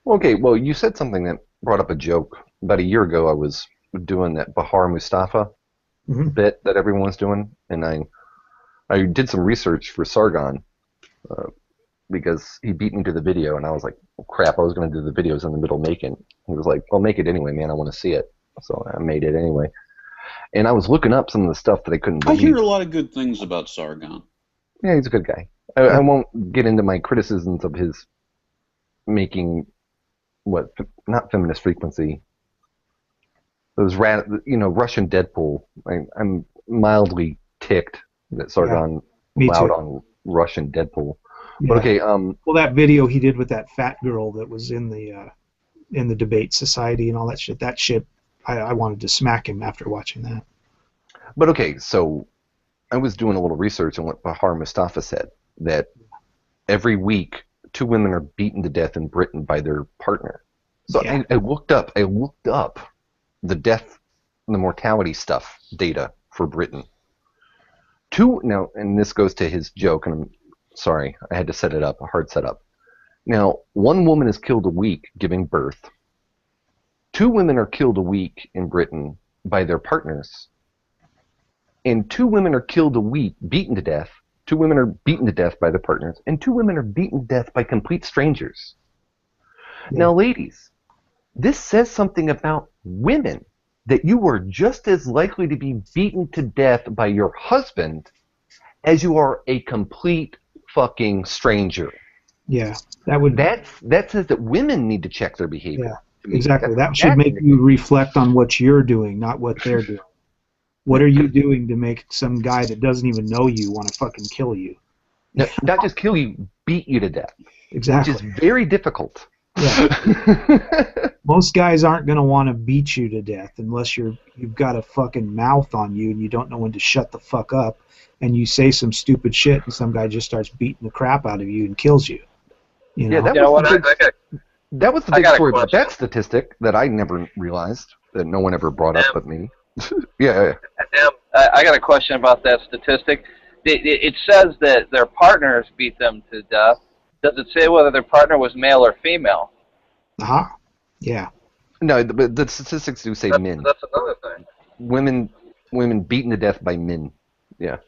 Okay, well, you said something that brought up a joke. About a year ago, I was doing that Bahar Mustafa bit that everyone's doing, and I did some research for Sargon because he beat me to the video, and I was like, oh, crap, I was going to do the videos in the middle making. He was like, well, make it anyway, man, I want to see it. So I made it anyway. And I was looking up some of the stuff that I couldn't believe. I hear a lot of good things about Sargon. Yeah, he's a good guy. I won't get into my criticisms of his making, not feminist frequency. Those Russian Deadpool. I'm mildly ticked that Sargon allowed on Russian Deadpool. Yeah. But okay. Well, that video he did with that fat girl that was in the debate society and all that shit. That shit, I wanted to smack him after watching that. But okay, so I was doing a little research on what Bahar Mustafa said, that every week 2 women are beaten to death in Britain by their partner. So yeah. I looked up the death and the mortality stuff data for Britain. Now, and this goes to his joke, and I'm sorry, I had to set it up, a hard setup. Now, 1 woman is killed a week giving birth. 2 women are killed a week in Britain by their partners. And 2 women are killed a week, beaten to death. 2 women are beaten to death by their partners. And 2 women are beaten to death by complete strangers. Yeah. Now, ladies, this says something about women, that you are just as likely to be beaten to death by your husband as you are a complete fucking stranger. Yeah, that says that women need to check their behavior. Yeah, exactly. That should make you reflect on what you're doing, not what they're doing. What are you doing to make some guy that doesn't even know you want to fucking kill you? Not just kill you, beat you to death. Exactly. Which is very difficult. Yeah. Most guys aren't going to want to beat you to death unless you've got a fucking mouth on you and you don't know when to shut the fuck up, and you say some stupid shit and some guy just starts beating the crap out of you and kills you. You know? Yeah, that was the big story about that statistic that I never realized, that no one ever brought up but me. Yeah. I got a question about that statistic. It says that their partners beat them to death. Does it say whether their partner was male or female? Yeah. No, but the statistics do say men. That's another thing. Women beaten to death by men. Yeah.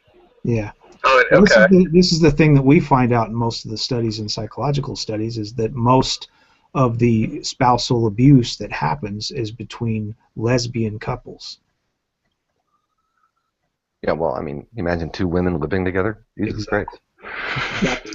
Yeah. Oh, okay. This is the thing that we find out in most of the studies and psychological studies, is that most of the spousal abuse that happens is between lesbian couples. Yeah, well, I mean, imagine 2 women living together. Jesus Christ.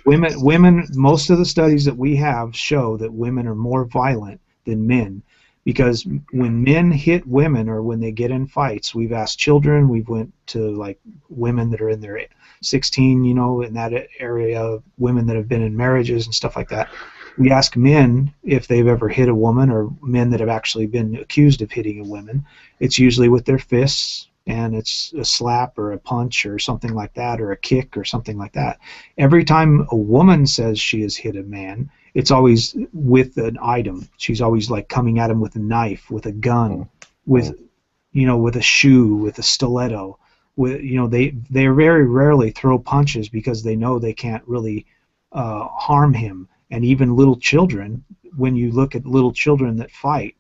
Women. Most of the studies that we have show that women are more violent than men, because when men hit women or when they get in fights, we've asked children, we've went to like women that are in their 16, in that area, women that have been in marriages and stuff like that. We ask men if they've ever hit a woman, or men that have actually been accused of hitting a woman. It's usually with their fists, and it's a slap or a punch or something like that, or a kick or something like that. Every time a woman says she has hit a man, it's always with an item. She's always like coming at him with a knife, with a gun, with a shoe, with a stiletto. They very rarely throw punches because they know they can't really harm him. And even little children, when you look at little children that fight,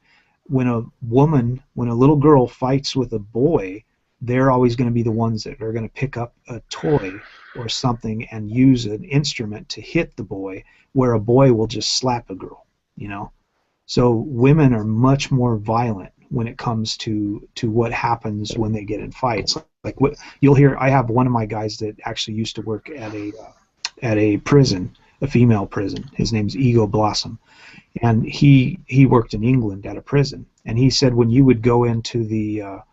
when a little girl fights with a boy, they're always going to be the ones that are going to pick up a toy or something and use an instrument to hit the boy, where a boy will just slap a girl, So women are much more violent when it comes to what happens when they get in fights. Like what you'll hear, I have one of my guys that actually used to work at a at a prison, a female prison. His name's Ego Blossom, and he worked in England at a prison. And he said when you would go into the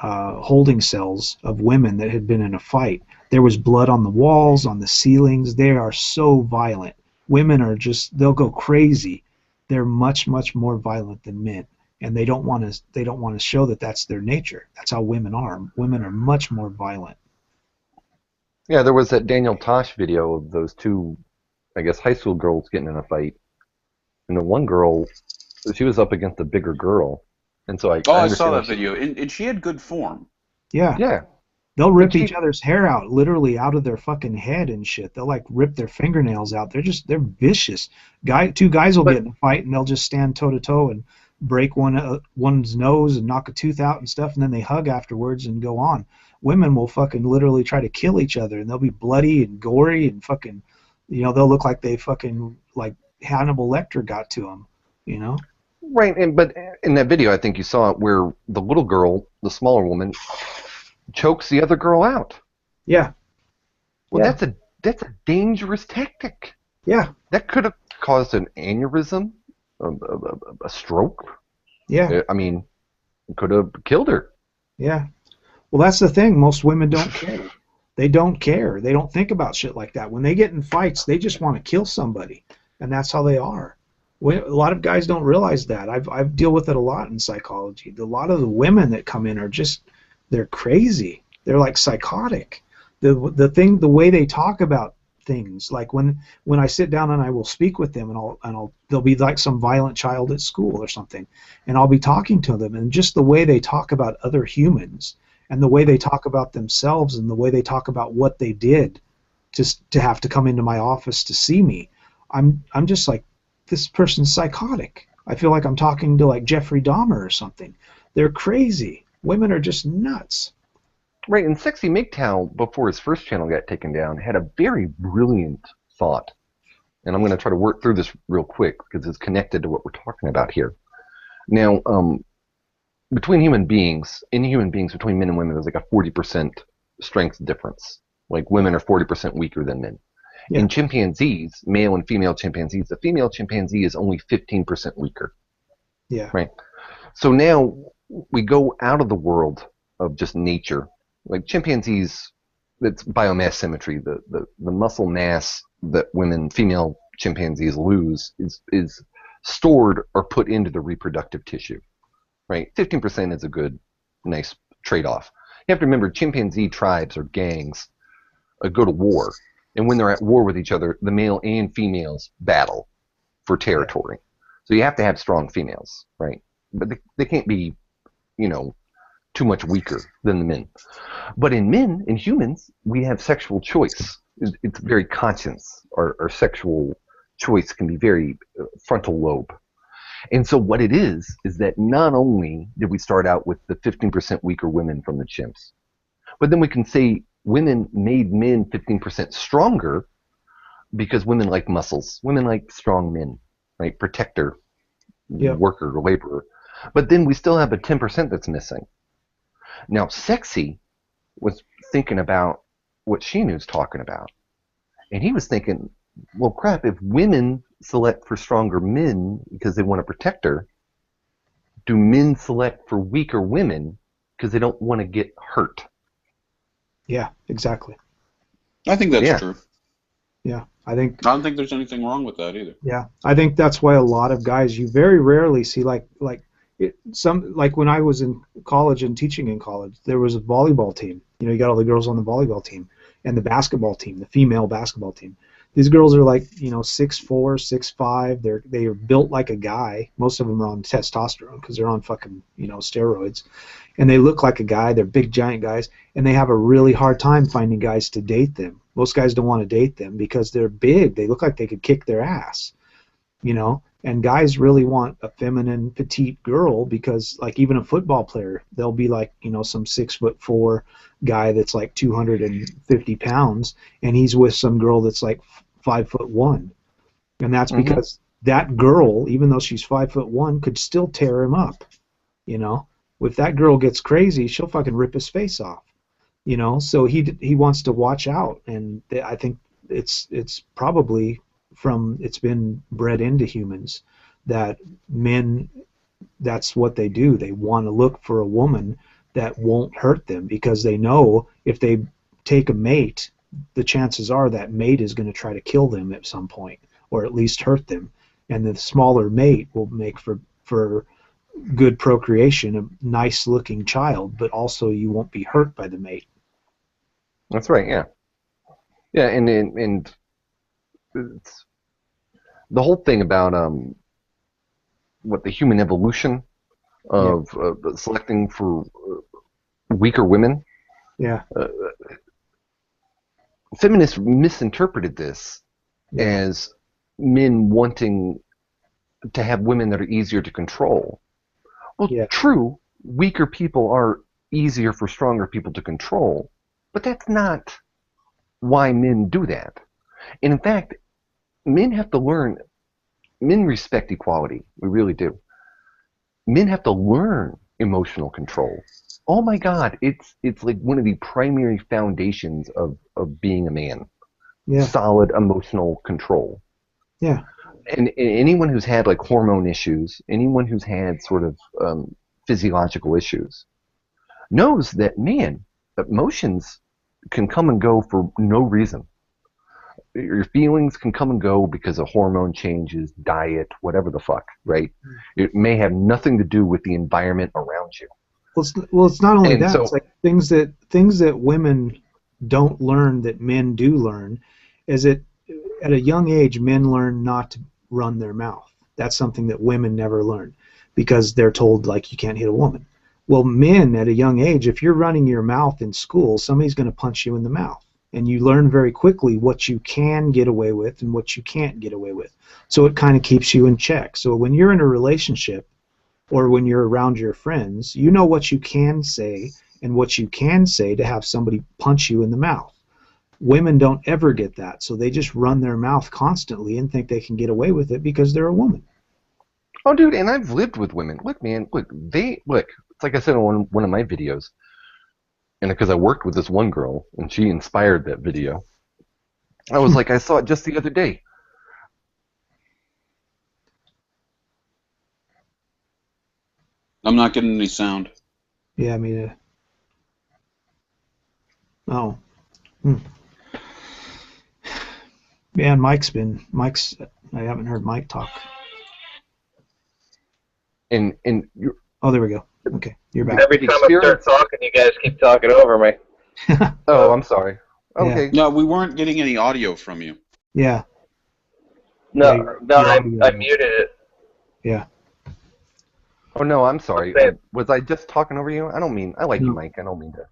holding cells of women that had been in a fight, there was blood on the walls, on the ceilings. They are so violent. Women are just, they'll go crazy. They're much, much more violent than men, and they don't want to show that that's their nature. That's how women are. Women are much more violent. Yeah, there was that Daniel Tosh video of those two, I guess, high school girls getting in a fight, and the one girl, she was up against a bigger girl, and so I saw that video, and she had good form. Yeah. Yeah. They'll rip each other's hair out, literally out of their fucking head and shit. They'll like rip their fingernails out. They're vicious. Two guys will get in a fight and they'll just stand toe to toe and break one's nose and knock a tooth out and stuff, and then they hug afterwards and go on. Women will fucking literally try to kill each other, and they'll be bloody and gory and fucking, they'll look like they fucking, like Hannibal Lecter got to them, Right, but in that video, I think you saw it where the little girl, the smaller woman, chokes the other girl out. Yeah. Well, yeah. That's a dangerous tactic. Yeah. That could have caused an aneurysm, a stroke. Yeah. I mean, it could have killed her. Yeah. Well, that's the thing. Most women don't care. They don't care. They don't think about shit like that. When they get in fights, they just want to kill somebody, and that's how they are. A lot of guys don't realize that. I've dealt with it a lot in psychology. A lot of the women that come in are just, they're crazy. They're like psychotic. The way they talk about things, like when I sit down and I will speak with them, and they'll be like some violent child at school or something, and I'll be talking to them, and just the way they talk about other humans, and the way they talk about themselves, and the way they talk about what they did just to have to come into my office to see me, I'm just like, this person's psychotic. I feel like I'm talking to like Jeffrey Dahmer or something. They're crazy. Women are just nuts. Right, and Sexy MGTOW, before his first channel got taken down, had a very brilliant thought. And I'm going to try to work through this real quick because it's connected to what we're talking about here. Now, between human beings, between men and women, there's like a 40% strength difference. Like women are 40% weaker than men. Yeah. In chimpanzees, male and female chimpanzees, the female chimpanzee is only 15% weaker. Yeah. Right. So now we go out of the world of just nature. Like chimpanzees, it's biomass symmetry. The muscle mass that female chimpanzees lose is stored or put into the reproductive tissue. Right. 15% is a good, nice trade-off. You have to remember, chimpanzee tribes or gangs go to war. And when they're at war with each other, the male and females battle for territory. So you have to have strong females, right? But they can't be, too much weaker than the men. But in humans, we have sexual choice. It's very conscious. Our sexual choice can be very frontal lobe. And so what it is that not only did we start out with the 15% weaker women from the chimps, but then we can say women made men 15% stronger because women like muscles. Women like strong men, right? Protector, worker, laborer. But then we still have a 10% that's missing. Now, Sexy was thinking about what Shi-nu's talking about. And he was thinking, well, crap, if women select for stronger men because they want to protect her, do men select for weaker women because they don't want to get hurt? Yeah, exactly. I think that's true. Yeah, I don't think there's anything wrong with that either. Yeah, I think that's why a lot of guys, you very rarely see like when I was in college and teaching in college, there was a volleyball team. You got all the girls on the volleyball team and the basketball team, the female basketball team. These girls are like 6'4", 6'5". They are built like a guy. Most of them are on testosterone because they're on fucking steroids, and they look like a guy. They're big giant guys, and they have a really hard time finding guys to date them. Most guys don't want to date them because they're big. They look like they could kick their ass, And guys really want a feminine, petite girl because, like, even a football player, they'll be like some 6'4" guy that's like 250 pounds, and he's with some girl that's like 5'1", and that's because that girl, even though she's 5'1", could still tear him up. If that girl gets crazy, she'll fucking rip his face off. You know, so he wants to watch out, and I think it's probably it's been bred into humans that men, that's what they do. They want to look for a woman that won't hurt them because they know if they take a mate, the chances are that mate is going to try to kill them at some point or at least hurt them, and the smaller mate will make for good procreation, a nice looking child, but also you won't be hurt by the mate. That's right. Yeah. Yeah, and it's, the whole thing about what the human evolution of selecting for weaker women. Yeah. Feminists misinterpreted this as men wanting to have women that are easier to control. Well, true, weaker people are easier for stronger people to control, but that's not why men do that. And in fact, men have to learn, men respect equality, we really do. Men have to learn emotional control. Oh my God, it's like one of the primary foundations of being a man. Yeah. Solid emotional control. Yeah. And anyone who's had like hormone issues, anyone who's had sort of physiological issues, knows that, man, emotions can come and go for no reason. Your feelings can come and go because of hormone changes, diet, whatever the fuck, right? It may have nothing to do with the environment around you. Well, it's not only that. So, it's like things that women don't learn that men do learn. Is it at a young age, men learn not to run their mouth. That's something that women never learn because they're told like you can't hit a woman. Well, men at a young age, if you're running your mouth in school, somebody's going to punch you in the mouth. And you learn very quickly what you can get away with and what you can't get away with. So it kind of keeps you in check. So when you're in a relationship or when you're around your friends, you know what you can say and what you can say to have somebody punch you in the mouth. Women don't ever get that, so they just run their mouth constantly and think they can get away with it because they're a woman. Oh, dude, and I've lived with women. Look, man, look, it's like I said in one of my videos, and because I worked with this one girl, and she inspired that video, I was like, I saw it just the other day. I'm not getting any sound. Yeah, me neither. Oh. Yeah, and Mike's. I haven't heard Mike talk. And oh, there we go. Okay, you're back. Every time I start talking, you guys keep talking over me. Oh, I'm sorry. Okay. Yeah. No, we weren't getting any audio from you. Yeah. No, I muted it. Yeah. Oh no, I'm sorry. Was I just talking over you? I don't mean. I like you, Mike. I don't mean to.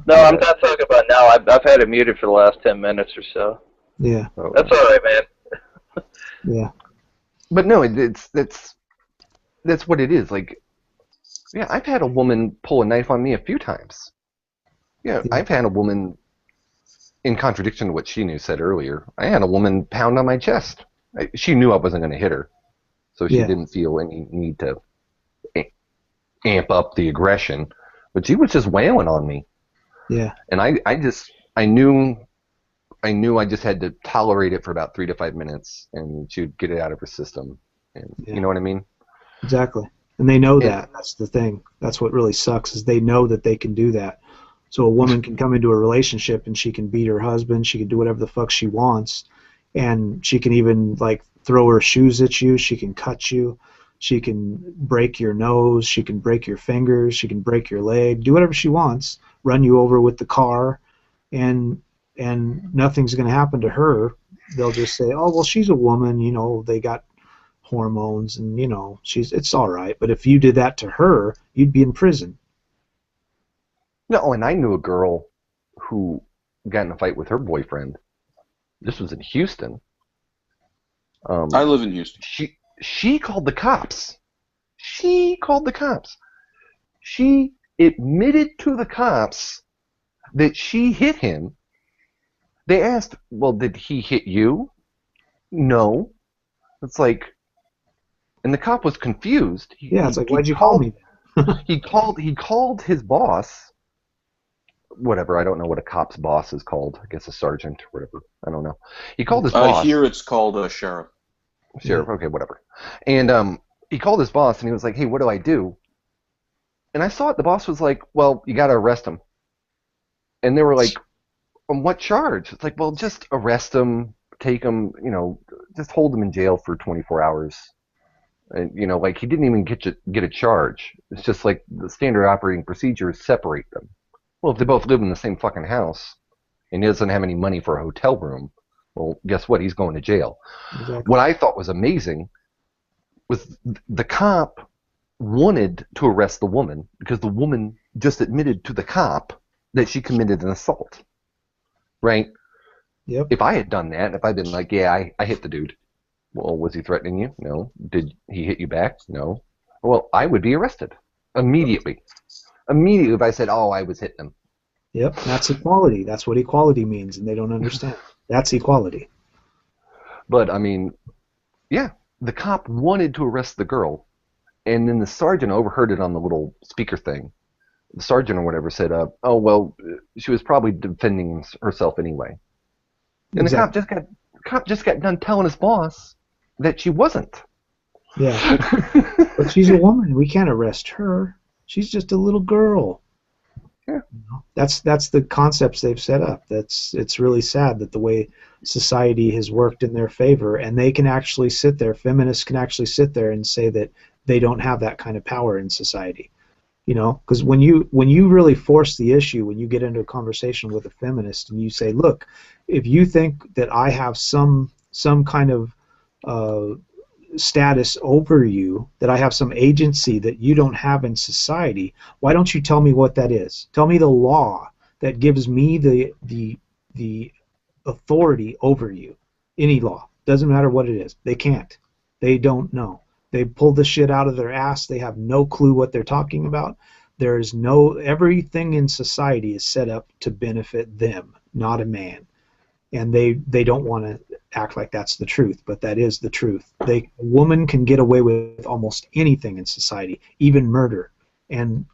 No, I'm not talking about now. I've had it muted for the last 10 minutes or so. Yeah. That's all right, man. Yeah. But no, that's what it is. Like, yeah, I've had a woman pull a knife on me a few times. Yeah, I've had a woman, in contradiction to what Shi-nu said earlier, I had a woman pound on my chest. She knew I wasn't going to hit her, so she didn't feel any need to amp up the aggression. But she was just wailing on me. Yeah. And I knew I just had to tolerate it for about 3 to 5 minutes, and she would get it out of her system. And you know what I mean? Exactly. And they know that. That's the thing. That's what really sucks is they know that they can do that. So a woman can come into a relationship and she can beat her husband. She can do whatever the fuck she wants. And she can even like throw her shoes at you. She can cut you. She can break your nose. She can break your fingers. She can break your leg. Do whatever she wants. Run you over with the car. And nothing's going to happen to her. They'll just say, oh, well, she's a woman. You know, they got hormones and, you know, it's all right. But if you did that to her, you'd be in prison. No, and I knew a girl who got in a fight with her boyfriend. This was in Houston. I live in Houston. She called the cops. She admitted to the cops that she hit him. They asked, well, did he hit you? No. It's like, and the cop was confused. It's like, why'd you call me? He called his boss, whatever. I don't know what a cop's boss is called. I guess a sergeant or whatever. I don't know. He called his boss. Here it's called a sheriff. Sheriff, okay, whatever. And he called his boss, and he was like, hey, what do I do? And I saw it. The boss was like, well, you got to arrest him. And they were like, on what charge? It's like, well, just arrest him, take him, just hold him in jail for 24 hours. And, like he didn't even get a charge. It's just like the standard operating procedure is separate them. Well, if they both live in the same fucking house and he doesn't have any money for a hotel room, well, guess what? He's going to jail. Exactly. What I thought was amazing was the cop wanted to arrest the woman because the woman just admitted to the cop that she committed an assault. Right? Yep. If I had done that, if I'd been like, yeah, I hit the dude. Well, was he threatening you? No. Did he hit you back? No. Well, I would be arrested immediately. Immediately if I said, oh, I was hitting him. Yep, that's equality. That's what equality means, and they don't understand. That's equality. But, I mean, yeah, the cop wanted to arrest the girl, and then the sergeant overheard it on the little speaker thing. The sergeant or whatever said, oh, well, she was probably defending herself anyway. And exactly. The cop just got done telling his boss that she wasn't. Yeah. But she's a woman. We can't arrest her. She's just a little girl. Yeah. That's the concepts they've set up. It's really sad that the way society has worked in their favor, and they can actually sit there, feminists can actually sit there and say that they don't have that kind of power in society. Because when you really force the issue, when you get into a conversation with a feminist and you say, look, if you think that I have some kind of status over you, that I have some agency that you don't have in society, why don't you tell me what that is? Tell me the law that gives me the authority over you. Any law. Doesn't matter what it is. They can't. They don't know. They pull the shit out of their ass. They have no clue what they're talking about. Everything in society is set up to benefit them, not a man. And they don't want to act like that's the truth, but that is the truth. A woman can get away with almost anything in society, even murder, and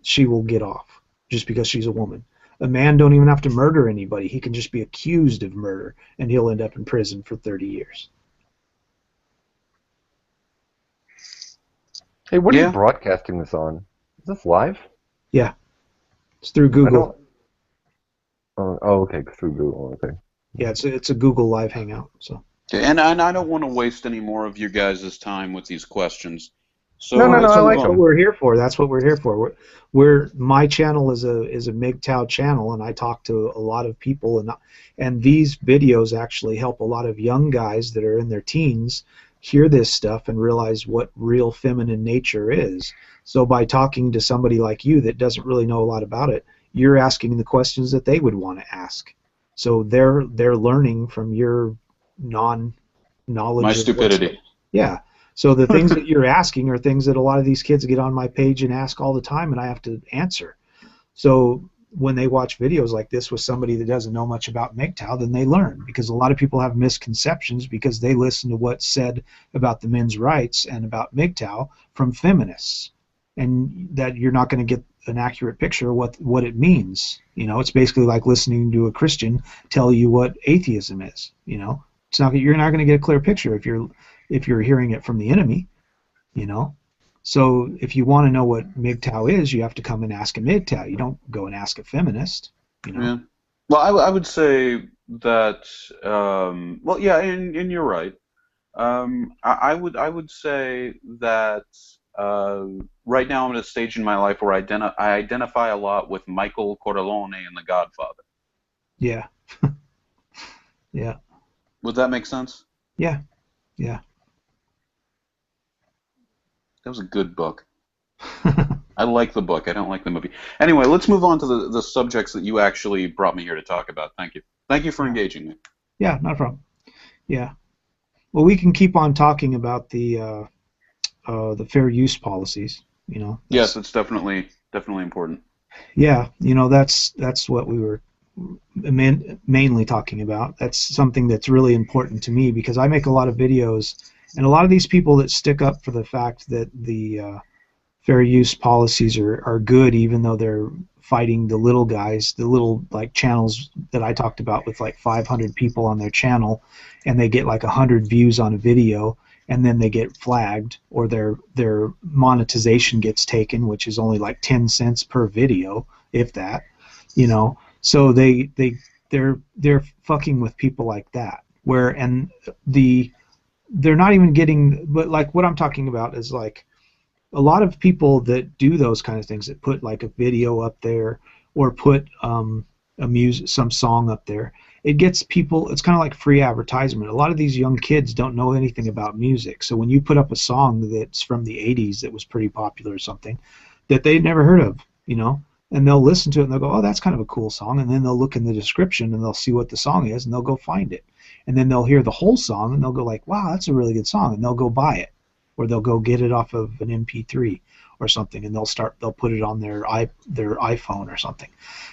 she will get off just because she's a woman. A man don't even have to murder anybody. He can just be accused of murder, and he'll end up in prison for 30 years. Hey, what are you broadcasting this on? Is this live? Yeah. It's through Google. Okay, through Google, okay. Yeah, it's a Google Live Hangout. So. Okay, and I don't want to waste any more of your guys' time with these questions. So no, that's what we're here for. That's what we're here for. My channel is a MGTOW channel, and I talk to a lot of people, and these videos actually help a lot of young guys that are in their teens hear this stuff and realize what real feminine nature is. So by talking to somebody like you that doesn't really know a lot about it, you're asking the questions that they would want to ask. So they're learning from your non-knowledge. My stupidity. Yeah. So the things that you're asking are things that a lot of these kids get on my page and ask all the time, and I have to answer. So when they watch videos like this with somebody that doesn't know much about MGTOW, then they learn, because a lot of people have misconceptions because they listen to what's said about the men's rights and about MGTOW from feminists, and that you're not going to get an accurate picture of what it means. It's basically like listening to a Christian tell you what atheism is. You're not going to get a clear picture if you're hearing it from the enemy. So if you want to know what MGTOW is, you have to come and ask a MGTOW. You don't go and ask a feminist. Yeah. Well, I would say that. Well, yeah, and you're right. I would say that right now I'm at a stage in my life where I identify a lot with Michael Corleone in The Godfather. Yeah. Yeah. Would that make sense? Yeah. Yeah. That was a good book. I like the book. I don't like the movie. Anyway, let's move on to the subjects that you actually brought me here to talk about. Thank you. Thank you for engaging me. Yeah, not a problem. Yeah. Well, we can keep on talking about the fair use policies. Yes, it's definitely important. Yeah, that's what we were mainly talking about. That's something that's really important to me, because I make a lot of videos, and a lot of these people that stick up for the fact that the fair use policies are good, even though they're fighting the little guys, the little like channels that I talked about with like 500 people on their channel, and they get like 100 views on a video, and then they get flagged, or their monetization gets taken, which is only like 10 cents per video, if that, you know. So they're fucking with people like that, where and they're not even getting, but like what I'm talking about is like a lot of people that do those kind of things, that put like a video up there or put some song up there, it gets people, it's kind of like free advertisement. A lot of these young kids don't know anything about music, so when you put up a song that's from the 80s that was pretty popular or something that they'd never heard of, you know, and they'll listen to it and they'll go, oh, that's kind of a cool song, and then they'll look in the description and they'll see what the song is and they'll go find it, and then they'll hear the whole song and they'll go like, wow, that's a really good song, and they'll go buy it, or they'll go get it off of an MP3 or something, and they'll put it on their iPhone or something,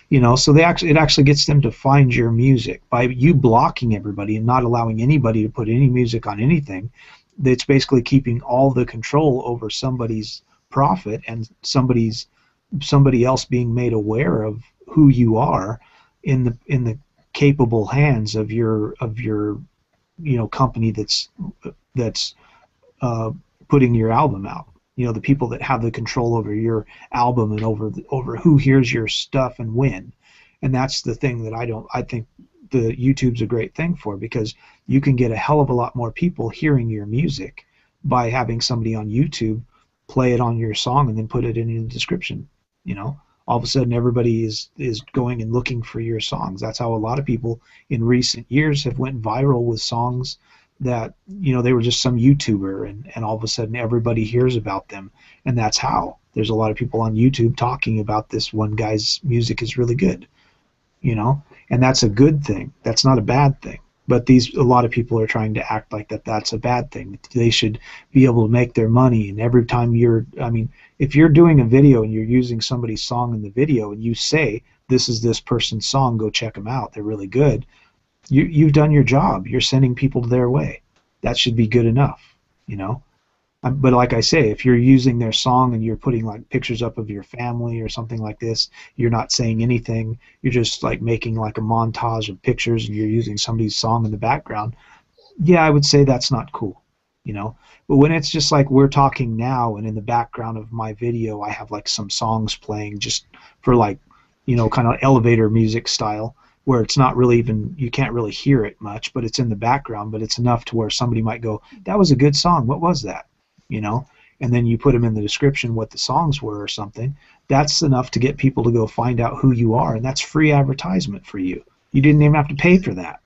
you know. So it actually gets them to find your music by you blocking everybody and not allowing anybody to put any music on anything. That's basically keeping all the control over somebody's profit and somebody else being made aware of who you are in the capable hands of your you know company that's putting your album out. You know, the people that have the control over your album and over who hears your stuff and when. And that's the thing that I think the YouTube's a great thing for, because you can get a hell of a lot more people hearing your music by having somebody on YouTube play it on your song and then put it in the description. You know, all of a sudden everybody is going and looking for your songs. That's how a lot of people in recent years have went viral with songs that, you know, they were just some YouTuber, and all of a sudden everybody hears about them, and that's how there's a lot of people on YouTube talking about this one guy's music is really good, you know, and that's a good thing. That's not a bad thing. But a lot of people are trying to act like that's a bad thing. They should be able to make their money, and every time if you're doing a video and you're using somebody's song in the video and you say, this is this person's song, go check them out, they're really good, you've done your job. You're sending people their way. That should be good enough, you know. But like I say, if you're using their song and you're putting like pictures up of your family or something like this, you're not saying anything. You're just like making like a montage of pictures and you're using somebody's song in the background. Yeah, I would say that's not cool, you know. But when it's just like we're talking now and in the background of my video I have like some songs playing just for like, you know, kind of elevator music style, where it's not really even, you can't really hear it much, but it's in the background, but it's enough to where somebody might go, that was a good song, what was that, you know, and then you put them in the description what the songs were or something. That's enough to get people to go find out who you are, and that's free advertisement for you. You didn't even have to pay for that,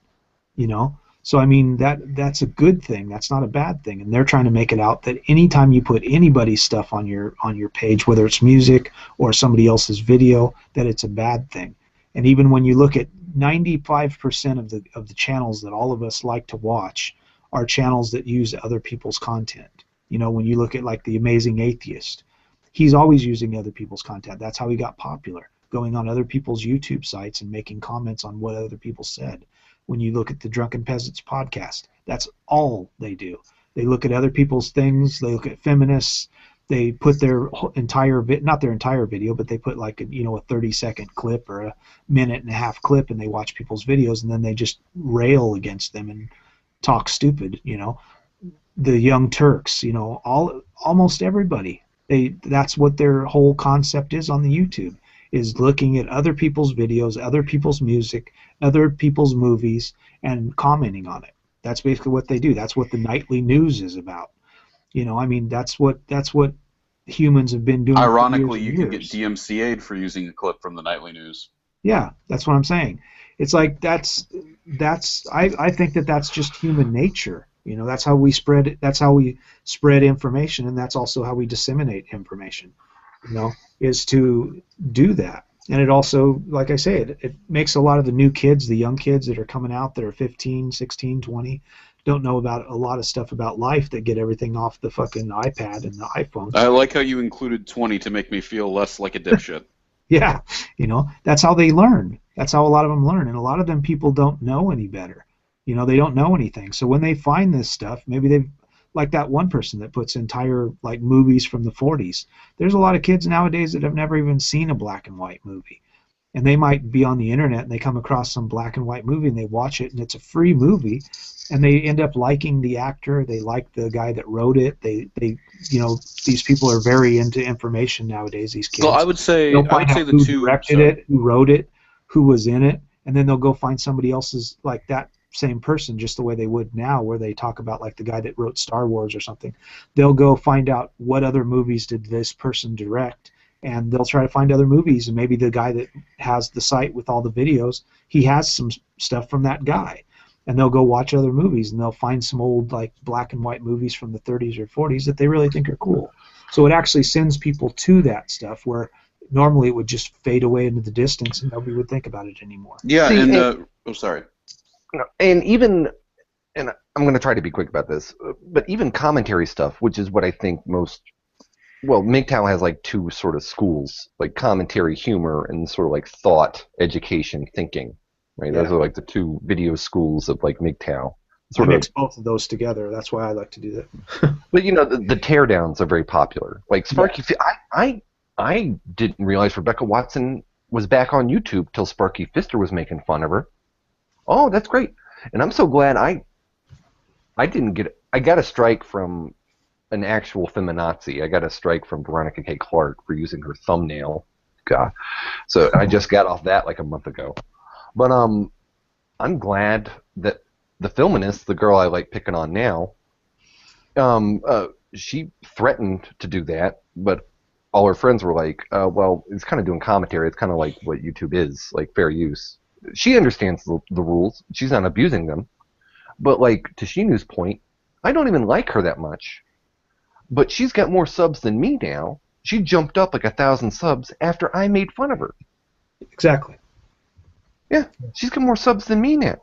you know. So I mean, that's a good thing. That's not a bad thing. And they're trying to make it out that anytime you put anybody's stuff on your page, whether it's music or somebody else's video, that it's a bad thing. And even when you look at 95% of the channels that all of us like to watch are channels that use other people's content. You know, when you look at like The Amazing Atheist, he's always using other people's content. That's how he got popular, going on other people's YouTube sites and making comments on what other people said. When you look at the Drunken Peasants podcast, that's all they do. They look at other people's things. They look at feminists. They put their entire not their entire video, but they put like a 30-second clip or a minute-and-a-half clip, and they watch people's videos, and then they just rail against them and talk stupid. You know, the Young Turks. You know, almost everybody. That's what their whole concept is on the YouTube, is looking at other people's videos, other people's music, other people's movies, and commenting on it. That's basically what they do. That's what the nightly news is about. You know, I mean, that's what humans have been doing. Ironically, for years you and can get DMCA'd for using a clip from the nightly news. Yeah, that's what I'm saying. It's like I think that's just human nature. You know, that's how we spread information, and that's also how we disseminate information. You know, is to do that. And it also, like I say, it makes a lot of the new kids, the young kids that are coming out that are 15, 16, 20, don't know about a lot of stuff about life, that get everything off the fucking iPad and the iPhone. I like how you included 20 to make me feel less like a dipshit. Yeah, you know, that's how they learn. That's how a lot of them learn. And a lot of them people don't know any better. You know, they don't know anything. So when they find this stuff, maybe like that one person that puts entire like movies from the 40s. There's a lot of kids nowadays that have never even seen a black and white movie. And they might be on the internet and they come across some black and white movie and they watch it and it's a free movie and they end up liking the actor. They like the guy that wrote it. They these people are very into information nowadays. These kids. Well, I would say They'll find out the who two directed it, who wrote it, who was in it, and then they'll go find somebody else's like that same person, just the way they would now, where they talk about like the guy that wrote Star Wars or something. They'll go find out what other movies did this person direct. And they'll try to find other movies, and maybe the guy that has the site with all the videos, he has some stuff from that guy. And they'll go watch other movies, and they'll find some old like black and white movies from the 30s or 40s that they really think are cool. So it actually sends people to that stuff where normally it would just fade away into the distance and nobody would think about it anymore. Yeah, and sorry. And even, and I'm going to try to be quick about this, but even commentary stuff, which is what I think most. Well, MGTOW has like two sort of schools, like commentary, humor, and sort of like thought, education, thinking. Right? Yeah. Those are like the two video schools of like MGTOW. I mix both of those together. That's why I like to do that. But the teardowns are very popular. Like Sparky, yeah. I didn't realize Rebecca Watson was back on YouTube till Sparky Pfister was making fun of her. Oh, that's great, and I'm so glad I got a strike from an actual feminazi. I got a strike from Veronica K. Clark for using her thumbnail. God. So I just got off that like a month ago. But I'm glad that the feminist, the girl I like picking on now, she threatened to do that, but all her friends were like, well, it's kind of doing commentary. It's kind of like what YouTube is, like fair use. She understands the rules. She's not abusing them. But like to Shi-nu's point, I don't even like her that much. But she's got more subs than me now. She jumped up like 1,000 subs after I made fun of her. Exactly. Yeah, she's got more subs than me now.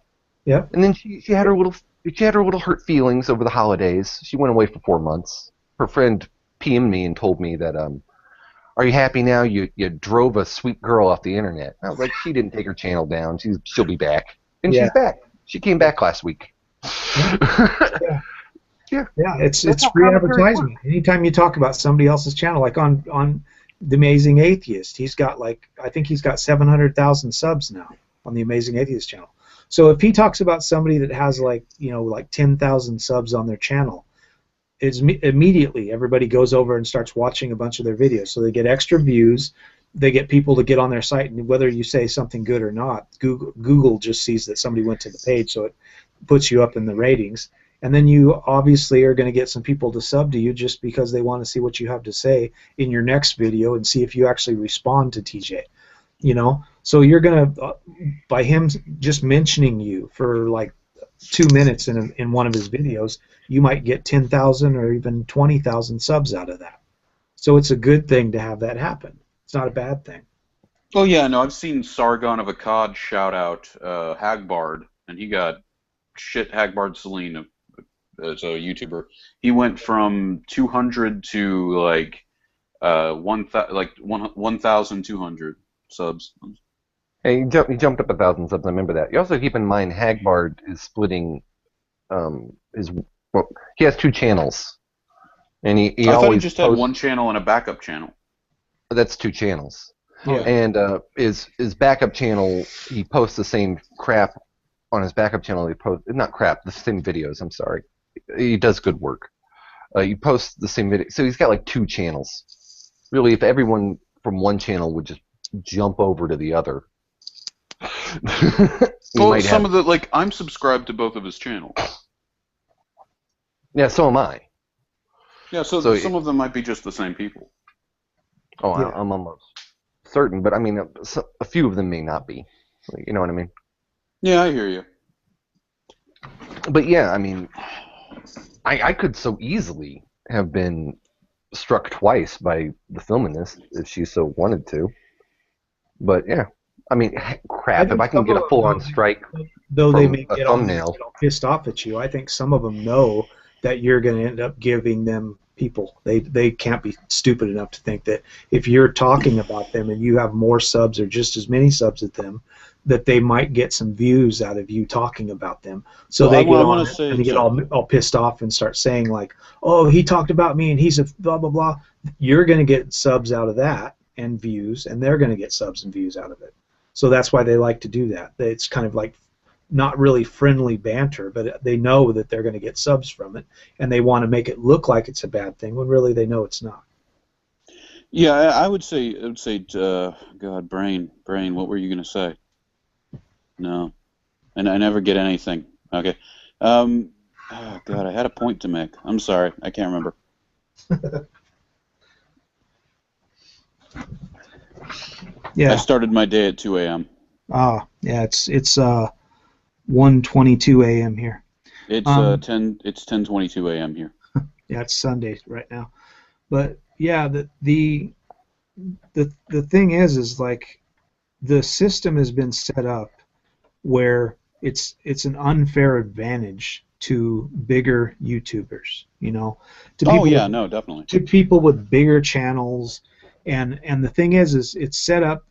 Yeah. And then she had her little hurt feelings over the holidays. She went away for 4 months. Her friend PM'd me and told me that, are you happy now? You drove a sweet girl off the internet. I was like, she didn't take her channel down. She'll be back. And she's back. She came back last week. Yeah. Yeah, it's free advertisement. Anytime you talk about somebody else's channel, like on The Amazing Atheist, I think he's got 700,000 subs now on The Amazing Atheist channel. So if he talks about somebody that has like 10,000 subs on their channel, it's immediately everybody goes over and starts watching a bunch of their videos. So they get extra views, they get people to get on their site, and whether you say something good or not, Google just sees that somebody went to the page, so it puts you up in the ratings. And then you obviously are going to get some people to sub to you just because they want to see what you have to say in your next video and see if you actually respond to TJ. So you're going to, by him just mentioning you for like 2 minutes in one of his videos, you might get 10,000 or even 20,000 subs out of that. So it's a good thing to have that happen. It's not a bad thing. Oh yeah, no, I've seen Sargon of Akkad shout out Hagbard, and he got shit. Hagbard Celine as a YouTuber. He went from 200 to like 1,200 subs. Hey, he jumped up 1,000 subs. I remember that. You also keep in mind Hagbard is splitting he has 2 channels, and he I always thought he just had one channel and a backup channel. That's 2 channels. Yeah. And his backup channel, he posts the same crap on his backup channel. Not crap, the same videos. I'm sorry. He does good work. He posts the same video, so he's got like 2 channels. Really, if everyone from one channel would just jump over to the other. Well, I'm subscribed to both of his channels. Yeah, so am I. Yeah, so some of them might be just the same people. Oh, yeah. I'm almost certain, but I mean, a few of them may not be. You know what I mean? Yeah, I hear you. But yeah, I mean, I could so easily have been struck twice by the feminist if she so wanted to. But yeah, I mean, crap, if I can get a full-on strike though they may a get thumbnail. all pissed off at you, I think some of them know that you're going to end up giving them people. They can't be stupid enough to think that if you're talking about them and you have more subs or just as many subs as them, that they might get some views out of you talking about them. So Well, they get I on want to it say, and they get sorry. all pissed off and start saying like, "Oh, he talked about me and he's a blah blah blah." You're going to get subs out of that and views, and they're going to get subs and views out of it. So that's why they like to do that. It's kind of like not really friendly banter, but they know that they're going to get subs from it, and they want to make it look like it's a bad thing when really they know it's not. Yeah, I would say, God, brain, what were you going to say? No, and I never get anything. Okay. Oh, God, I had a point to make. I'm sorry, I can't remember. Yeah. I started my day at 2 a.m. Ah, yeah. It's 1:22 a.m. here. It's 10:22 a.m. here. Yeah, it's Sunday right now. But yeah, the thing is like the system has been set up where it's an unfair advantage to bigger YouTubers, to Oh people yeah, no, definitely. to people with bigger channels, and the thing is it's set up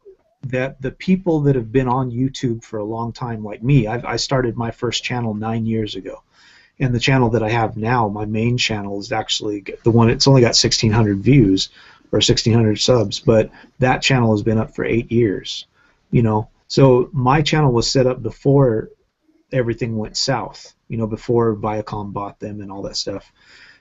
that the people that have been on YouTube for a long time, like me, I started my first channel 9 years ago, and the channel that I have now, my main channel, is actually the one. It's only got 1,600 views or 1,600 subs, but that channel has been up for 8 years, So my channel was set up before everything went south, before Viacom bought them and all that stuff,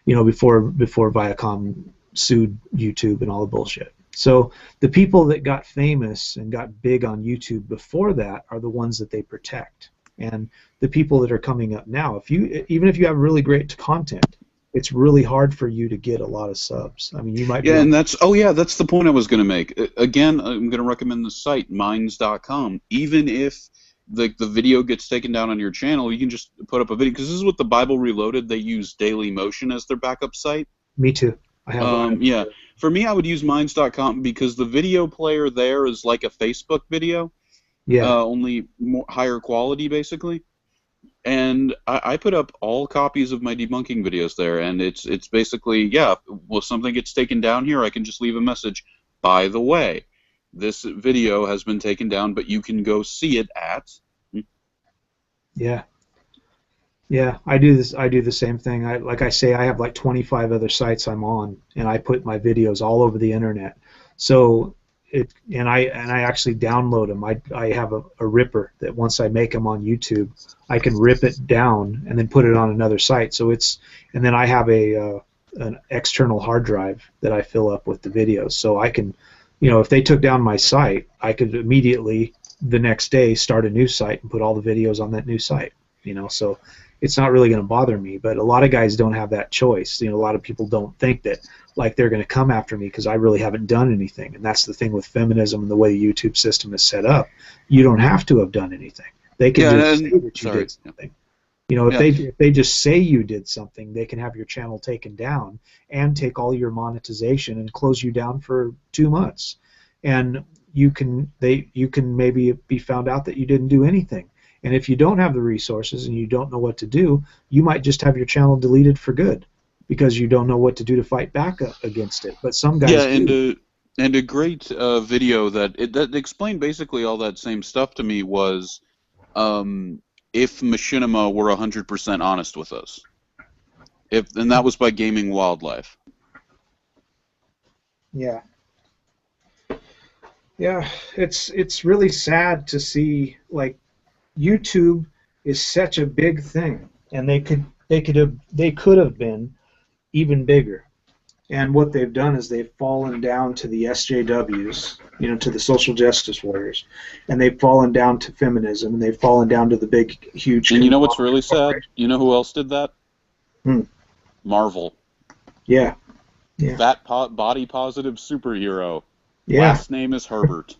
before Viacom sued YouTube and all the bullshit. So the people that got famous and got big on YouTube before that are the ones that they protect. And the people that are coming up now, even if you have really great content, it's really hard for you to get a lot of subs. I mean, you might be Yeah, and that's the point I was going to make. Again, I'm going to recommend the site minds.com. Even if the video gets taken down on your channel, you can just put up a video, because this is what the Bible Reloaded, they use Daily Motion as their backup site. Me too. I have yeah. For me, I would use minds.com because the video player there is like a Facebook video, only higher quality, basically. And I put up all copies of my debunking videos there, and it's basically, yeah, well, something gets taken down here, I can just leave a message. By the way, this video has been taken down, but you can go see it at... Yeah. Yeah, I do this. I do the same thing. Like I say, I have like 25 other sites I'm on, and I put my videos all over the internet. So I actually download them. I have a ripper that once I make them on YouTube, I can rip it down and then put it on another site. So and then I have an external hard drive that I fill up with the videos. So I can, if they took down my site, I could immediately the next day start a new site and put all the videos on that new site. So it's not really going to bother me. But a lot of guys don't have that choice. A lot of people don't think that like they're going to come after me because I really haven't done anything. And that's the thing with feminism and the way the YouTube system is set up. You don't have to have done anything. They can just say that you did something. If they just say you did something, they can have your channel taken down and take all your monetization and close you down for 2 months. And you can maybe be found out that you didn't do anything. And if you don't have the resources and you don't know what to do, you might just have your channel deleted for good because you don't know what to do to fight back against it. But some guys do. And a great video that explained basically all that same stuff to me was if Machinima were 100% honest with us. And that was by Gaming Wildlife. Yeah. Yeah, it's really sad to see, like, YouTube is such a big thing, and they could have been even bigger. And what they've done is they've fallen down to the SJWs, to the social justice warriors, and they've fallen down to feminism, and they've fallen down to the big, huge. And you know what's really sad? You know who else did that? Marvel. Yeah. That body positive superhero. Yeah. Last name is Herbert.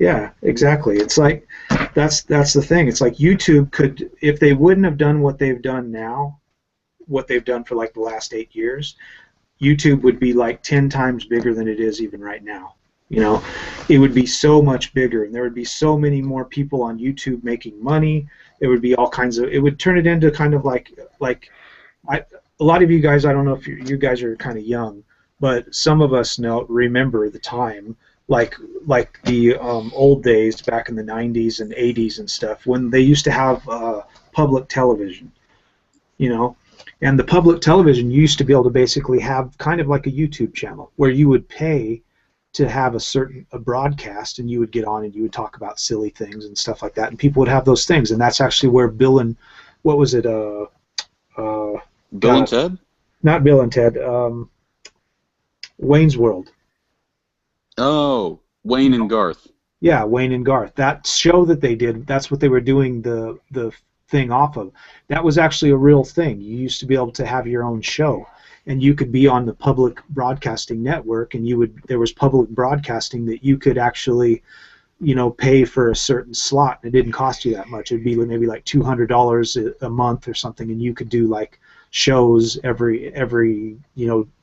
Yeah, exactly. It's like that's the thing. It's like YouTube could, if they wouldn't have done what they've done now, what they've done for like the last 8 years, YouTube would be like 10 times bigger than it is even right now. It would be so much bigger, and there would be so many more people on YouTube making money. There would be all kinds of. It would turn it into kind of like a lot of you guys, I don't know if you guys are kind of young, but some of us know remember the time, like the old days back in the 90s and 80s and stuff, when they used to have public television, you know, and the public television used to be able to basically have kind of like a YouTube channel where you would pay to have a broadcast, and you would get on and you would talk about silly things and stuff like that, and people would have those things, and that's actually where Bill and what was it? Bill and Ted? Not Bill and Ted. Wayne's World. Oh, Wayne and Garth. Yeah, Wayne and Garth. That show that they did, that's what they were doing the thing off of. That was actually a real thing. You used to be able to have your own show, and you could be on the public broadcasting network, and there was public broadcasting that you could actually, you know, pay for a certain slot. It didn't cost you that much. It'd be maybe like $200 a month or something, and you could do like shows every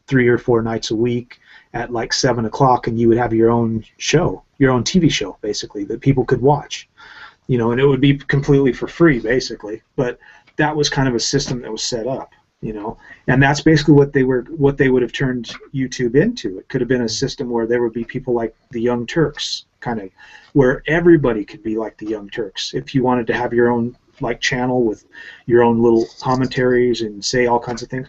3 or 4 nights a week at like 7 o'clock, and you would have your own show, your own TV show, basically, that people could watch, you know, and it would be completely for free, basically. But that was kind of a system that was set up, you know, and that's basically what they would have turned YouTube into. It could have been a system where there would be people like the Young Turks, kind of, where everybody could be like the Young Turks. If you wanted to have your own like channel with your own little commentaries and say all kinds of things,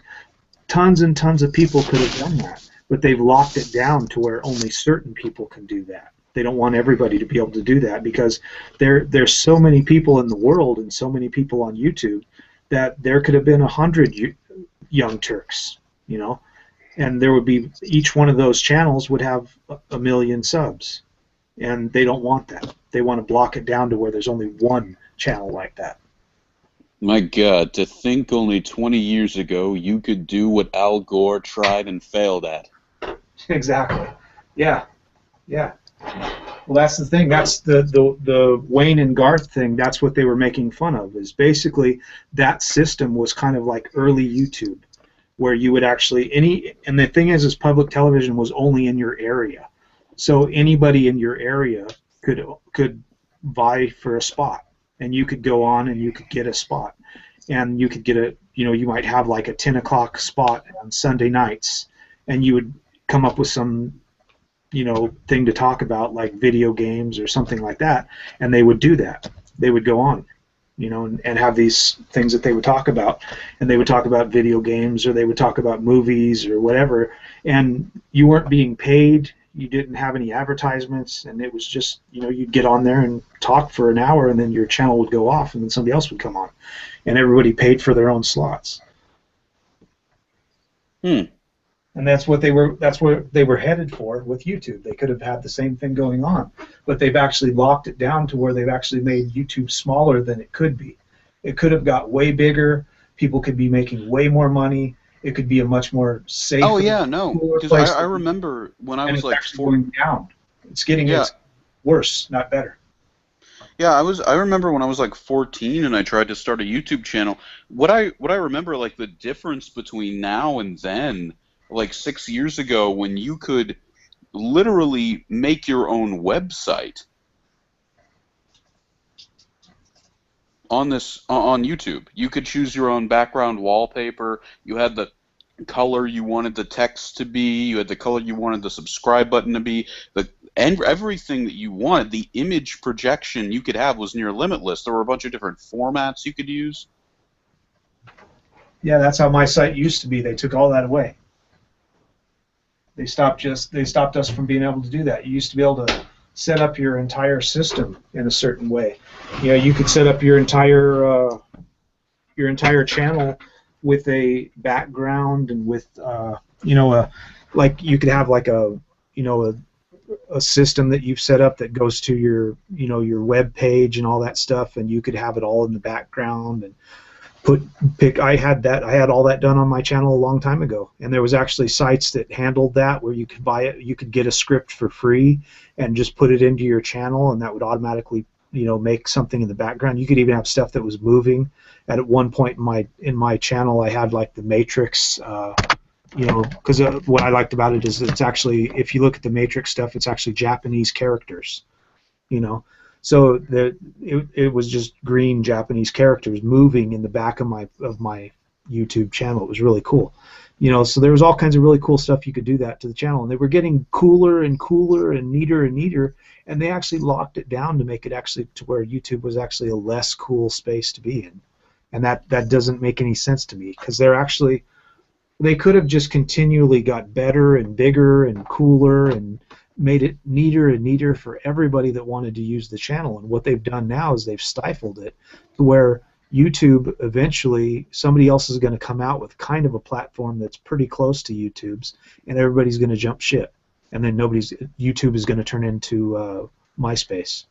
tons and tons of people could have done that. But they've locked it down to where only certain people can do that. They don't want everybody to be able to do that, because there's so many people in the world and so many people on YouTube that there could have been 100 Young Turks, you know, and there would be, each one of those channels would have a million subs, and they don't want that. They want to block it down to where there's only one channel like that. My God, to think only 20 years ago you could do what Al Gore tried and failed at. Exactly. Yeah. Yeah. Well, that's the thing. That's the Wayne and Garth thing. That's what they were making fun of. Is basically that system was kind of like early YouTube, where you would actually and the thing is public television was only in your area, so anybody in your area could vie for a spot, and you could go on and you could get a spot, and you could get you might have like a 10 o'clock spot on Sunday nights, and you would come up with some thing to talk about, like video games or something like that, and they would do that. They would go on, and have these things that they would talk about, and they would talk about video games, or they would talk about movies or whatever, and you weren't being paid. You didn't have any advertisements, and it was just, you'd get on there and talk for an hour, and then your channel would go off, and then somebody else would come on, and everybody paid for their own slots. And that's what they were headed for with YouTube. They could have had the same thing going on, but they've actually locked it down to where they've actually made YouTube smaller than it could be. It could have got way bigger. People could be making way more money. It could be a much more safe. Oh yeah, no, because I remember when I was like going down. It's getting worse, not better. Yeah, I remember when I was like 14 and I tried to start a YouTube channel. What I remember, like, the difference between now and then, like 6 years ago, when you could literally make your own website on YouTube. You could choose your own background wallpaper. You had the color you wanted the text to be. You had the color you wanted the subscribe button to be. And everything that you wanted, the image projection you could have was near limitless. There were a bunch of different formats you could use. Yeah, that's how my site used to be. They took all that away. They stopped us from being able to do that. You used to be able to set up your entire system in a certain way. You could set up your entire channel with a background and with like you could have like a system that you've set up that goes to your your web page and all that stuff, and you could have it all in the background and I had all that done on my channel a long time ago, and there was actually sites that handled that where you could buy it. You could get a script for free and just put it into your channel, and that would automatically make something in the background. You could even have stuff that was moving. At one point in my channel, I had like the Matrix. Because what I liked about it is it's actually, if you look at the Matrix stuff, it's actually Japanese characters. So it was just green Japanese characters moving in the back of my YouTube channel. It was really cool. You know, so there was all kinds of really cool stuff you could do that to the channel, and they were getting cooler and cooler and neater, and they actually locked it down to make it actually to where YouTube was actually a less cool space to be in, and that doesn't make any sense to me, because they could have just continually got better and bigger and cooler and made it neater and neater for everybody that wanted to use the channel. And what they've done now is they've stifled it to where YouTube, eventually somebody else is going to come out with kind of a platform that's pretty close to YouTube's, and everybody's going to jump ship, and then YouTube is going to turn into MySpace.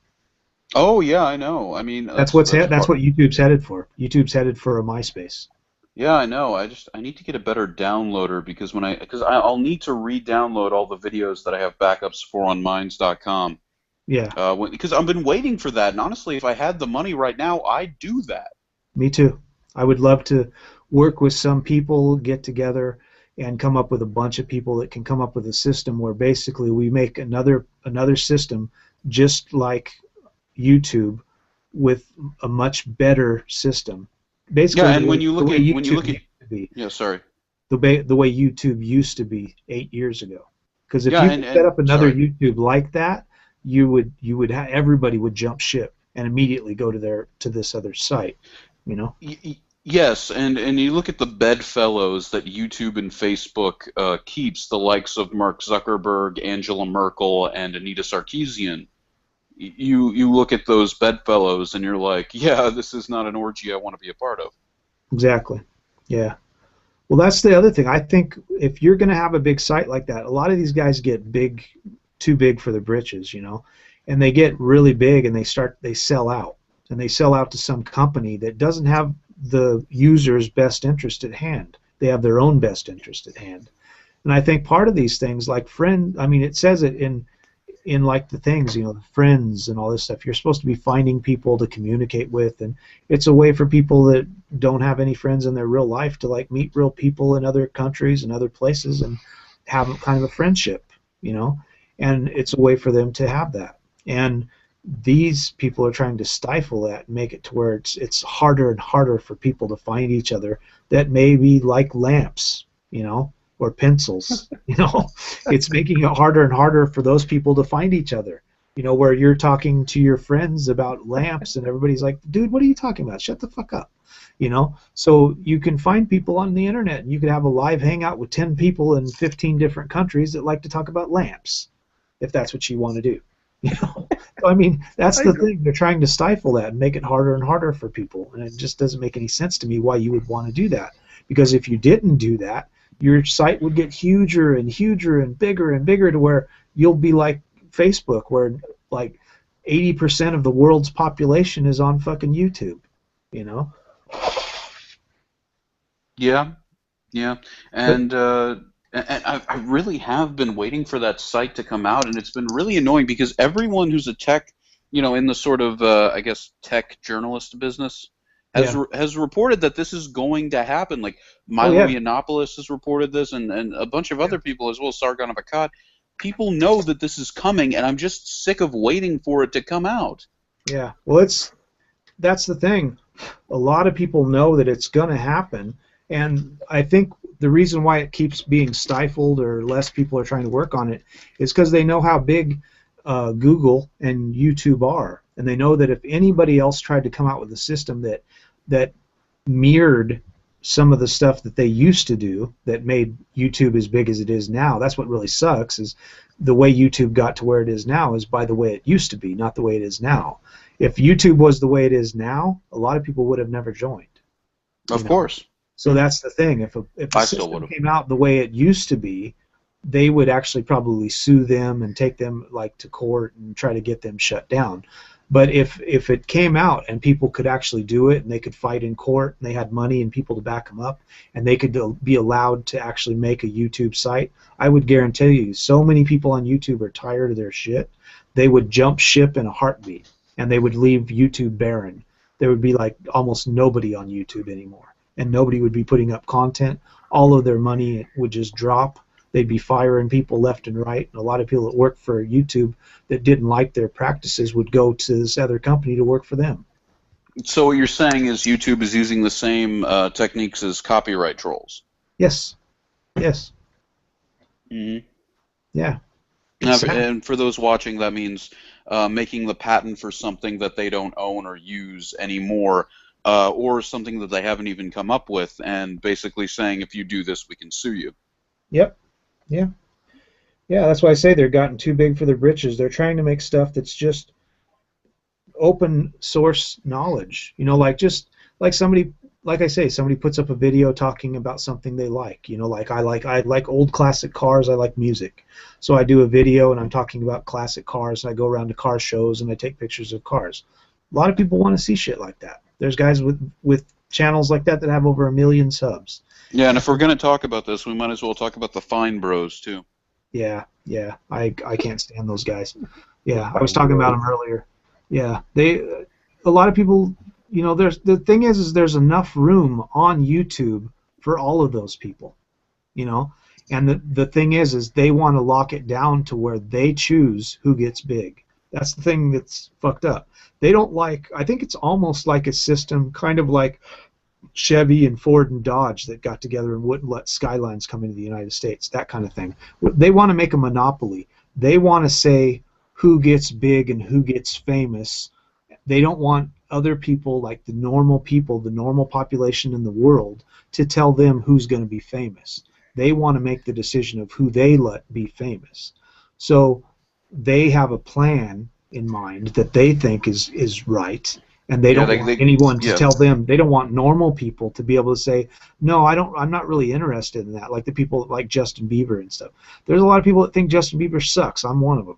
Oh yeah, I know. I mean, that's what YouTube's headed for. YouTube's headed for a MySpace. Yeah, I know. I need to get a better downloader, because I'll need to re-download all the videos that I have backups for on Minds.com. Yeah. Because I've been waiting for that, and honestly, if I had the money right now, I'd do that. Me too. I would love to work with some people, get together, and come up with a bunch of people that can come up with a system where basically we make another system just like YouTube with a much better system. Basically, yeah, and when you look at yeah, sorry. The way YouTube used to be 8 years ago. Because if you set up another YouTube like that, everybody would jump ship and immediately go to this other site. You know? Yes, and you look at the bedfellows that YouTube and Facebook keeps, the likes of Mark Zuckerberg, Angela Merkel, and Anita Sarkeesian. You look at those bedfellows and you're like, yeah, this is not an orgy I want to be a part of. Exactly. Yeah. Well, that's the other thing. I think if you're going to have a big site like that, a lot of these guys get too big for their britches, you know, and they get really big and they sell out. And they sell out to some company that doesn't have the user's best interest at hand. They have their own best interest at hand. And I think part of these things, like it says it in like the things, you know, the friends and all this stuff. You're supposed to be finding people to communicate with, and it's a way for people that don't have any friends in their real life to like meet real people in other countries and other places and have kind of a friendship, you know. And it's a way for them to have that. And these people are trying to stifle that and make it to where it's harder and harder for people to find each other that may be like lamps, you know, or pencils, you know. It's making it harder and harder for those people to find each other, you know, where you're talking to your friends about lamps and everybody's like, dude, what are you talking about? Shut the fuck up, you know. So you can find people on the internet, and you could have a live hangout with 10 people in 15 different countries that like to talk about lamps, if that's what you want to do. You know, so, I mean, that's the thing. They're trying to stifle that and make it harder and harder for people, and it just doesn't make any sense to me why you would want to do that. Because if you didn't do that, your site would get huger and huger and bigger to where you'll be like Facebook, where like 80% of the world's population is on fucking YouTube. You know? Yeah, and I really have been waiting for that site to come out, and it's been really annoying because everyone who's a tech, you know, in the sort of, I guess, tech journalist business has reported that this is going to happen. Like Milo Yiannopoulos has reported this, and a bunch of other people as well, Sargon of Akkad. People know that this is coming, and I'm just sick of waiting for it to come out. Yeah, well, that's the thing. A lot of people know that it's going to happen, and I think the reason why it keeps being stifled or less people are trying to work on it is because they know how big Google and YouTube are, and they know that if anybody else tried to come out with a system that mirrored some of the stuff that they used to do that made YouTube as big as it is now, that's what really sucks, is the way YouTube got to where it is now is by the way it used to be, not the way it is now. If YouTube was the way it is now, a lot of people would have never joined. Of course. So that's the thing. If a system came out the way it used to be, they would actually probably sue them and take them like to court and try to get them shut down. But if it came out and people could actually do it and they could fight in court and they had money and people to back them up and they could be allowed to actually make a YouTube site, I would guarantee you so many people on YouTube are tired of their shit, they would jump ship in a heartbeat and they would leave YouTube barren. There would be like almost nobody on YouTube anymore, and nobody would be putting up content. All of their money would just drop. They'd be firing people left and right, and a lot of people that work for YouTube that didn't like their practices would go to this other company to work for them. So what you're saying is YouTube is using the same techniques as copyright trolls. Yes. Yes. Mm-hmm. Yeah. And for those watching, that means making the patent for something that they don't own or use anymore, or something that they haven't even come up with, and basically saying, if you do this, we can sue you. Yep. Yeah. Yeah, that's why I say they're gotten too big for their britches. They're trying to make stuff that's just open source knowledge. You know, like just like somebody, like I say, somebody puts up a video talking about something they like. You know, like I like old classic cars. I like music, so I do a video and I'm talking about classic cars. And I go around to car shows and I take pictures of cars. A lot of people want to see shit like that. There's guys with channels like that that have over 1 million subs. Yeah, and if we're going to talk about this, we might as well talk about the Fine Bros too. Yeah, yeah, I can't stand those guys. Yeah, I was talking about them earlier. Yeah, a lot of people, you know, the thing is there's enough room on YouTube for all of those people, you know, and the thing is they want to lock it down to where they choose who gets big. That's the thing that's fucked up. They don't like, I think it's almost like a system, kind of like Chevy and Ford and Dodge that got together and wouldn't let Skylines come into the United States, that kind of thing. They want to make a monopoly. They want to say who gets big and who gets famous. They don't want other people, like the normal people, the normal population in the world, to tell them who's going to be famous. They want to make the decision of who they let be famous. So they have a plan in mind that they think is right, and they don't want anyone to tell them. They don't want normal people to be able to say, no, I'm not really interested in that, like the people like Justin Bieber and stuff. There's a lot of people that think Justin Bieber sucks. I'm one of them.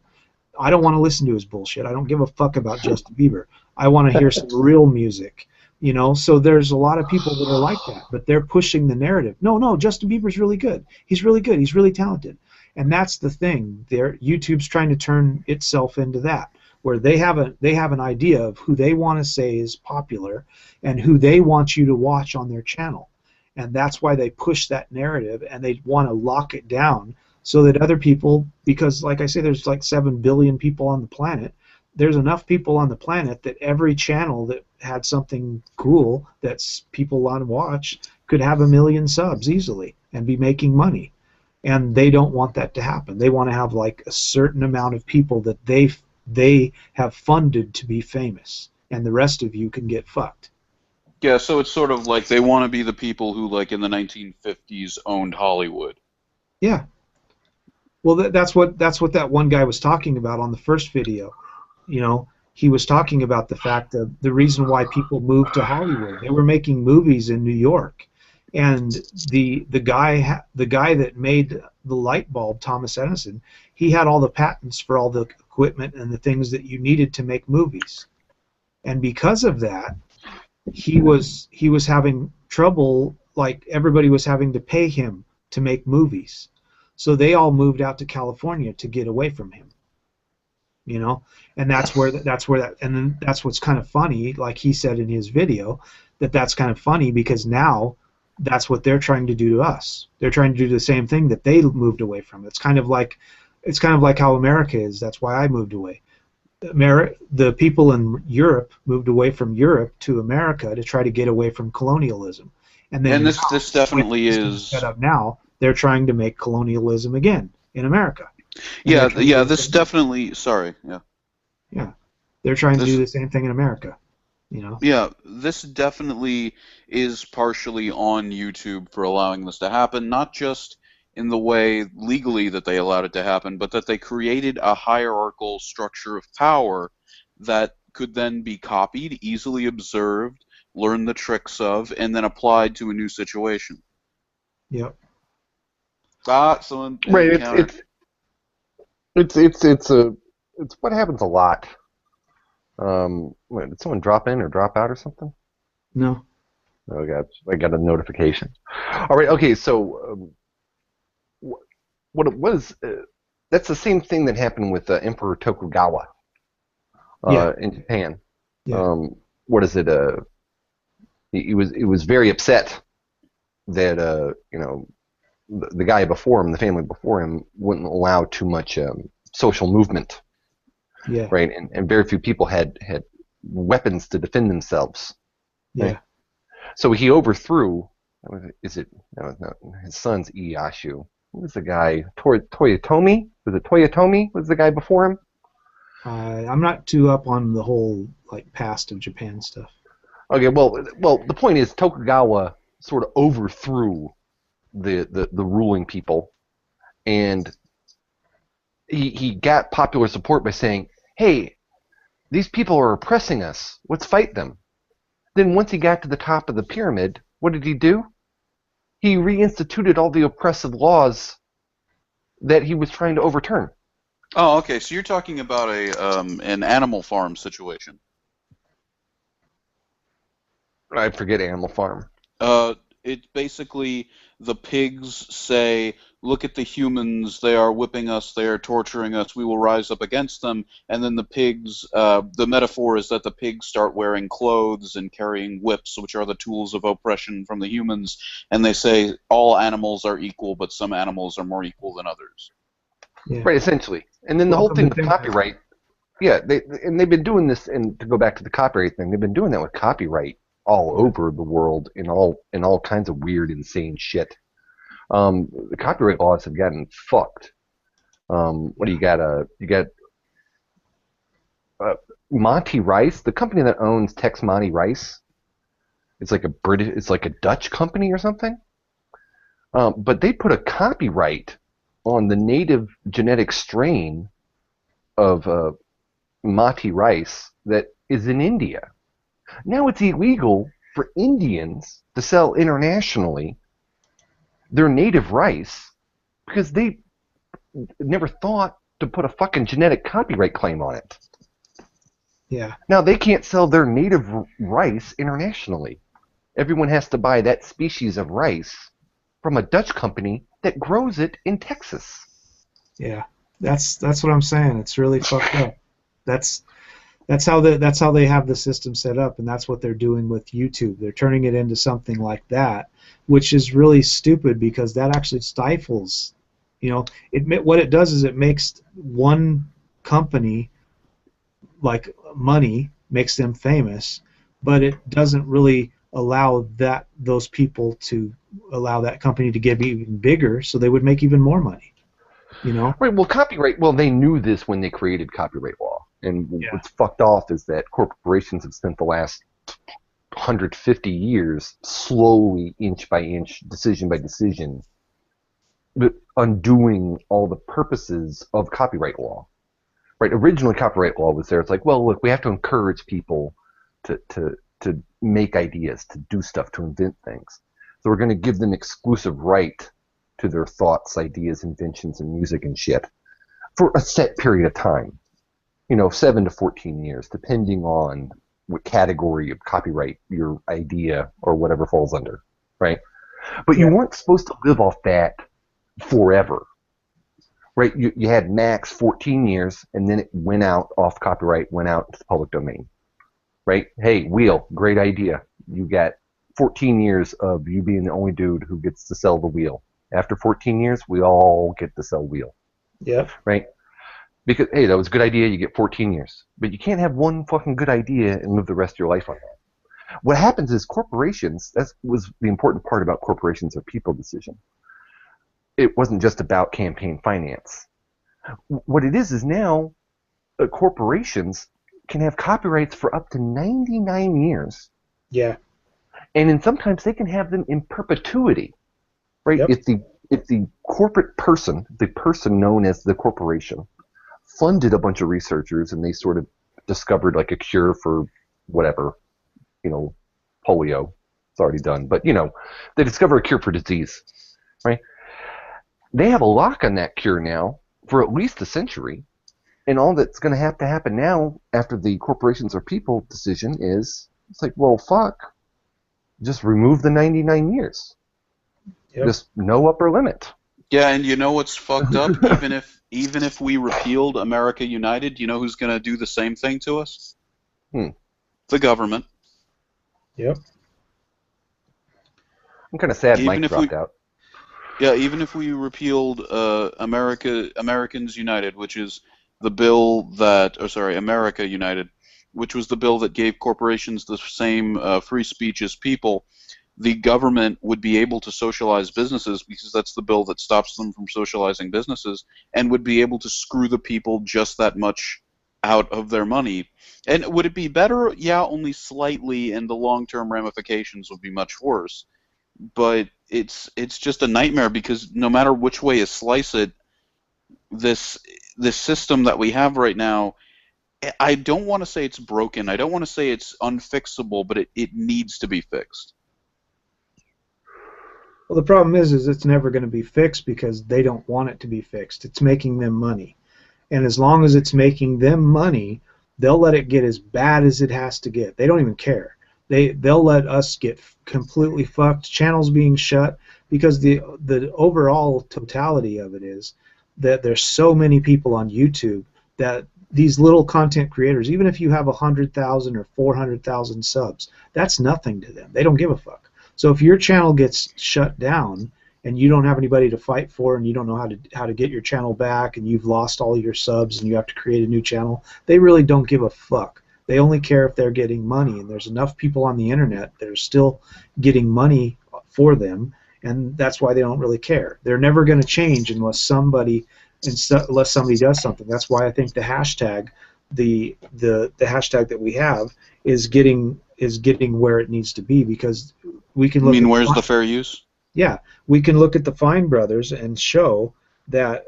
I don't want to listen to his bullshit. I don't give a fuck about Justin Bieber. I want to hear some real music, you know. So there's a lot of people that are like that, but they're pushing the narrative. No, Justin Bieber's really good. He's really good. He's really talented. And that's the thing. YouTube's trying to turn itself into that, where they have an idea of who they want to say is popular and who they want you to watch on their channel. And that's why they push that narrative, and they want to lock it down so that other people, because like I say, there's like 7 billion people on the planet. There's enough people on the planet that every channel that had something cool that people want to watch could have 1 million subs easily and be making money. And they don't want that to happen. They want to have like a certain amount of people that they have funded to be famous, and the rest of you can get fucked. Yeah, so it's sort of like they want to be the people who, like in the 1950s, owned Hollywood. Yeah. Well, that's what that one guy was talking about on the first video. You know, he was talking about the fact that the reason why people moved to Hollywood, they were making movies in New York, and the guy that made the light bulb, Thomas Edison, he had all the patents for all the equipment and the things that you needed to make movies, and because of that, he was having trouble. Like everybody was having to pay him to make movies. So they all moved out to California to get away from him, you know, and that's where and then that's what's kind of funny. Like he said in his video, that's kind of funny because now that's what they're trying to do to us. They're trying to do the same thing that they moved away from. It's kind of like how America is. That's why I moved away. The people in Europe moved away from Europe to America to try to get away from colonialism, and then this definitely is set up now. They're trying to make colonialism again in America. Yeah, this definitely. Sorry, yeah. Yeah, they're trying to do the same thing in America. You know. Yeah, this definitely is partially on YouTube for allowing this to happen. Not just in the way legally that they allowed it to happen, but that they created a hierarchical structure of power that could then be copied, easily observed, learned the tricks of, and then applied to a new situation. Yep. Someone right. It's what happens a lot. Did someone drop in or drop out or something? No. Oh, I got a notification. All right. Okay. So, what it was? That's the same thing that happened with Emperor Tokugawa in Japan. Yeah. What is it? He was very upset that the guy before him, the family before him, wouldn't allow too much social movement. Yeah. Right, and very few people had weapons to defend themselves. Yeah. Right? So he overthrew. No, his son's Iyashu. Who was the guy? Toyotomi? Was it Toyotomi? Was the guy before him? I'm not too up on the whole like past of Japan stuff. Okay, well, the point is Tokugawa sort of overthrew the ruling people, and he got popular support by saying, "Hey, these people are oppressing us. Let's fight them." Then once he got to the top of the pyramid, what did he do? He reinstituted all the oppressive laws that he was trying to overturn. Oh, okay. So you're talking about an Animal Farm situation. I forget Animal Farm. It's basically the pigs say, look at the humans, they are whipping us, they are torturing us, we will rise up against them, and then the pigs, the metaphor is that the pigs start wearing clothes and carrying whips, which are the tools of oppression from the humans, and they say all animals are equal, but some animals are more equal than others. Yeah. Right, essentially. And then the whole thing with copyright, they've been doing this, and to go back to the copyright thing, they've been doing that with copyright all over the world in all kinds of weird, insane shit. The copyright laws have gotten fucked. What do you got? You got Monty Rice, the company that owns Tex Monty Rice. It's like a Dutch company or something. But they put a copyright on the native genetic strain of Monty Rice that is in India. Now it's illegal for Indians to sell internationally their native rice because they never thought to put a fucking genetic copyright claim on it. Yeah. Now they can't sell their native rice internationally. Everyone has to buy that species of rice from a Dutch company that grows it in Texas. Yeah. That's what I'm saying. It's really fucked up. That's how they have the system set up, and that's what they're doing with YouTube. They're turning it into something like that, which is really stupid because that actually stifles. What it does is it makes one company like money, makes them famous, but it doesn't really allow those people to allow that company to get even bigger, so they would make even more money. Right. Well, copyright. Well, they knew this when they created copyright law. And what's fucked off is that corporations have spent the last 150 years slowly, inch by inch, decision by decision, undoing all the purposes of copyright law. Right? Originally, copyright law was there. It's like, well, look, we have to encourage people to make ideas, to do stuff, to invent things. So we're going to give them exclusive right to their thoughts, ideas, inventions, and music and shit for a set period of time. 7 to 14 years, depending on what category of copyright your idea or whatever falls under, right? But you weren't supposed to live off that forever, right? You had max 14 years, and then it went out off copyright, went out to the public domain, right? Hey, wheel, great idea. You got 14 years of you being the only dude who gets to sell the wheel. After 14 years, we all get to sell wheel. Yeah. Right? Because, hey, that was a good idea, you get 14 years. But you can't have one fucking good idea and live the rest of your life on that. What happens is corporations, that was the important part about corporations or people decision. It wasn't just about campaign finance. What it is now corporations can have copyrights for up to 99 years. Yeah. And then sometimes they can have them in perpetuity. Right? Yep. If the corporate person, the person known as the corporation, funded a bunch of researchers and they sort of discovered like a cure for whatever, polio. It's already done. But, they discover a cure for disease, right? They have a lock on that cure now for at least a century. And all that's going to happen now after the corporations or people decision is, it's like, well, fuck. Just remove the 99 years. Yep. Just no upper limit. Yeah, and you know what's fucked up? Even if we repealed America United, you know who's going to do the same thing to us? The government. Yep. I'm kind of sad Mike dropped out. Yeah, even if we repealed Americans United, which is the bill that, America United, which was the bill that gave corporations the same free speech as people, the government would be able to socialize businesses because that's the bill that stops them from socializing businesses, and would be able to screw the people just that much out of their money. And would it be better? Yeah, only slightly, and the long-term ramifications would be much worse. But it's just a nightmare because no matter which way you slice it, this system that we have right now, I don't want to say it's broken. I don't want to say it's unfixable, but it needs to be fixed. Well, the problem is it's never going to be fixed because they don't want it to be fixed. It's making them money. And as long as it's making them money, they'll let it get as bad as it has to get. They don't even care. They'll let us get completely fucked, channels being shut, because the overall totality of it is that there's so many people on YouTube that these little content creators, even if you have 100,000 or 400,000 subs, that's nothing to them. They don't give a fuck. So if your channel gets shut down and you don't have anybody to fight for, and you don't know how to get your channel back, and you've lost all your subs and you have to create a new channel, they really don't give a fuck. They only care if they're getting money, and there's enough people on the internet that are still getting money for them, and that's why they don't really care. They're never going to change unless somebody does something. That's why I think the hashtag, the hashtag that we have is getting where it needs to be, because we can look. You mean where's the fair use? Yeah, we can look at the Fine Brothers and show that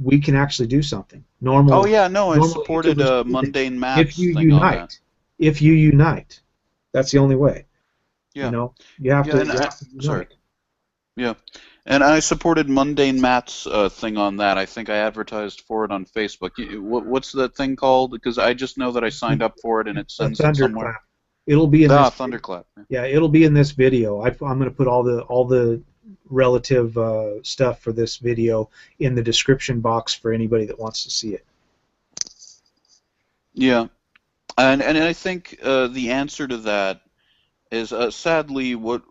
we can actually do something. Oh yeah, no, I supported Mundane Matt's thing on that. If you unite, that's the only way. Yeah. You know, you have to unite. Sorry. Yeah, and I supported Mundane Matt's thing on that. I think I advertised for it on Facebook. What's that thing called? Because I just know that I signed up for it and it sends it somewhere. It'll be in this Thunderclap. Yeah, it'll be in this video. I'm going to put all the relative stuff for this video in the description box for anybody that wants to see it. Yeah, and I think the answer to that is sadly what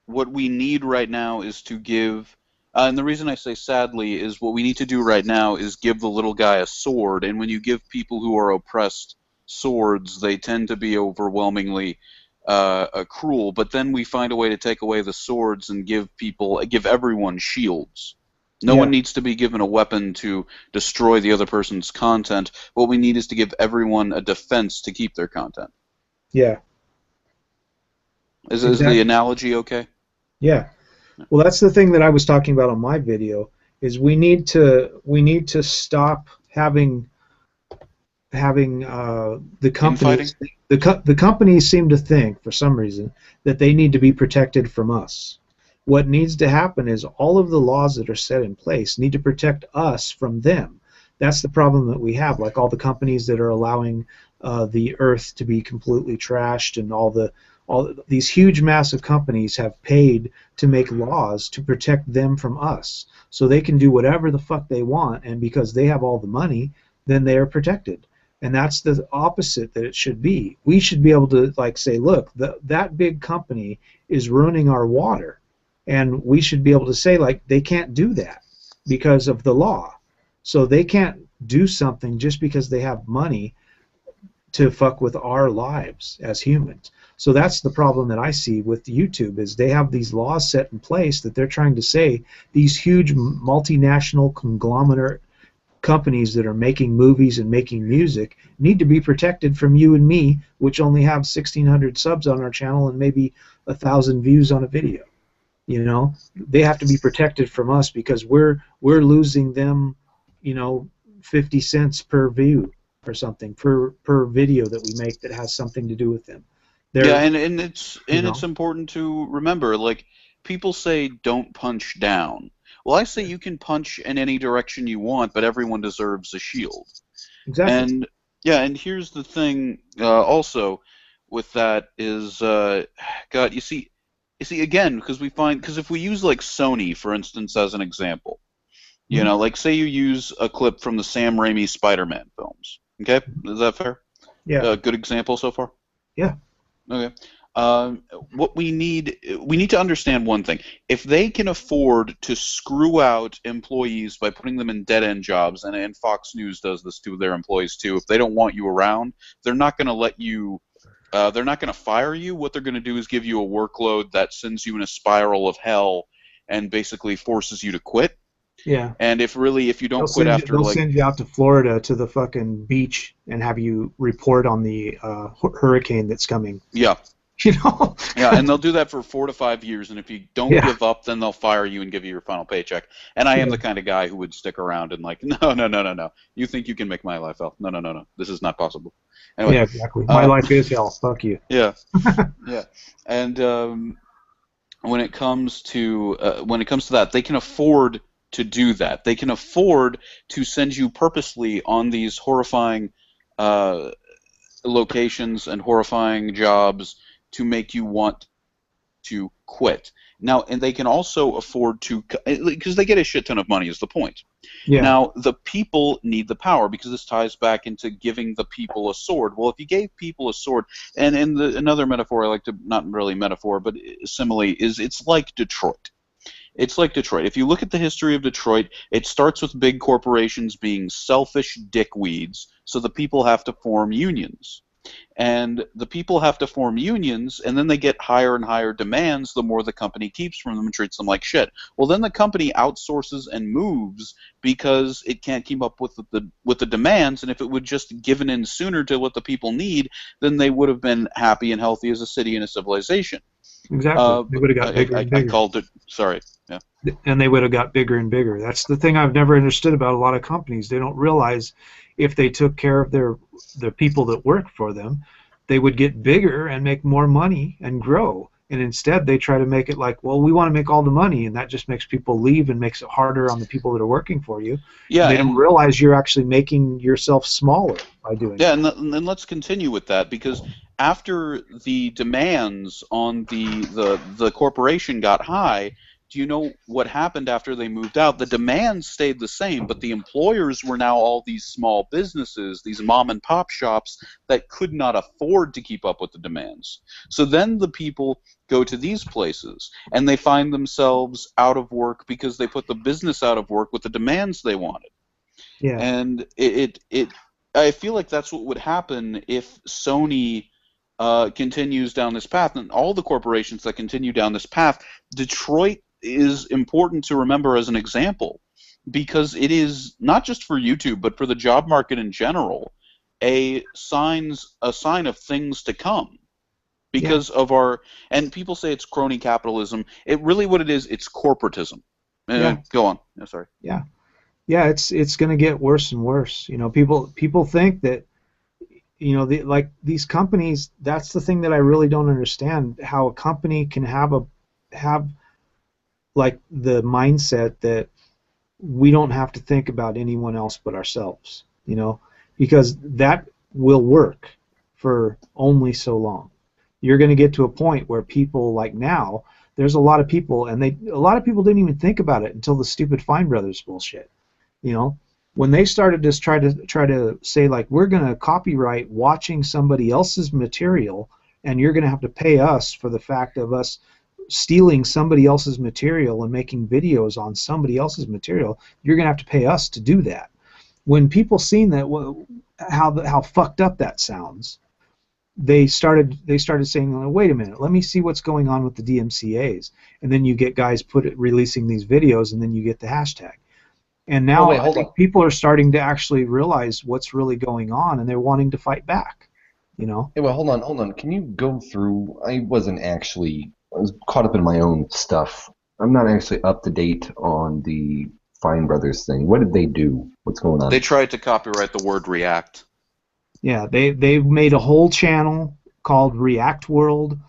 we need right now is to give. And the reason I say sadly is what we need to do right now is give the little guy a sword. And when you give people who are oppressed swords, they tend to be overwhelmingly cruel. But then we find a way to take away the swords and give everyone shields. No one needs to be given a weapon to destroy the other person's content. What we need is to give everyone a defense to keep their content. Yeah. Is the analogy okay? Yeah. Well, that's the thing that I was talking about on my video. Is we need to stop having the companies. The companies seem to think, for some reason, that they need to be protected from us. What needs to happen is all of the laws that are set in place need to protect us from them. That's the problem that we have. Like all the companies that are allowing the earth to be completely trashed, and all these huge, massive companies have paid to make laws to protect them from us, so they can do whatever the fuck they want, and because they have all the money, then they are protected. And that's the opposite that it should be. We should be able to say, look, that big company is ruining our water, and we should be able to say they can't do that because of the law. So they can't do something just because they have money to fuck with our lives as humans. So that's the problem that I see with YouTube, is they have these laws set in place that they're trying to say these huge multinational conglomerate companies that are making movies and making music need to be protected from you and me, which only have 1,600 subs on our channel and maybe 1,000 views on a video. You know, they have to be protected from us because we're losing them, 50 cents per view or something per video that we make that has something to do with them. And it's important to remember, people say don't punch down. Well, I say you can punch in any direction you want, but everyone deserves a shield. Exactly. And here's the thing also with that is, God, you see again, because if we use Sony, for instance, as an example, say you use a clip from the Sam Raimi Spider-Man films, okay? Is that fair? Yeah. Good example so far? Yeah. Okay. What we need to understand one thing. If they can afford to screw out employees by putting them in dead-end jobs, and Fox News does this to their employees too, if they don't want you around, they're not going to let you, they're not going to fire you. What they're going to do is give you a workload that sends you in a spiral of hell and basically forces you to quit. Yeah. And if you don't quit after they'll send you out to Florida to the fucking beach and have you report on the hurricane that's coming. Yeah. You know? Yeah, and they'll do that for 4 to 5 years, and if you don't give up, then they'll fire you and give you your final paycheck. And I am the kind of guy who would stick around and like, no. You think you can make my life hell? No. This is not possible. Anyway, yeah, exactly. My life is hell. Fuck you. Yeah. Yeah. And when it comes to that, they can afford to do that. They can afford to send you purposely on these horrifying locations and horrifying jobs to make you want to quit. Now, and they can also afford to, because they get a shit ton of money is the point. Yeah. Now, the people need the power, because this ties back into giving the people a sword. Well, if you gave people a sword, and another metaphor I like to, not really metaphor, but simile, is it's like Detroit. It's like Detroit. If you look at the history of Detroit, it starts with big corporations being selfish dickweeds, so the people have to form unions. And the people have to form unions, and then they get higher and higher demands the more the company keeps from them and treats them like shit. Well, then the company outsources and moves because it can't keep up with the demands, and if it would just given in sooner to what the people need, then they would have been happy and healthy as a city and a civilization. Exactly. They would have got bigger and bigger. I called it, sorry. Yeah. And they would have got bigger and bigger. That's the thing I've never understood about a lot of companies. They don't realize if they took care of the people that work for them, they would get bigger and make more money and grow. And instead they try to make it like, well, we want to make all the money, and that just makes people leave and makes it harder on the people that are working for you. Yeah, and they don't realize you're actually making yourself smaller by doing that. Yeah, and let's continue with that, because after the demands on the corporation got high, do you know what happened after they moved out? The demands stayed the same, but the employers were now all these small businesses, these mom and pop shops that could not afford to keep up with the demands. So then the people go to these places, and they find themselves out of work because they put the business out of work with the demands they wanted. Yeah. And I feel like that's what would happen if Sony continues down this path, and all the corporations that continue down this path. Detroit is important to remember as an example, because it is not just for YouTube but for the job market in general a sign of things to come, because of our, and people say it's crony capitalism. It really, what it is, it's corporatism. Go on. No, sorry. Yeah, it's going to get worse and worse. You know, people think that, you know, like these companies. That's the thing that I really don't understand, how a company can have like the mindset that we don't have to think about anyone else but ourselves, you know, because that will work for only so long. You're going to get to a point where people, like now, there's a lot of people, and a lot of people didn't even think about it until the stupid Fine Brothers bullshit, you know. When they started to try to say, like, we're going to copyright watching somebody else's material, and you're going to have to pay us for the fact of us stealing somebody else's material and making videos on somebody else's material, you're going to have to pay us to do that. When people seen that, how fucked up that sounds, they started saying, oh, wait a minute, let me see what's going on with the DMCAs. And then you get guys releasing these videos, and then you get the hashtag. And now I think people are starting to actually realize what's really going on, and they're wanting to fight back, you know? Hey, well, hold on. Can you go through, I was caught up in my own stuff. I'm not actually up to date on the Fine Brothers thing. What did they do? What's going on? They tried to copyright the word React. Yeah, they made a whole channel called React World,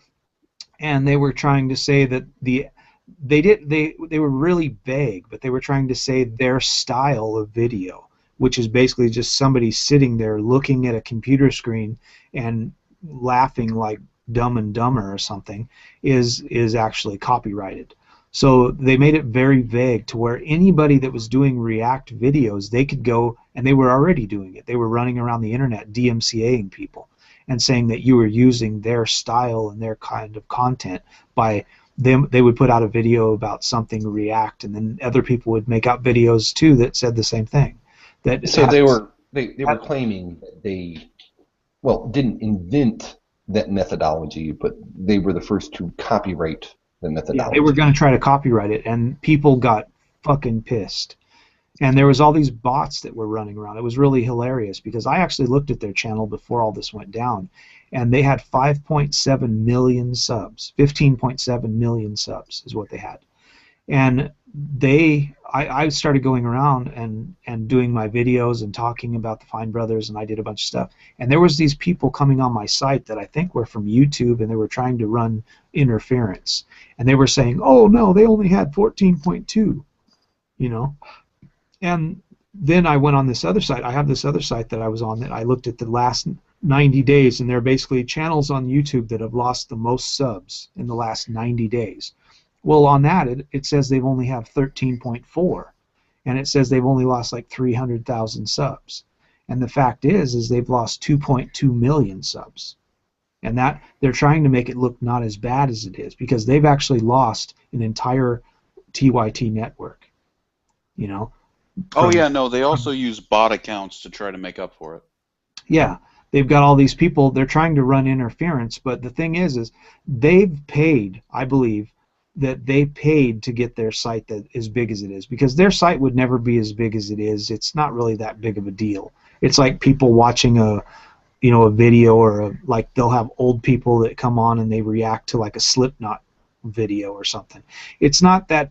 and they were trying to say that they were really vague, but they were trying to say their style of video, which is basically just somebody sitting there looking at a computer screen and laughing like Dumb and Dumber or something, is actually copyrighted. So they made it very vague to where anybody that was doing React videos, they could go, and they were already doing it. They were running around the internet DMCAing people, and saying that you were using their style and their kind of content by them. They would put out a video about something React, and then other people would make out videos too that said the same thing. So they were claiming that they, well, didn't invent that methodology, but they were the first to copyright the methodology. Yeah, they were going to try to copyright it, and people got fucking pissed. And there was all these bots that were running around. It was really hilarious because I actually looked at their channel before all this went down, and they had 5.7 million subs. 15.7 million subs is what they had. And I started going around and doing my videos and talking about the Fine Brothers, and I did a bunch of stuff. And there was these people coming on my site that I think were from YouTube, and they were trying to run interference. And they were saying, oh, no, they only had 14.2, you know. And then I went on this other site. I have this other site that I was on that I looked at the last 90 days, and they're basically channels on YouTube that have lost the most subs in the last 90 days. Well, on that, it says they've only have 13.4, and it says they've only lost like 300,000 subs. And the fact is they've lost 2.2 million subs. And that they're trying to make it look not as bad as it is, because they've actually lost an entire TYT network, you know. Oh yeah, no, they also use bot accounts to try to make up for it. Yeah, they've got all these people. They're trying to run interference, but the thing is they've paid, I believe, that they paid to get their site that as big as it is, because their site would never be as big as it is. It's not really that big of a deal. It's like people watching a video, or like they'll have old people that come on and they react to like a Slipknot video or something. It's not that,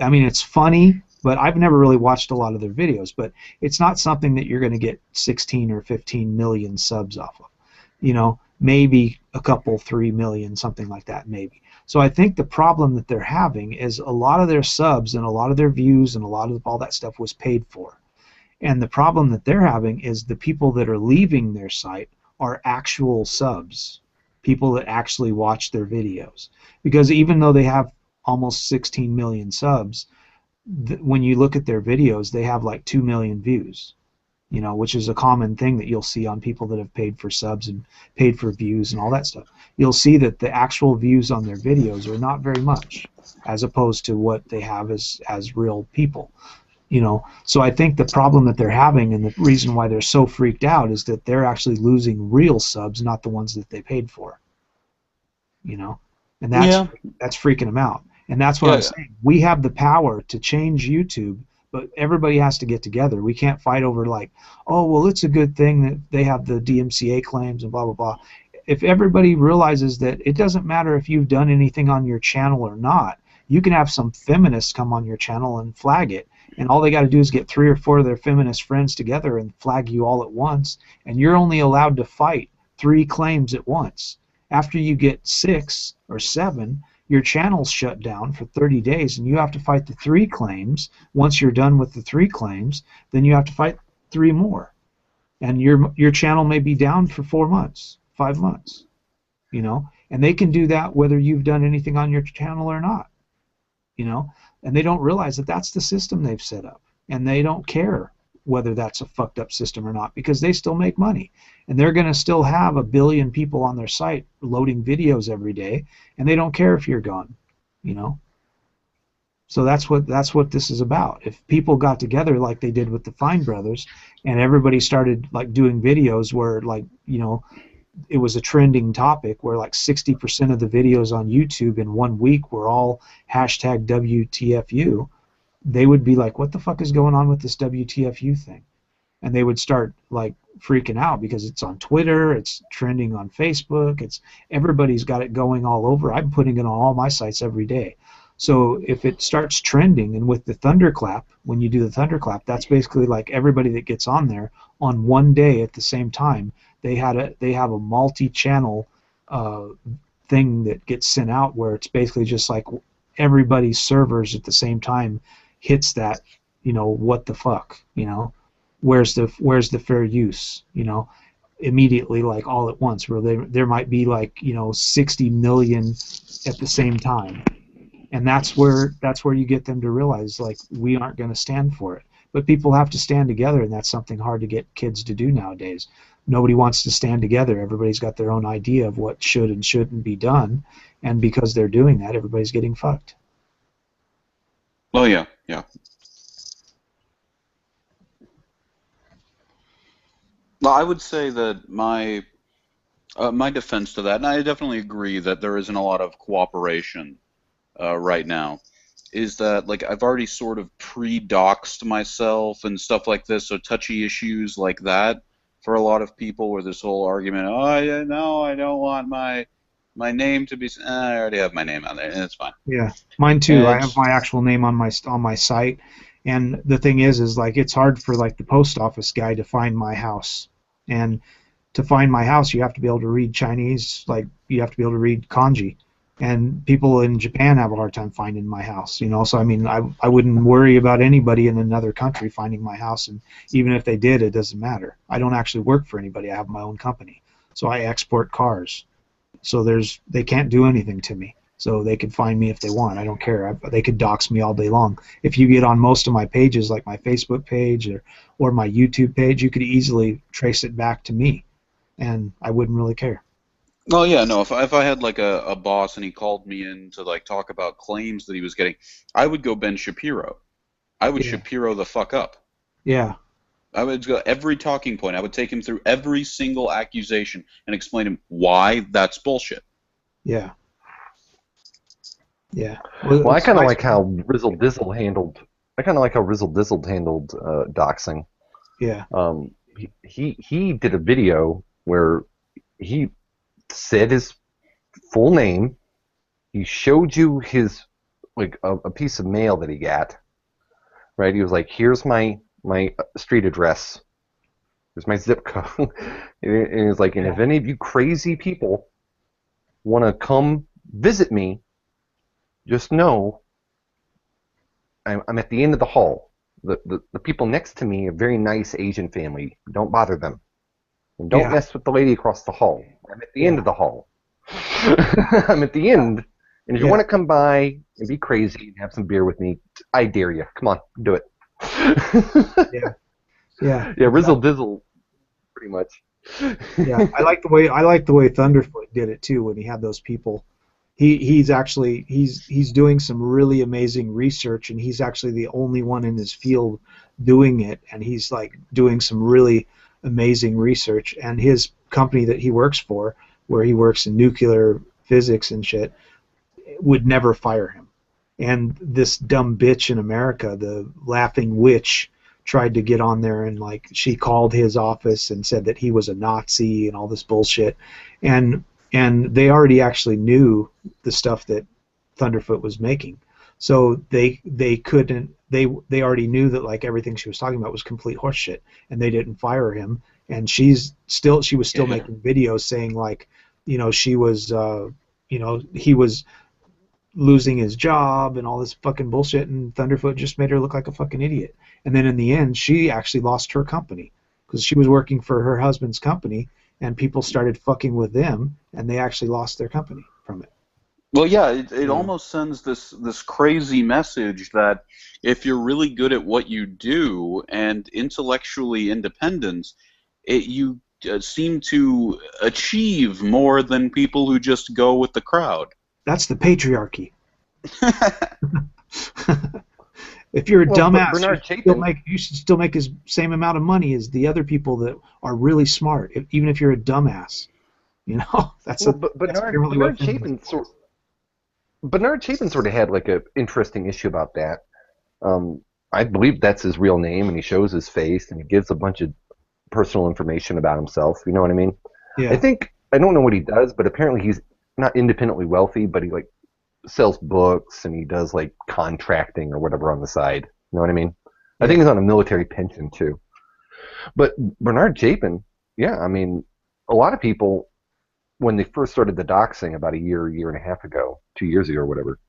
I mean, it's funny, but I've never really watched a lot of their videos, but it's not something that you're going to get 16 or 15 million subs off of. You know, maybe a couple, 3 million, something like that, maybe. So I think the problem that they're having is a lot of their subs and a lot of their views and a lot of all that stuff was paid for. And the problem that they're having is the people that are leaving their site are actual subs, people that actually watch their videos. Because even though they have almost 16 million subs, when you look at their videos, they have like 2 million views, you know, which is a common thing that you'll see on people that have paid for subs and paid for views and all that stuff. You'll see that the actual views on their videos are not very much, as opposed to what they have as real people, you know. So I think the problem that they're having, and the reason why they're so freaked out, is that they're actually losing real subs, not the ones that they paid for, you know. And that's freaking them out. And that's what I'm saying. We have the power to change YouTube, but everybody has to get together. We can't fight over like, oh, well, it's a good thing that they have the DMCA claims and blah, blah, blah. If everybody realizes that it doesn't matter if you've done anything on your channel or not, you can have some feminists come on your channel and flag it, and all they got to do is get 3 or 4 of their feminist friends together and flag you all at once, and you're only allowed to fight 3 claims at once. After you get 6 or 7, your channel's shut down for 30 days, and you have to fight the 3 claims. Once you're done with the 3 claims, then you have to fight 3 more. And your channel may be down for 4 months, 5 months, you know. And they can do that whether you've done anything on your channel or not, you know. And they don't realize that that's the system they've set up. And they don't care whether that's a fucked up system or not, because they still make money. And they're going to still have 1 billion people on their site loading videos every day, and they don't care if you're gone, you know. So that's what this is about. If people got together like they did with the Fine Brothers, and everybody started like doing videos where, like, you know, it was a trending topic where like 60% of the videos on YouTube in 1 week were all hashtag WTFU, they would be like, what the fuck is going on with this WTFU thing? And they would start like freaking out because it's on Twitter, it's trending on Facebook, everybody's got it going all over. I'm putting it on all my sites every day. So if it starts trending, and with the thunderclap, when you do the thunderclap, that's basically like everybody that gets on there on one day at the same time, they have a multi-channel thing that gets sent out where it's basically just like everybody's servers at the same time hits that, you know, what the fuck, you know, where's the fair use, you know, immediately, like all at once, where there might be like, you know, 60 million at the same time. And that's where you get them to realize, like, we aren't going to stand for it. But people have to stand together, and that's something hard to get kids to do nowadays. nobody wants to stand together. Everybody's got their own idea of what should and shouldn't be done, and because they're doing that, everybody's getting fucked. Well, yeah, yeah. Well, I would say that my defense to that, and I definitely agree that there isn't a lot of cooperation right now, is that like I've already sort of pre-doxed myself and stuff like this, so touchy issues like that for a lot of people, where this whole argument, oh yeah, no, I don't want my name to be. I already have my name on there, and it's fine. Yeah, mine too. I have It's, my actual name on my site, and the thing is like it's hard for like the post office guy to find my house, and to find my house you have to be able to read Chinese, like you have to be able to read kanji, and people in Japan have a hard time finding my house, you know. So I mean, I wouldn't worry about anybody in another country finding my house, and even if they did, it doesn't matter. I don't actually work for anybody. I have my own company, so I export cars. So they can't do anything to me. So they could find me if they want. I don't care. They could dox me all day long. If you get on most of my pages, like my Facebook page or my YouTube page, you could easily trace it back to me, and I wouldn't really care. well, yeah, no. If I had like a boss and he called me in to like talk about claims that he was getting, I would go Ben Shapiro. I would Yeah. Shapiro the fuck up. Yeah. I would go every talking point. I would take him through every single accusation and explain to him why that's bullshit. Yeah. Yeah. Well, I it's kind of nice- like how Rizzle Dizzle handled. I kind of like how Rizzle Dizzle handled doxing. Yeah. He did a video where he said his full name. He showed you his like a piece of mail that he got. Right. He was like, "Here's my street address. Here's my zip code." And he was like, "And if any of you crazy people want to come visit me, just know I'm at the end of the hall. The people next to me, a very nice Asian family. Don't bother them. And don't mess with the lady across the hall. I'm at the end of the hall. I'm at the end. And if you want to come by and be crazy and have some beer with me, I dare you. Come on, do it." Yeah. Yeah. Yeah, Rizzle Dizzle, pretty much. Yeah. I like the way Thunderfoot did it too when he had those people. He's actually he's doing some really amazing research, and he's actually the only one in his field doing it, and he's like doing some really amazing research. And his company that he works for, where he works in nuclear physics and shit, would never fire him. And this dumb bitch in America, the laughing witch, tried to get on there, and like she called his office and said that he was a Nazi and all this bullshit, and they already actually knew the stuff that Thunderfoot was making, so they couldn't, they already knew that like everything she was talking about was complete horseshit, and they didn't fire him. And she was still making videos saying like, you know, she was you know, he was losing his job and all this fucking bullshit, and Thunderfoot just made her look like a fucking idiot. And then in the end, she actually lost her company because she was working for her husband's company, and people started fucking with them, and they actually lost their company from it. Well, yeah, it almost sends this crazy message that if you're really good at what you do and intellectually independent, you seem to achieve more than people who just go with the crowd. That's the patriarchy. If you're a dumbass, you should still make the same amount of money as the other people that are really smart, even if you're a dumbass. You know, Bernard Chapin sort of had like an interesting issue about that. I believe that's his real name, and he shows his face, and he gives a bunch of personal information about himself. You know what I mean? Yeah. I don't know what he does, but apparently he's not independently wealthy, but he like sells books, and he does like contracting or whatever on the side. You know what I mean? Yeah. I think he's on a military pension too. But Bernard Chapin, yeah, I mean, a lot of people, when they first started the doxing about a year and a half ago, 2 years ago or whatever,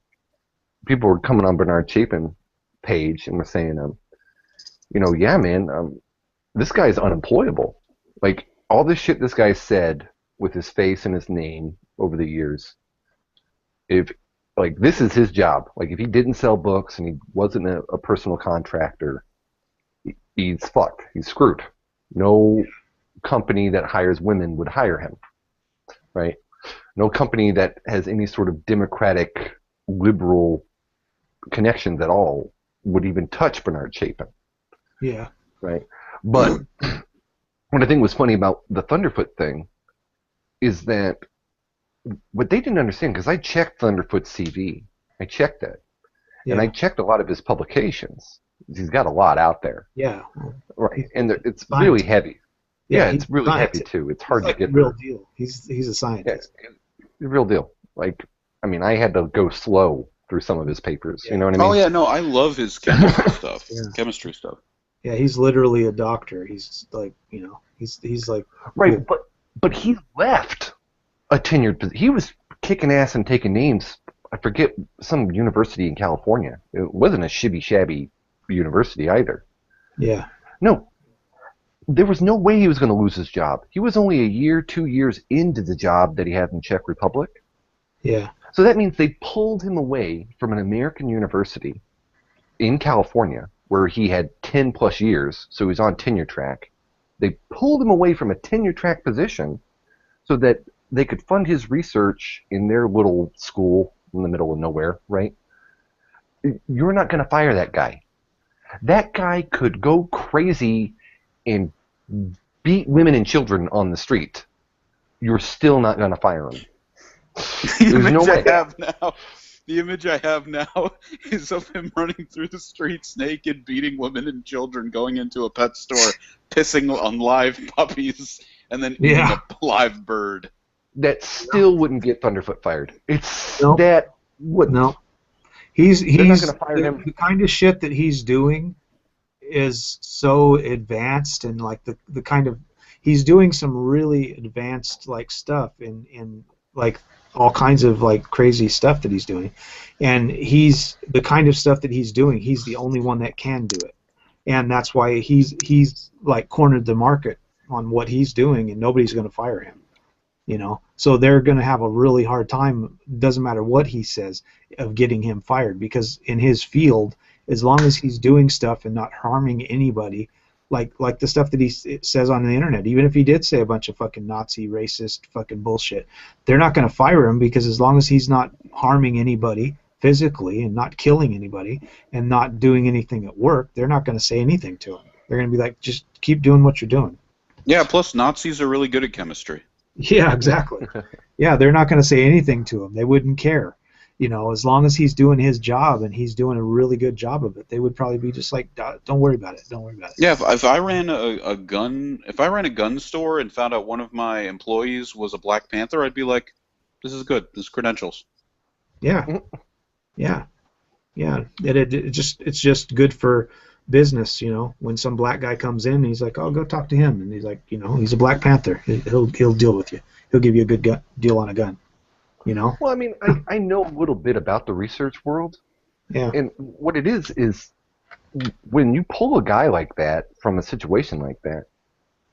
people were coming on Bernard Chapin page and were saying, you know, yeah, man, this guy's unemployable. Like, all this shit this guy said with his face and his name over the years, if, like, this is his job. Like, if he didn't sell books and he wasn't a personal contractor, he's fucked. He's screwed. No company that hires women would hire him, right? No company that has any sort of democratic, liberal connections at all would even touch Bernard Chapin. Yeah. Right. But what I think was funny about the Thunderfoot thing is that what they didn't understand, because I checked Thunderfoot's CV. I checked it. Yeah. And I checked a lot of his publications. He's got a lot out there. Yeah. Right. And it's really heavy. Yeah, it's really heavy, too. It's hard to get real deal. He's a scientist. Yeah, real deal. Like, I mean, I had to go slow through some of his papers. You know what I mean? Oh, yeah, no, I love his chemistry stuff. Yeah. Chemistry stuff. Yeah, he's literally a doctor. He's like, you know, he's like... Right, but he left a tenured position. He was kicking ass and taking names. I forget, some university in California. It wasn't a shibby-shabby university either. Yeah. No. There was no way he was going to lose his job. He was only a year, 2 years into the job that he had in Czech Republic. Yeah. So that means they pulled him away from an American university in California where he had 10 plus years, so he was on tenure track. They pulled him away from a tenure track position so that they could fund his research in their little school in the middle of nowhere, right? You're not going to fire that guy. That guy could go crazy and beat women and children on the street. You're still not going to fire him. The image I have now is of him running through the streets naked, beating women and children, going into a pet store, pissing on live puppies, and then eating a live bird. That still wouldn't get Thunderfoot fired. It's that wouldn't. No. He's not gonna fire him. The kind of shit that he's doing is so advanced, and like the kind of he's doing some really advanced like stuff in like all kinds of like crazy stuff that he's doing, and he's the kind of stuff that he's doing. He's the only one that can do it, and that's why he's like cornered the market on what he's doing, and nobody's going to fire him. You know, so they're going to have a really hard time. Doesn't matter what he says, of getting him fired, because in his field, as long as he's doing stuff and not harming anybody, like the stuff that he says on the internet, even if he did say a bunch of fucking Nazi, racist, fucking bullshit, they're not going to fire him, because as long as he's not harming anybody physically and not killing anybody and not doing anything at work, they're not going to say anything to him. They're going to be like, just keep doing what you're doing. Yeah, plus Nazis are really good at chemistry. Yeah, exactly. Yeah, they're not going to say anything to him. They wouldn't care. You know, as long as he's doing his job and he's doing a really good job of it, they would probably be just like, don't worry about it. Don't worry about it. Yeah, if I ran a gun store and found out one of my employees was a Black Panther, I'd be like, this is good. This is credentials. Yeah. Yeah. Yeah. It's just good for business, you know. When some black guy comes in, he's like, "Oh, go talk to him," and he's like, you know, he's a Black Panther. He'll deal with you. He'll give you a good deal on a gun. You know. Well, I mean, I know a little bit about the research world. Yeah. And what it is when you pull a guy like that from a situation like that,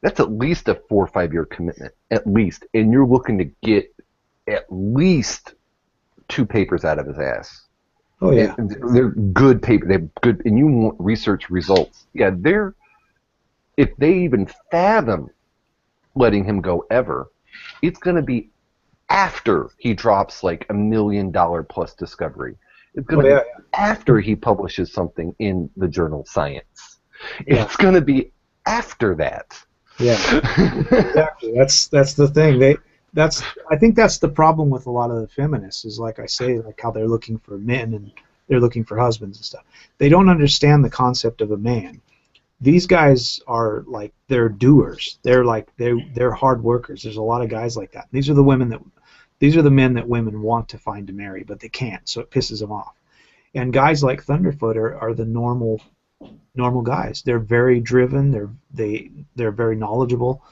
that's at least a 4 or 5 year commitment, at least, and you're looking to get at least 2 papers out of his ass. Oh yeah, and they're good paper. They're good, and you want research results. Yeah, if they even fathom letting him go ever, it's going to be after he drops like $1 million plus discovery. It's going to be after he publishes something in the journal Science. Yeah. It's going to be after that. Yeah, exactly. That's the thing. I think that's the problem with a lot of the feminists, is like I say, like how they're looking for men and they're looking for husbands and stuff. They don't understand the concept of a man. These guys are like, they're doers. They're hard workers. There's a lot of guys like that. These are the men that women want to find to marry, but they can't, so it pisses them off. And guys like Thunderfoot are the normal guys. They're very driven. They're very knowledgeable.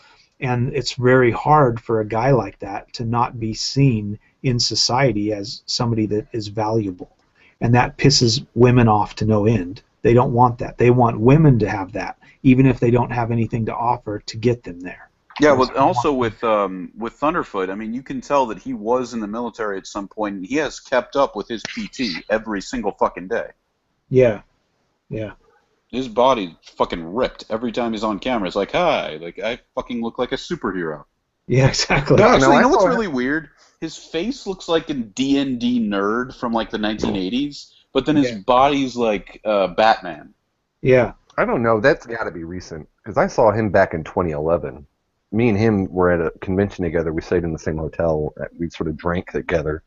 And it's very hard for a guy like that to not be seen in society as somebody that is valuable. And that pisses women off to no end. They don't want that. They want women to have that, even if they don't have anything to offer to get them there. Yeah, well, also with Thunderfoot, I mean, you can tell that he was in the military at some point, and he has kept up with his PT every single fucking day. Yeah, yeah. His body fucking ripped every time he's on camera. It's like, hi, like I fucking look like a superhero. Yeah, exactly. No, Actually, I you know what's saw really weird? His face looks like a D&D nerd from like the 1980s, but then his Yeah. body's like Batman. Yeah. I don't know. That's got to be recent because I saw him back in 2011. Me and him were at a convention together. We stayed in the same hotel. We sort of drank together.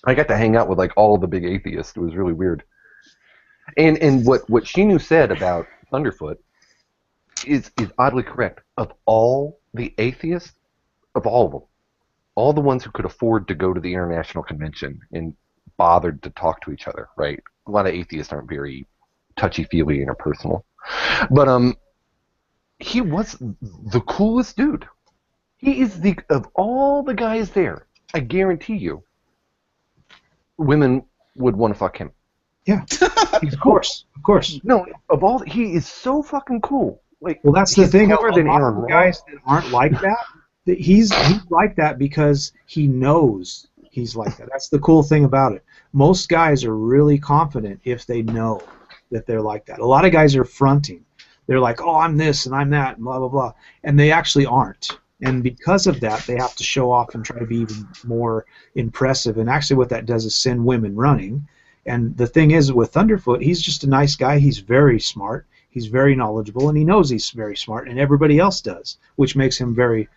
I got to hang out with like all the big atheists. It was really weird. And what Shi-nu said about Thunderfoot is oddly correct. Of all the atheists, of all of them, all the ones who could afford to go to the international convention and bothered to talk to each other, right? A lot of atheists aren't very touchy-feely interpersonal. But he was the coolest dude. He is of all the guys there, I guarantee you, women would want to fuck him. Yeah. Of course. No, he is so fucking cool. Like, Well, that's the he's thing. cooler than Aaron Ross. Guys that aren't like that, he's like that because he knows he's like that. That's the cool thing about it. Most guys are really confident if they know that they're like that. A lot of guys are fronting. They're like, oh, I'm this and I'm that and blah, blah, blah. And they actually aren't. And because of that, they have to show off and try to be even more impressive. And actually what that does is send women running. And the thing is, with Thunderfoot, he's just a nice guy. He's very smart. He's very knowledgeable, and he knows he's very smart, and everybody else does, which makes him very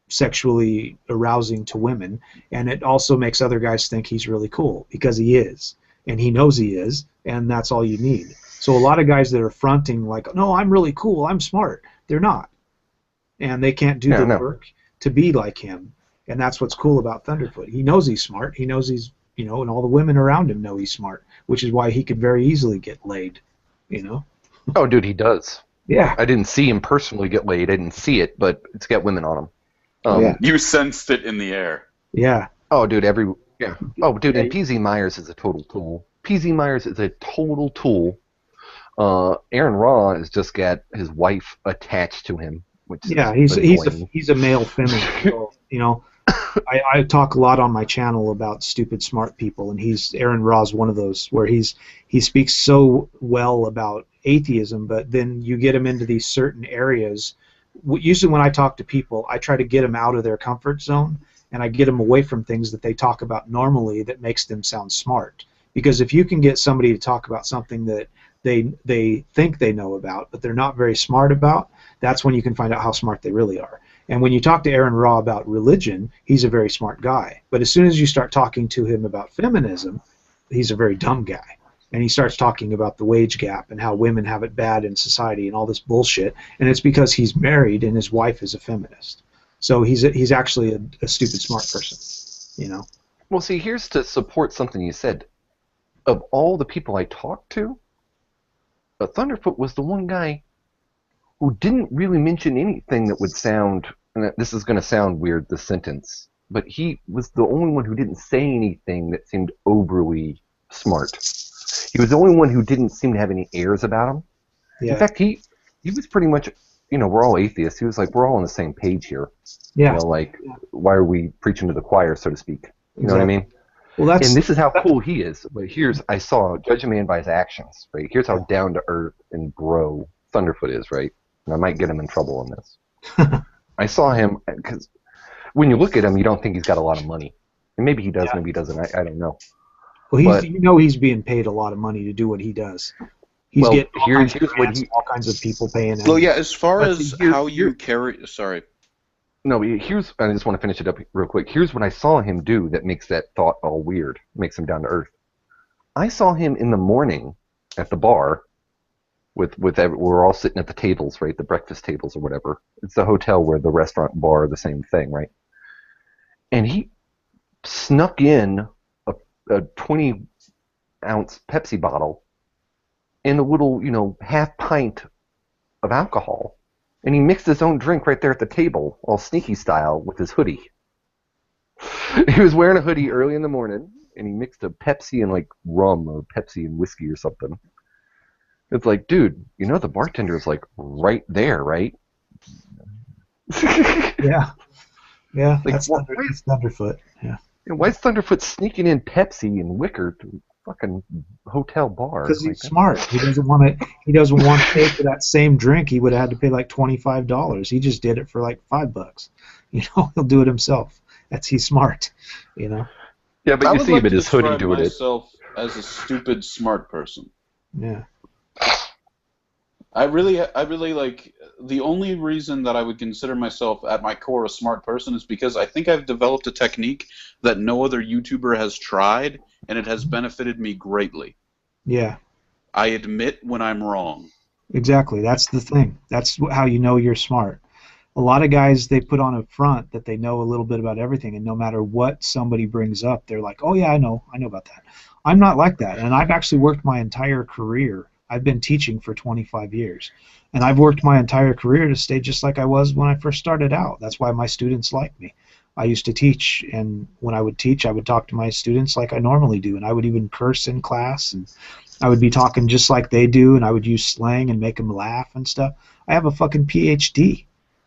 sexually arousing to women. And it also makes other guys think he's really cool, because he is. And he knows he is, and that's all you need. So a lot of guys that are fronting like, no, I'm really cool, I'm smart, they're not. And they can't do the work to be like him. And that's what's cool about Thunderfoot. He knows he's smart. He knows he's, and all the women around him know he's smart, which is why he could very easily get laid, Oh, dude, he does. Yeah. I didn't see him personally get laid. I didn't see it, but it's got women on him. Yeah. You sensed it in the air. Yeah. Oh, dude, yeah. Oh, dude, and PZ Myers is a total tool. PZ Myers is a total tool. Aaron Raw has just got his wife attached to him, which is he's a male feminine. So, I talk a lot on my channel about stupid smart people, and Aaron Raw's one of those where he speaks so well about atheism, but then you get him into these certain areas. Usually when I talk to people, I try to get them out of their comfort zone, and I get them away from things that they talk about normally that makes them sound smart. Because if you can get somebody to talk about something that they think they know about, but they're not very smart about, that's when you can find out how smart they really are. And when you talk to Aaron Raw about religion, he's a very smart guy. But as soon as you start talking to him about feminism, he's a very dumb guy. And he starts talking about the wage gap and how women have it bad in society and all this bullshit. And it's because he's married and his wife is a feminist. So he's actually a stupid smart person, Well, see, here's to support something you said. Of all the people I talked to, Thunderfoot was the one guy who didn't really mention anything that would sound, and this is going to sound weird, this sentence, but he was the only one who didn't say anything that seemed overly smart. He was the only one who didn't seem to have any airs about him. Yeah. In fact, he was pretty much, we're all atheists. He was like, we're all on the same page here. Yeah. Why are we preaching to the choir, so to speak? You know what I mean? Well, and this is how cool he is. But I saw, judge a man by his actions, right? Here's how down to earth and bro Thunderfoot is, right? And I might get him in trouble on this. I saw him, because when you look at him, you don't think he's got a lot of money. And maybe he does, maybe he doesn't. I don't know. Well, he's being paid a lot of money to do what he does. He's getting all kinds of people paying him. Well, yeah, as far as how you carry... Sorry. No, I just want to finish it up real quick. Here's what I saw him do that makes that thought all weird, makes him down to earth. I saw him in the morning at the bar we're all sitting at the tables, right? The breakfast tables or whatever. It's the hotel where the restaurant and bar are the same thing, right? And he snuck in a 20-ounce Pepsi bottle and a little, half pint of alcohol. And he mixed his own drink right there at the table, all sneaky style, with his hoodie. He was wearing a hoodie early in the morning, and he mixed a Pepsi and rum or Pepsi and whiskey or something. It's like, dude, the bartender's right there, right? Yeah. Yeah, that's Thunderfoot. Yeah. And why is Thunderfoot sneaking in Pepsi and liquor fucking hotel bar. Because he's Like, smart. He doesn't want to. He doesn't want to pay for that same drink. He would have had to pay like $25. He just did it for like $5. You know, he'll do it himself. He's smart. You know. yeah, but I you would see like him in to his hoodie describe doing it. myself as a stupid smart person. Yeah. I really like the only reason that I would consider myself at my core a smart person is because I think I've developed a technique that no other YouTuber has tried, and it has benefited me greatly. Yeah. I admit when I'm wrong. Exactly. That's the thing. That's how you know you're smart. A lot of guys, they put on a front that they know a little bit about everything, and no matter what somebody brings up, they're like, "Oh yeah, I know about that." I'm not like that, and I've actually worked my entire career. I've been teaching for 25 years, and I've worked my entire career to stay just like I was when I first started out. That's why my students like me. I used to teach, and when I would teach, I would talk to my students like I normally do, and I would even curse in class, and I would be talking just like they do, and I would use slang and make them laugh and stuff. I have a fucking PhD.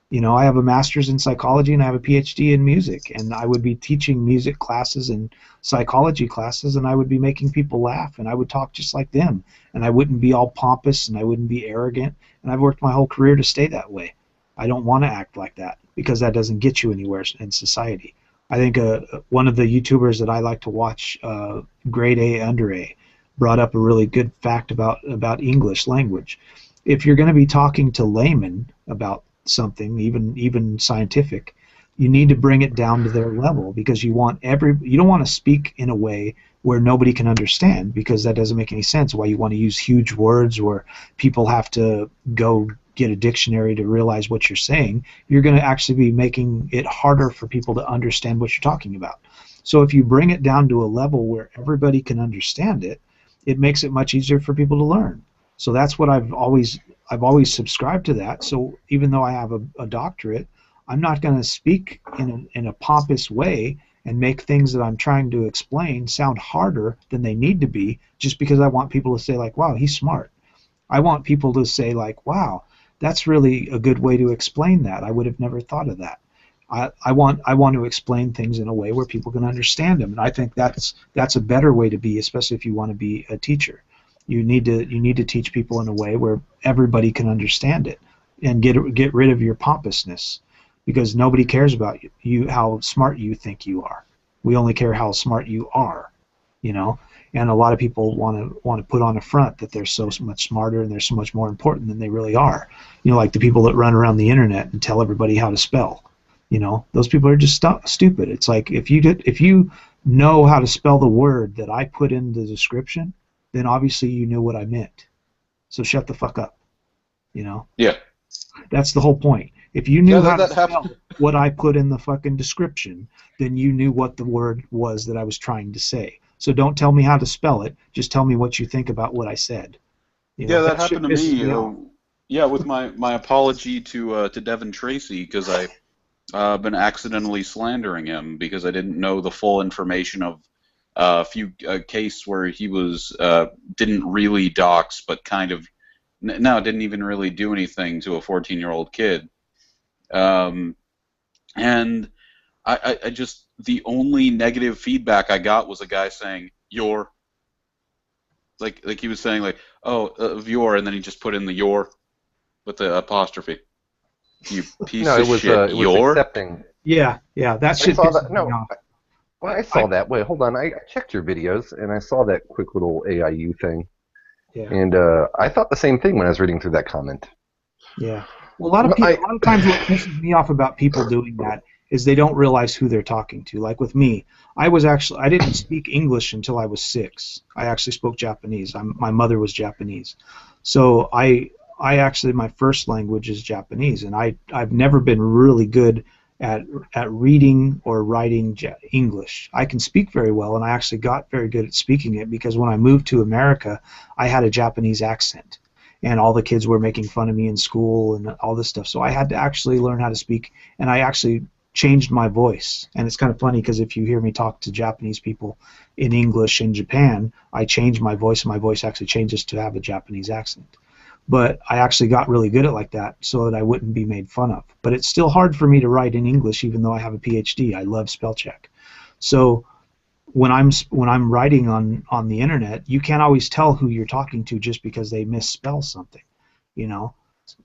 You know, I have a master's in psychology and I have a PhD in music, and I would be teaching music classes and psychology classes, and I would be making people laugh, and I would talk just like them, and I wouldn't be all pompous, and I wouldn't be arrogant, and I've worked my whole career to stay that way. I don't want to act like that because that doesn't get you anywhere in society. I think one of the YouTubers that I like to watch, Grade A Under A, brought up a really good fact about English language. If you're going to be talking to laymen about something, even scientific, you need to bring it down to their level, because you don't want to speak in a way where nobody can understand, because that doesn't make any sense. Why you want to use huge words where people have to go get a dictionary to realize what you're saying. You're going to actually be making it harder for people to understand what you're talking about. So if you bring it down to a level where everybody can understand it, it makes it much easier for people to learn. So that's what I've always subscribed to that. So even though I have a doctorate, I'm not going to speak in a pompous way and make things that I'm trying to explain sound harder than they need to be, just because I want people to say like, wow, he's smart. I want people to say like, wow, that's really a good way to explain that. I would have never thought of that. I want to explain things in a way where people can understand them, and I think that's a better way to be, especially if you want to be a teacher. You need to teach people in a way where everybody can understand it, and get rid of your pompousness, because nobody cares about you how smart you think you are. We only care how smart you are, you know. And a lot of people want to put on a front that they're so much smarter and they're so much more important than they really are. You know, like the people that run around the internet and tell everybody how to spell. You know, those people are just stupid. It's like if you know how to spell the word that I put in the description, then obviously you knew what I meant. So shut the fuck up. You know? Yeah. That's the whole point. If you knew how to spell happened. what I put in the fucking description, then you knew what the word was that I was trying to say. So don't tell me how to spell it. Just tell me what you think about what I said. You know, Yeah, that happened to shit pisses me. off. Yeah, with my apology to Devin Tracy, because I been accidentally slandering him because I didn't know the full information of a case where he was didn't really dox, but kind of didn't even really do anything to a 14-year-old kid. And I just, the only negative feedback I got was a guy saying "your," like he was saying like, oh, of your, and then he just put in the "your" with the apostrophe. You piece No, of it was shit. it was Your? accepting. Yeah, that I shit saw pisses that. me No, off. well, I saw that. Wait, hold on. I checked your videos and I saw that quick little AIU thing, Yeah. and I thought the same thing when I was reading through that comment. Yeah. Well, a lot of times what pisses me off about people doing that is they don't realize who they're talking to. Like with me, I didn't speak English until I was 6. I actually spoke Japanese. My mother was Japanese. So I actually, my first language is Japanese, and I've never been really good at reading or writing English. I can speak very well, and I actually got very good at speaking it because when I moved to America, I had a Japanese accent. And all the kids were making fun of me in school and all this stuff. So I had to actually learn how to speak, and I actually changed my voice. And it's kind of funny because if you hear me talk to Japanese people in English in Japan, I change my voice, and my voice actually changes to have a Japanese accent. But I actually got really good at like that so that I wouldn't be made fun of. But it's still hard for me to write in English even though I have a PhD. I love spell check. So when I'm writing on the internet, you can't always tell who you're talking to just because they misspell something, you know.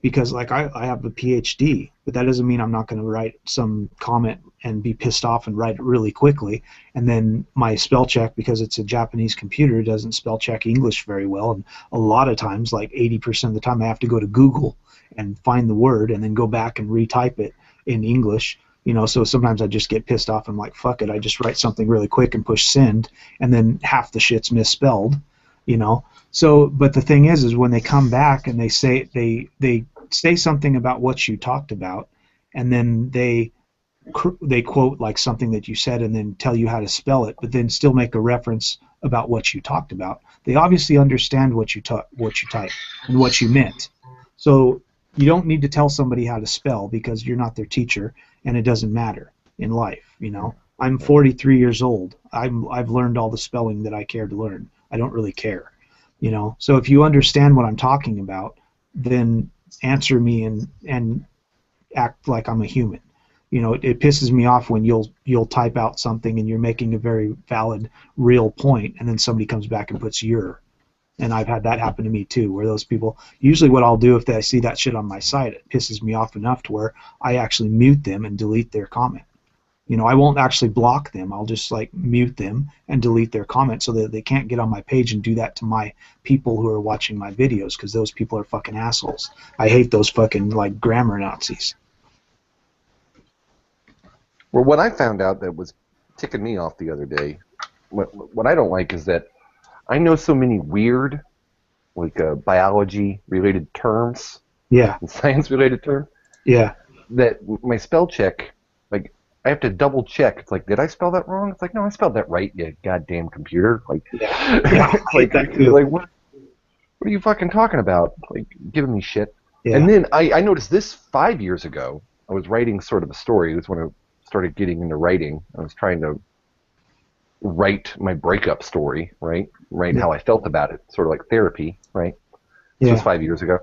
Because like I have a PhD, but that doesn't mean I'm not going to write some comment and be pissed off and write it really quickly, and then my spell check, because it's a Japanese computer, doesn't spell check English very well, and a lot of times, like 80% of the time, I have to go to Google and find the word and then go back and retype it in English. You know, so sometimes I just get pissed off and I'm like, fuck it, I just write something really quick and push send, and then half the shit's misspelled, you know. So, but the thing is when they come back and they say something about what you talked about, and then they quote like something that you said and then tell you how to spell it, but then still make a reference about what you talked about. They obviously understand what you typed and what you meant. So you don't need to tell somebody how to spell because you're not their teacher, and it doesn't matter in life. You know, I'm 43 years old. I've learned all the spelling that I care to learn. I don't really care. You know, so if you understand what I'm talking about, then answer me and act like I'm a human. You know, it pisses me off when you'll type out something and you're making a very valid, real point, and then somebody comes back and puts your. And I've had that happen to me too, where those people, usually what I'll do if I see that shit on my site, it pisses me off enough to where I actually mute them and delete their comment. You know, I won't actually block them. I'll just like mute them and delete their comment so that they can't get on my page and do that to my people who are watching my videos, because those people are fucking assholes. I hate those fucking like grammar Nazis. Well, what I found out that was ticking me off the other day, what I don't like is that I know so many weird, like biology-related terms. Yeah. And science-related terms. Yeah. That my spell check, like, I have to double check. It's like, did I spell that wrong? It's like, no, I spelled that right, you goddamn computer. Like, yeah. like what are you fucking talking about? Like, giving me shit. Yeah. And then I noticed this 5 years ago. I was writing sort of a story. It was when I started getting into writing. I was trying to write my breakup story, right? Write how I felt about it, sort of like therapy, right? This was 5 years ago.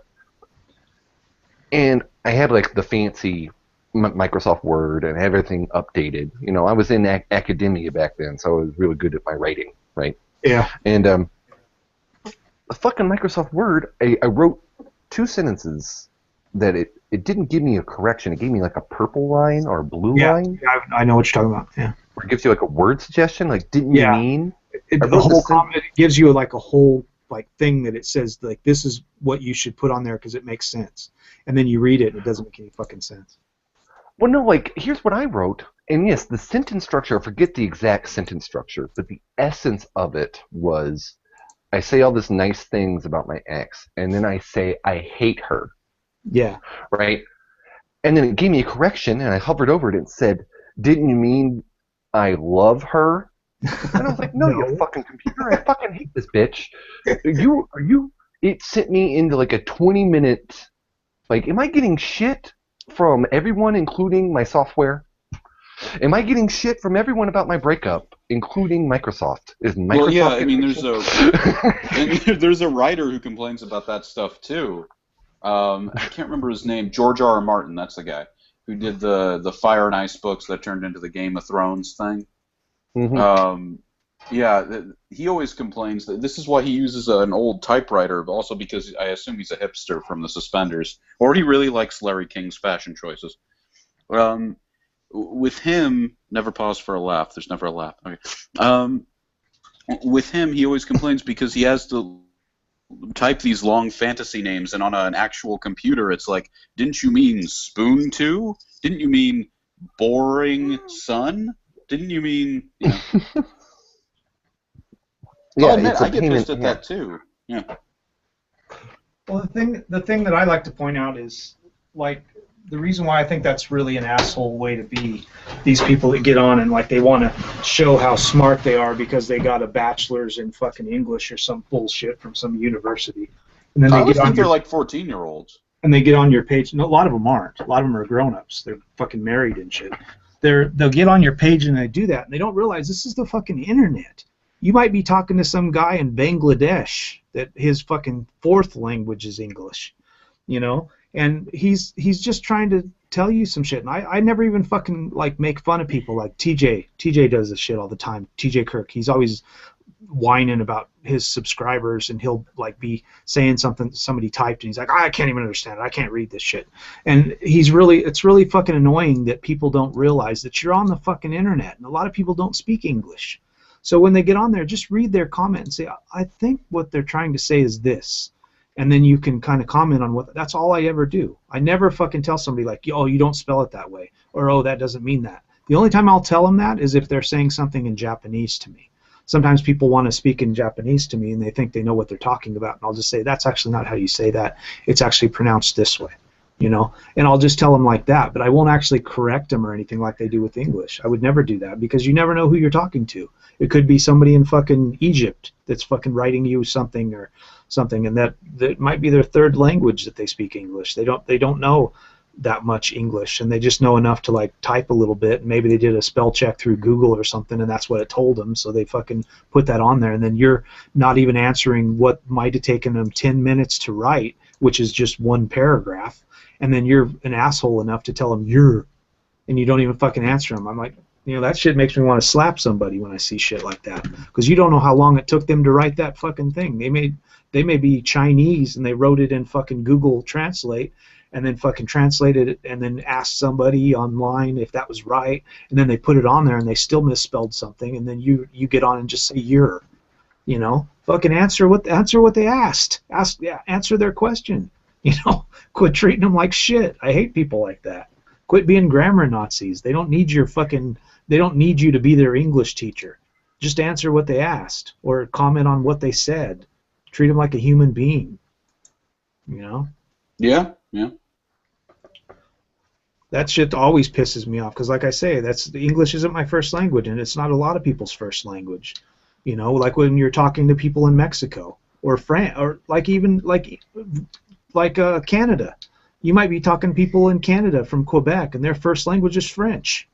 And I had like the fancy Microsoft Word and everything updated. You know, I was in academia back then, so I was really good at my writing, right? Yeah. And the fucking Microsoft Word, I wrote 2 sentences that it didn't give me a correction. It gave me like a purple line or a blue line. Yeah, I know what you're talking about. Yeah. Where it gives you like a word suggestion, like didn't you mean? The whole comment, it gives you like a whole like thing that it says like this is what you should put on there because it makes sense, and then you read it and it doesn't make any fucking sense. Well, no, like here's what I wrote, and yes, the sentence structure. I forget the exact sentence structure, but the essence of it was, I say all this nice things about my ex, and then I say I hate her. Yeah. Right. And then it gave me a correction, and I hovered over it and said, "Didn't you mean I love her?" And I was like, no, you fucking computer, I fucking hate this bitch. It sent me into like a 20-minute, like, am I getting shit from everyone, including my software? Am I getting shit from everyone about my breakup, including Microsoft? Is Microsoft? Well, yeah, I mean, there's a writer who complains about that stuff too. I can't remember his name. George R. R. Martin, that's the guy who did the Fire and Ice books that turned into the Game of Thrones thing. Mm-hmm. He always complains that this is why he uses an old typewriter, but also because I assume he's a hipster from the Suspenders, or he really likes Larry King's fashion choices. With him, never pause for a laugh. There's never a laugh. Okay. With him, he always complains because he has to type these long fantasy names, and on an actual computer, it's like, didn't you mean spoon too? Didn't you mean boring son? Didn't you mean, you know? Yeah, I get pissed at that too. Yeah. Well, the thing that I like to point out is, like, the reason why I think that's really an asshole way to be, these people that get on and, like, they want to show how smart they are because they got a bachelor's in fucking English or some bullshit from some university. And then they they're like 14-year-olds. And they get on your page. No, a lot of them aren't. A lot of them are grown-ups. They're fucking married and shit. They'll get on your page and they do that, and they don't realize this is the fucking internet. You might be talking to some guy in Bangladesh that his fucking 4th language is English, you know, and he's just trying to tell you some shit. And I never even fucking like make fun of people like TJ. TJ does this shit all the time. TJ Kirk. He's always whining about his subscribers, and he'll like be saying something somebody typed, and he's like, I can't even understand it. I can't read this shit. And it's really fucking annoying that people don't realize that you're on the fucking internet, and a lot of people don't speak English. So when they get on there, just read their comment and say, I think what they're trying to say is this. And then you can kind of comment on what. That's all I ever do. I never fucking tell somebody like, oh, you don't spell it that way, or oh, that doesn't mean that. The only time I'll tell them that is if they're saying something in Japanese to me. Sometimes people want to speak in Japanese to me, and they think they know what they're talking about, and I'll just say, that's actually not how you say that. It's actually pronounced this way, you know? And I'll just tell them like that, but I won't actually correct them or anything like they do with English. I would never do that, because you never know who you're talking to. It could be somebody in fucking Egypt that's fucking writing you something or something, and that might be their third language that they speak English. They don't know that much English, and they just know enough to like type a little bit, and maybe they did a spell check through Google or something, and that's what it told them, so they fucking put that on there, and then you're not even answering what might have taken them 10 minutes to write, which is just one paragraph, and then you're an asshole enough to tell them and you don't even fucking answer them. I'm like, you know, that shit makes me want to slap somebody when I see shit like that, because you don't know how long it took them to write that fucking thing. They may be Chinese, and they wrote it in fucking Google Translate, and then fucking translated it, and then asked somebody online if that was right, and then they put it on there, and they still misspelled something, and then you get on and just say you know, fucking answer what they asked. Answer their question. You know, quit treating them like shit. I hate people like that. Quit being grammar Nazis. They don't need you to be their English teacher. Just answer what they asked, or comment on what they said. Treat them like a human being. You know? Yeah. That shit always pisses me off, because like I say, English isn't my first language, and it's not a lot of people's first language. You know, like when you're talking to people in Mexico or France, or Canada. You might be talking to people in Canada from Quebec, and their first language is French.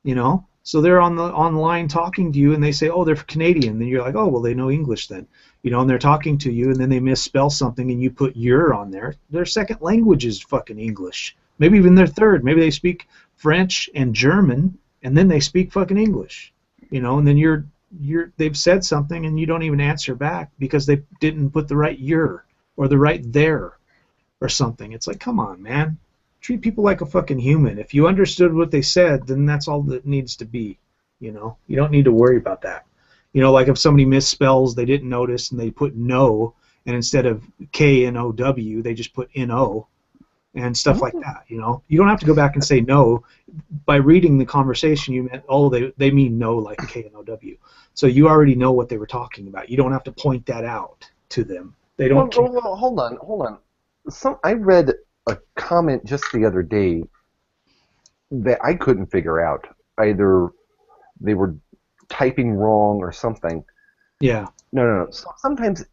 You know, so they're online talking to you, and they say, oh, they're Canadian. Then you're like, oh, well, they know English then. You know, and they're talking to you, and then they misspell something, and you put "your" on there. Their second language is fucking English. Maybe even their third. Maybe they speak French and German, and then they speak fucking English. You know, and then they've said something, and you don't even answer back because they didn't put the right "your" or the right "there" or something. It's like, come on, man. Treat people like a fucking human. If you understood what they said, then that's all that needs to be. You know, you don't need to worry about that. You know, like if somebody misspells, they didn't notice, and they put "no," and instead of KNOW, they just put NO, and stuff like that. You know, you don't have to go back and say no. By reading the conversation, you meant, oh, they mean no, like KNOW. So you already know what they were talking about. You don't have to point that out to them. They don't. Well, hold on. I read a comment just the other day that I couldn't figure out. Either they were typing wrong or something. Yeah. No. Sometimes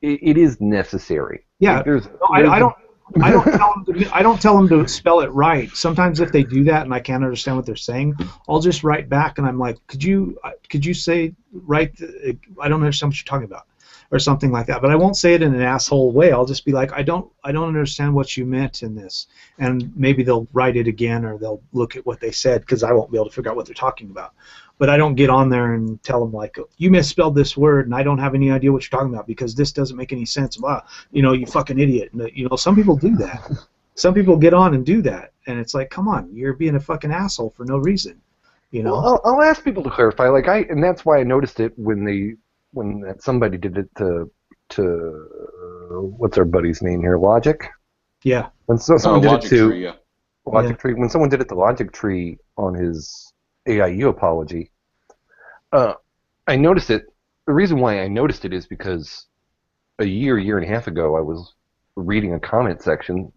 it is necessary. Yeah. Like I don't tell them to spell it right. Sometimes if they do that and I can't understand what they're saying, I'll just write back, and I'm like, could you say right? I don't understand what you're talking about, or something like that. But I won't say it in an asshole way. I'll just be like, I don't understand what you meant in this, and maybe they'll write it again, or they'll look at what they said, because I won't be able to figure out what they're talking about. But I don't get on there and tell them like, you misspelled this word, and I don't have any idea what you're talking about because this doesn't make any sense. Blah, you know, you fucking idiot. And, you know, some people do that. Some people get on and do that, and it's like, come on, you're being a fucking asshole for no reason. You know. Well, I'll ask people to clarify. And that's why I noticed it when somebody did it to what's our buddy's name here, Logic. Yeah. When someone did it to Tree, yeah. Logic Tree, when someone did it to Logic Tree on his AIU apology, I noticed it. The reason why I noticed it is because a year and a half ago, I was reading a comment section,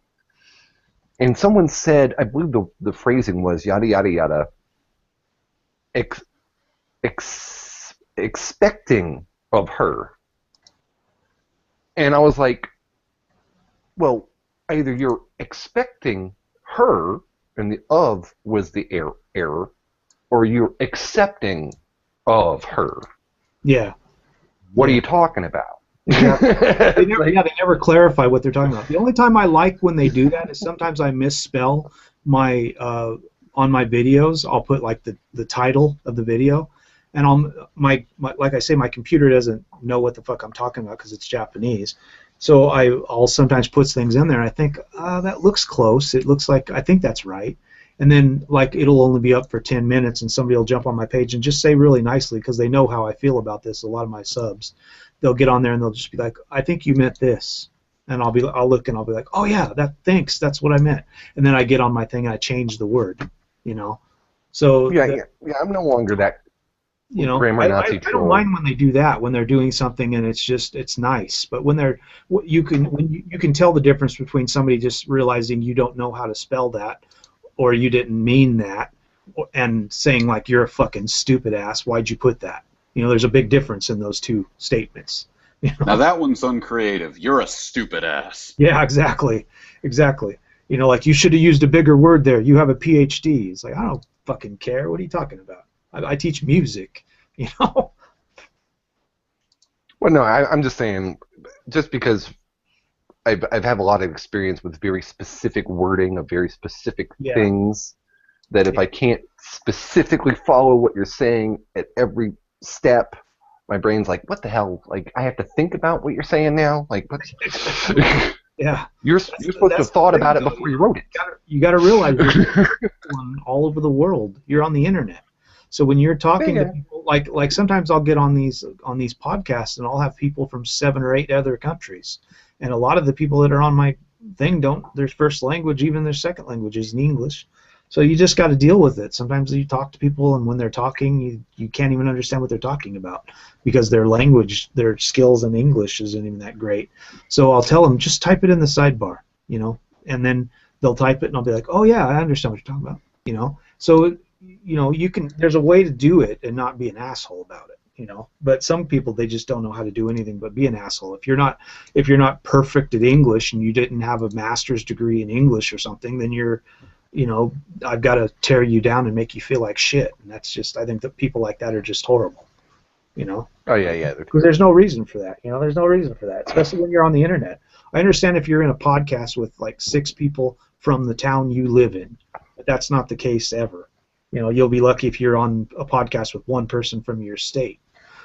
and someone said, I believe the phrasing was yada yada yada, expecting of her. And I was like, well, either you're expecting her, and the of was the error, or you're accepting of her. Yeah. What are you talking about? They never clarify what they're talking about. The only time I like when they do that is sometimes I misspell my on my videos. I'll put like the title of the video, and my like I say, my computer doesn't know what the fuck I'm talking about because it's Japanese. So I'll sometimes put things in there. And I think that looks close. It looks like I think that's right. And then like it'll only be up for 10 minutes, and somebody will jump on my page and just say really nicely because they know how I feel about this. A lot of my subs, they'll get on there and they'll just be like, I think you meant this, and I'll look and I'll be like, oh yeah, thanks, that's what I meant. And then I get on my thing and I change the word, you know. So yeah, I'm no longer that. You know, grammar Nazi I don't mind when they do that, when they're doing something and it's nice. But when you can tell the difference between somebody just realizing you don't know how to spell that, or you didn't mean that, and saying like you're a fucking stupid ass. Why'd you put that? You know, there's a big difference in those two statements. You know? Now that one's uncreative. You're a stupid ass. Yeah, exactly. You know, like you should have used a bigger word there. You have a PhD. It's like I don't fucking care. What are you talking about? I teach music, you know. Well, no, I'm just saying, just because I've had a lot of experience with very specific wording of very specific things, that if I can't specifically follow what you're saying at every step, my brain's like, what the hell? Like, I have to think about what you're saying now? Like, what? Yeah. You're supposed to have thought about it before you wrote it. You got to realize you're all over the world. You're on the internet. So when you're talking to people, like sometimes I'll get on these podcasts and I'll have people from 7 or 8 other countries, and a lot of the people that are on my thing don't, their first language, even their second language, is in English. So you just got to deal with it. Sometimes you talk to people, and when they're talking, you can't even understand what they're talking about because their language, their skills in English isn't even that great. So I'll tell them, just type it in the sidebar, you know, and then they'll type it, and I'll be like, oh yeah, I understand what you're talking about, you know. So you know, there's a way to do it and not be an asshole about it, you know. But some people, they just don't know how to do anything but be an asshole. If you're not perfect at English and you didn't have a master's degree in English or something, then you're, you know, I've got to tear you down and make you feel like shit. And that's just, I think that people like that are just horrible, you know. Oh yeah. Because there's no reason for that, you know. There's no reason for that, especially when you're on the internet. I understand if you're in a podcast with like 6 people from the town you live in, but that's not the case ever. You know, you'll be lucky if you're on a podcast with 1 person from your state,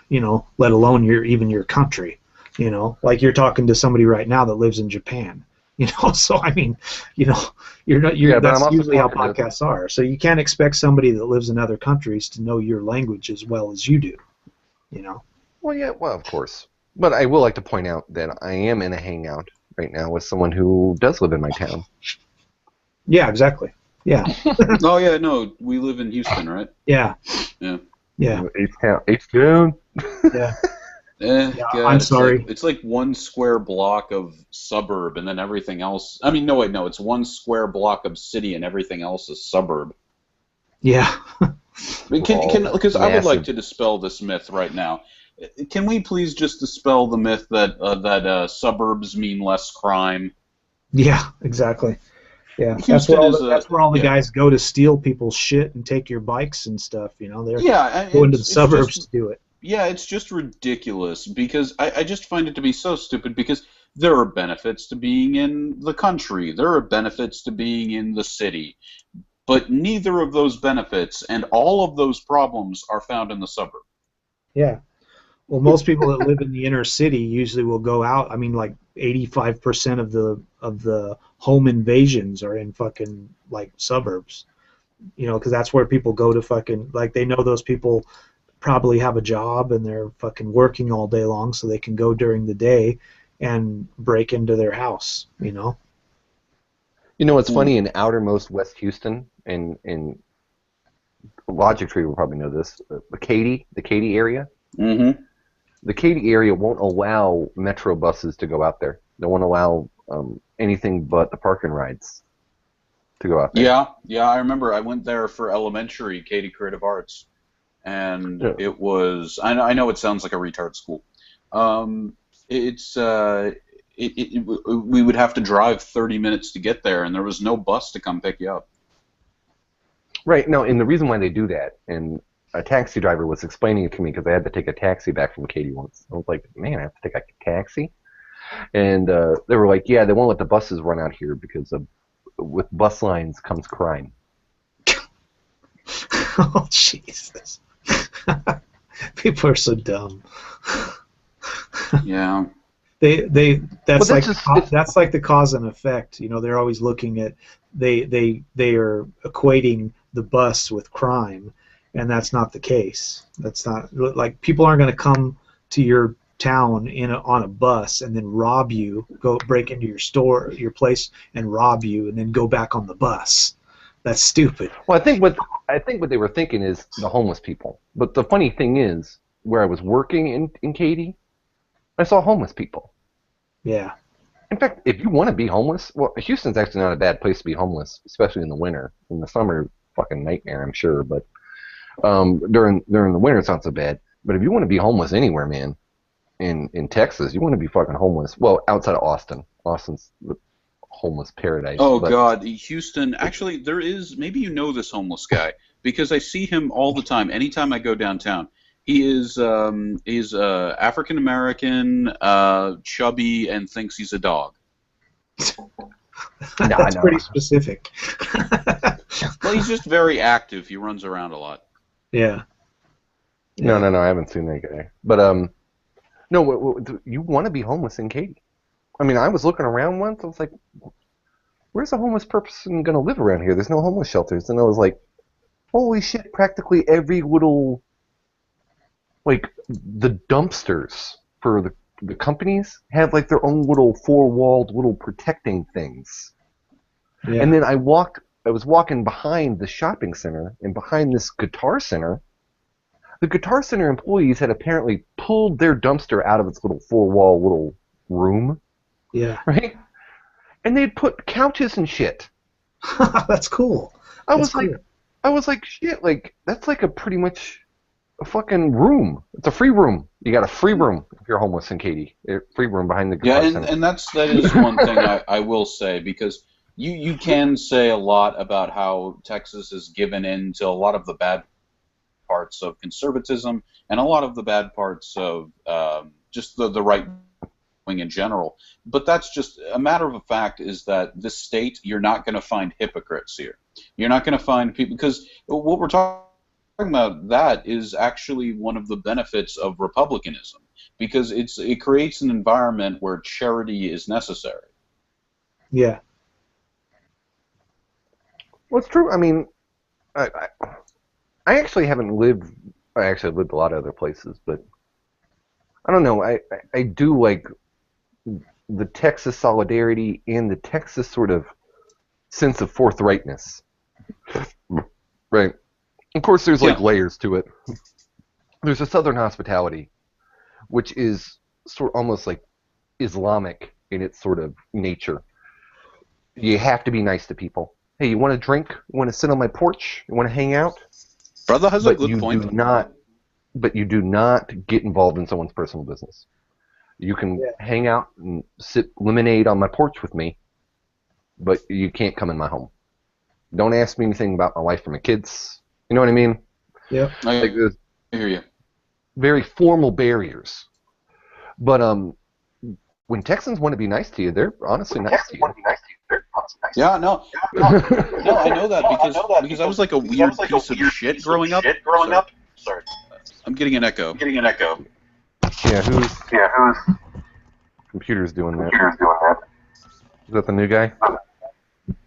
you know, let alone even your country, you know, like you're talking to somebody right now that lives in Japan, you know. So I mean, you know, that's usually how podcasts are. So you can't expect somebody that lives in other countries to know your language as well as you do, you know. Well, yeah, well, of course. But I will like to point out that I am in a hangout right now with someone who does live in my town. Yeah, exactly. Yeah. Oh yeah, no, we live in Houston, right? Yeah. Yeah. H-Town. Yeah. Yeah, I'm sorry. It's like 1 square block of suburb, and then everything else. I mean, no, wait, no, it's 1 square block of city, and everything else is suburb. Yeah. Because I would like to dispel this myth right now. Can we please just dispel the myth that suburbs mean less crime? Yeah, exactly. Yeah, that's where all the guys go to steal people's shit and take your bikes and stuff. You know, they're going to the suburbs to do it. Yeah, it's just ridiculous because I just find it to be so stupid because there are benefits to being in the country. There are benefits to being in the city. But neither of those benefits and all of those problems are found in the suburb. Yeah. Well, most people that live in the inner city usually will go out. I mean, like 85% of the home invasions are in fucking like suburbs. You know, because that's where people go to fucking, like, they know those people probably have a job and they're fucking working all day long, so they can go during the day and break into their house. You know. You know what's funny, in outermost West Houston, in Logic Tree will probably know this, the Katy area. Mm-hmm. The Katy area won't allow metro buses to go out there. They won't allow anything but the parking rides to go out there. Yeah, I remember I went there for elementary, Katy Creative Arts, and it was, I know it sounds like a retard school. We would have to drive 30 minutes to get there, and there was no bus to come pick you up. Right. No, and the reason why they do that, and a taxi driver was explaining it to me because I had to take a taxi back from Katy once. I was like, man, I have to take a taxi? And they were like, yeah, they won't let the buses run out here because with bus lines comes crime. Oh, Jesus. People are so dumb. Yeah. That's like the cause and effect. You know, they're always looking at they are equating the bus with crime, and that's not the case. That's not like people aren't going to come to your town on a bus and then rob you, go break into your store, your place, and rob you, and then go back on the bus. That's stupid. Well, I think what they were thinking is the homeless people. But the funny thing is, where I was working in Katy, I saw homeless people. Yeah. In fact, if you want to be homeless, well, Houston's actually not a bad place to be homeless, especially in the winter. In the summer, fucking nightmare, I'm sure. But during the winter, it's not so bad. But if you want to be homeless anywhere, man, in Texas, you want to be fucking homeless. Well, outside of Austin. Austin's the homeless paradise. Oh, God. Houston, actually, there is, maybe you know this homeless guy, because I see him all the time, anytime I go downtown. He is African American, chubby, and thinks he's a dog. That's pretty specific. Well, he's just very active. He runs around a lot. Yeah. No, I haven't seen that guy. But no, you want to be homeless in Katy? I mean, I was looking around once. I was like, "Where's a homeless person gonna live around here? There's no homeless shelters." And I was like, "Holy shit!" Practically every little, like, the dumpsters for the companies have like their own little four-walled little protecting things. Yeah. And then I was walking behind the shopping center and behind this Guitar Center. The Guitar Center employees had apparently pulled their dumpster out of its little four-wall little room. Yeah. Right? And they'd put couches and shit. That's cool. I was like, shit, like, that's like a pretty much a fucking room. It's a free room. You got a free room if you're homeless in Katy. Free room behind the Guitar Center. And that is one thing I will say, because you can say a lot about how Texas has given in to a lot of the bad parts of conservatism and a lot of the bad parts of just the right wing in general. But that's just a matter of a fact, is that this state, you're not going to find hypocrites here. You're not going to find people, because what we're talking about, that is actually one of the benefits of republicanism, because it creates an environment where charity is necessary. Yeah. Well, it's true. I mean, I actually haven't lived. I actually lived a lot of other places, but I don't know. I do like the Texas solidarity and the Texas sort of sense of forthrightness. Right. Of course, there's like layers to it. There's a Southern hospitality, which is sort of almost like Islamic in its sort of nature. You have to be nice to people. Hey, you want a drink? You want to sit on my porch? You want to hang out? Brother has a good point. But you do not get involved in someone's personal business. You can hang out and sip lemonade on my porch with me, but you can't come in my home. Don't ask me anything about my wife or my kids. You know what I mean? Yeah. I hear you. Very formal barriers. But when Texans want to be nice to you, they're honestly nice to you. Yeah, no, I know that because I was like a weird piece of shit growing up. Sorry. I'm getting an echo. Yeah, whose computer's doing that? Is that the new guy?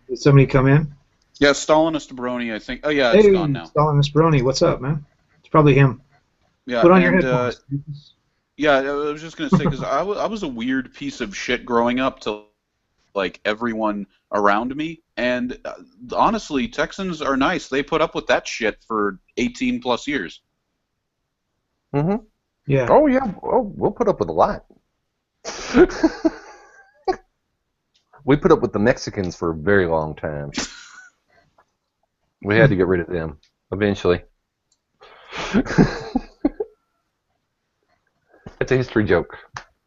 Did somebody come in? Yeah, Stalinist Brony, I think. Oh yeah, it's gone now. Stalinist Brony, what's up, man? It's probably him. Yeah, put on your headphones. Yeah, I was just gonna say, because I was a weird piece of shit growing up to like everyone around me, and honestly, Texans are nice. They put up with that shit for 18 plus years. Mm-hmm. Yeah. Oh yeah. Oh, we'll put up with a lot. We put up with the Mexicans for a very long time. We had to get rid of them eventually. It's a history joke.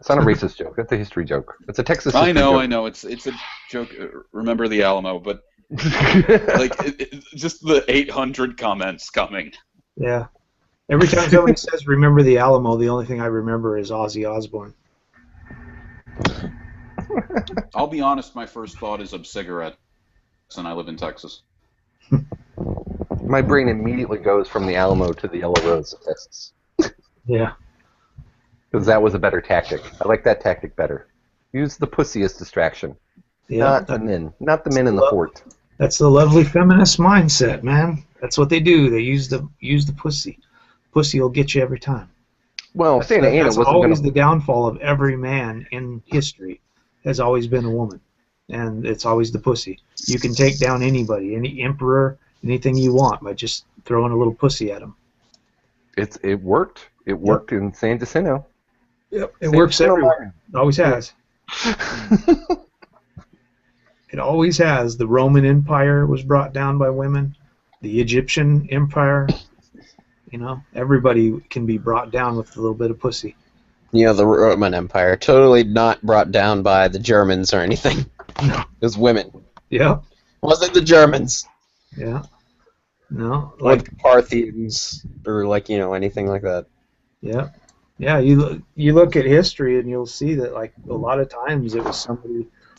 It's not a racist joke. That's a history joke. It's a Texas history joke. I know. It's a joke. Remember the Alamo, but like just the 800 comments coming. Yeah. Every time somebody says "Remember the Alamo," the only thing I remember is Ozzy Osbourne. I'll be honest, my first thought is of cigarettes, and I live in Texas. My brain immediately goes from the Alamo to the Yellow Rose of Texas. Yeah. Because that was a better tactic. I like that tactic better. Use the pussy as distraction. Yeah. Not the men. Not the men in the fort. That's the lovely feminist mindset, man. That's what they do. They use the pussy. Pussy will get you every time. Well, Santa Ana That's wasn't always going the downfall of every man in history. Has always been a woman, and it's always the pussy. You can take down anybody, any emperor, anything you want by just throwing a little pussy at them. It worked. It worked in San Jacinto. Yep, it works everywhere. It always has. It always has. The Roman Empire was brought down by women. The Egyptian Empire. You know, everybody can be brought down with a little bit of pussy. You know, the Roman Empire, totally not brought down by the Germans or anything. No. It was women. Yeah. Wasn't the Germans. Yeah. No. Or the Parthians, or like, you know, anything like that. Yeah. Yeah, you look at history and you'll see that like a lot of times it was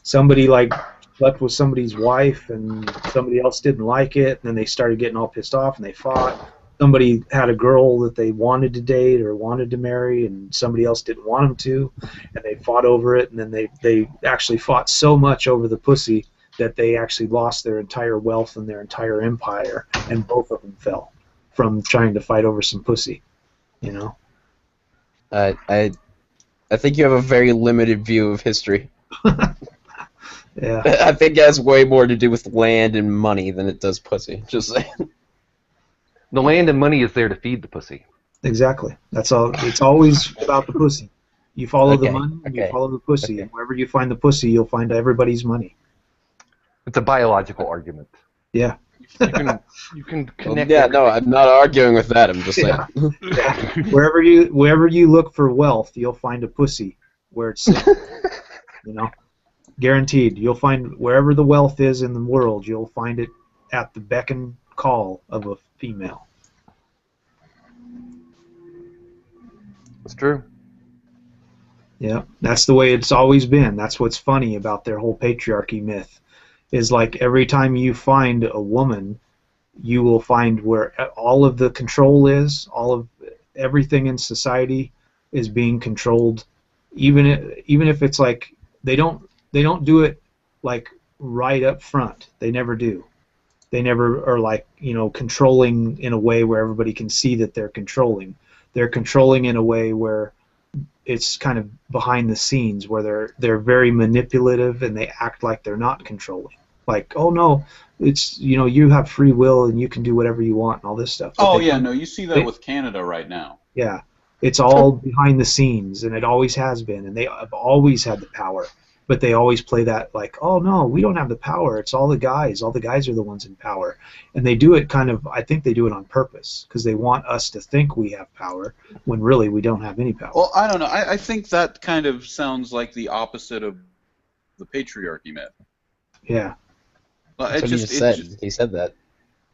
somebody like slept with somebody's wife and somebody else didn't like it, and then they started getting all pissed off and they fought. Somebody had a girl that they wanted to date or wanted to marry, and somebody else didn't want them to, and they fought over it, and then they actually fought so much over the pussy that they actually lost their entire wealth and their entire empire, and both of them fell from trying to fight over some pussy, you know? I think you have a very limited view of history. Yeah. I think it has way more to do with land and money than it does pussy. Just saying. The land and money is there to feed the pussy. Exactly. That's all. It's always about the pussy. You follow the Okay, money, and you okay, follow the pussy. okay. And wherever you find the pussy, you'll find everybody's money. It's a biological argument. Yeah. You can connect. Yeah, no, I'm not arguing with that. I'm just saying. Yeah. Wherever you look for wealth, you'll find a pussy where it's sitting. You know, guaranteed. You'll find wherever the wealth is in the world, you'll find it at the beck and call of a female. It's true. Yeah, that's the way it's always been. That's what's funny about their whole patriarchy myth. Is like every time you find a woman, you will find where all of the control is, all of everything in society is being controlled. Even if it's like they don't do it like right up front. They never do. They never are like, you know, controlling in a way where everybody can see that they're controlling. They're controlling in a way where it's kind of behind the scenes, where they're very manipulative and they act like they're not controlling. Like, oh no, it's, you know, you have free will and you can do whatever you want and all this stuff. But Oh yeah, no, you see that with Canada right now. Yeah, it's all behind the scenes, and it always has been, and they have always had the power. But they always play that like, oh no, we don't have the power. It's all the guys. All the guys are the ones in power, and they do it kind of. I think they do it on purpose because they want us to think we have power when really we don't have any power. Well, I don't know. I think that kind of sounds like the opposite of the patriarchy myth. Yeah. That's what he said. He said that.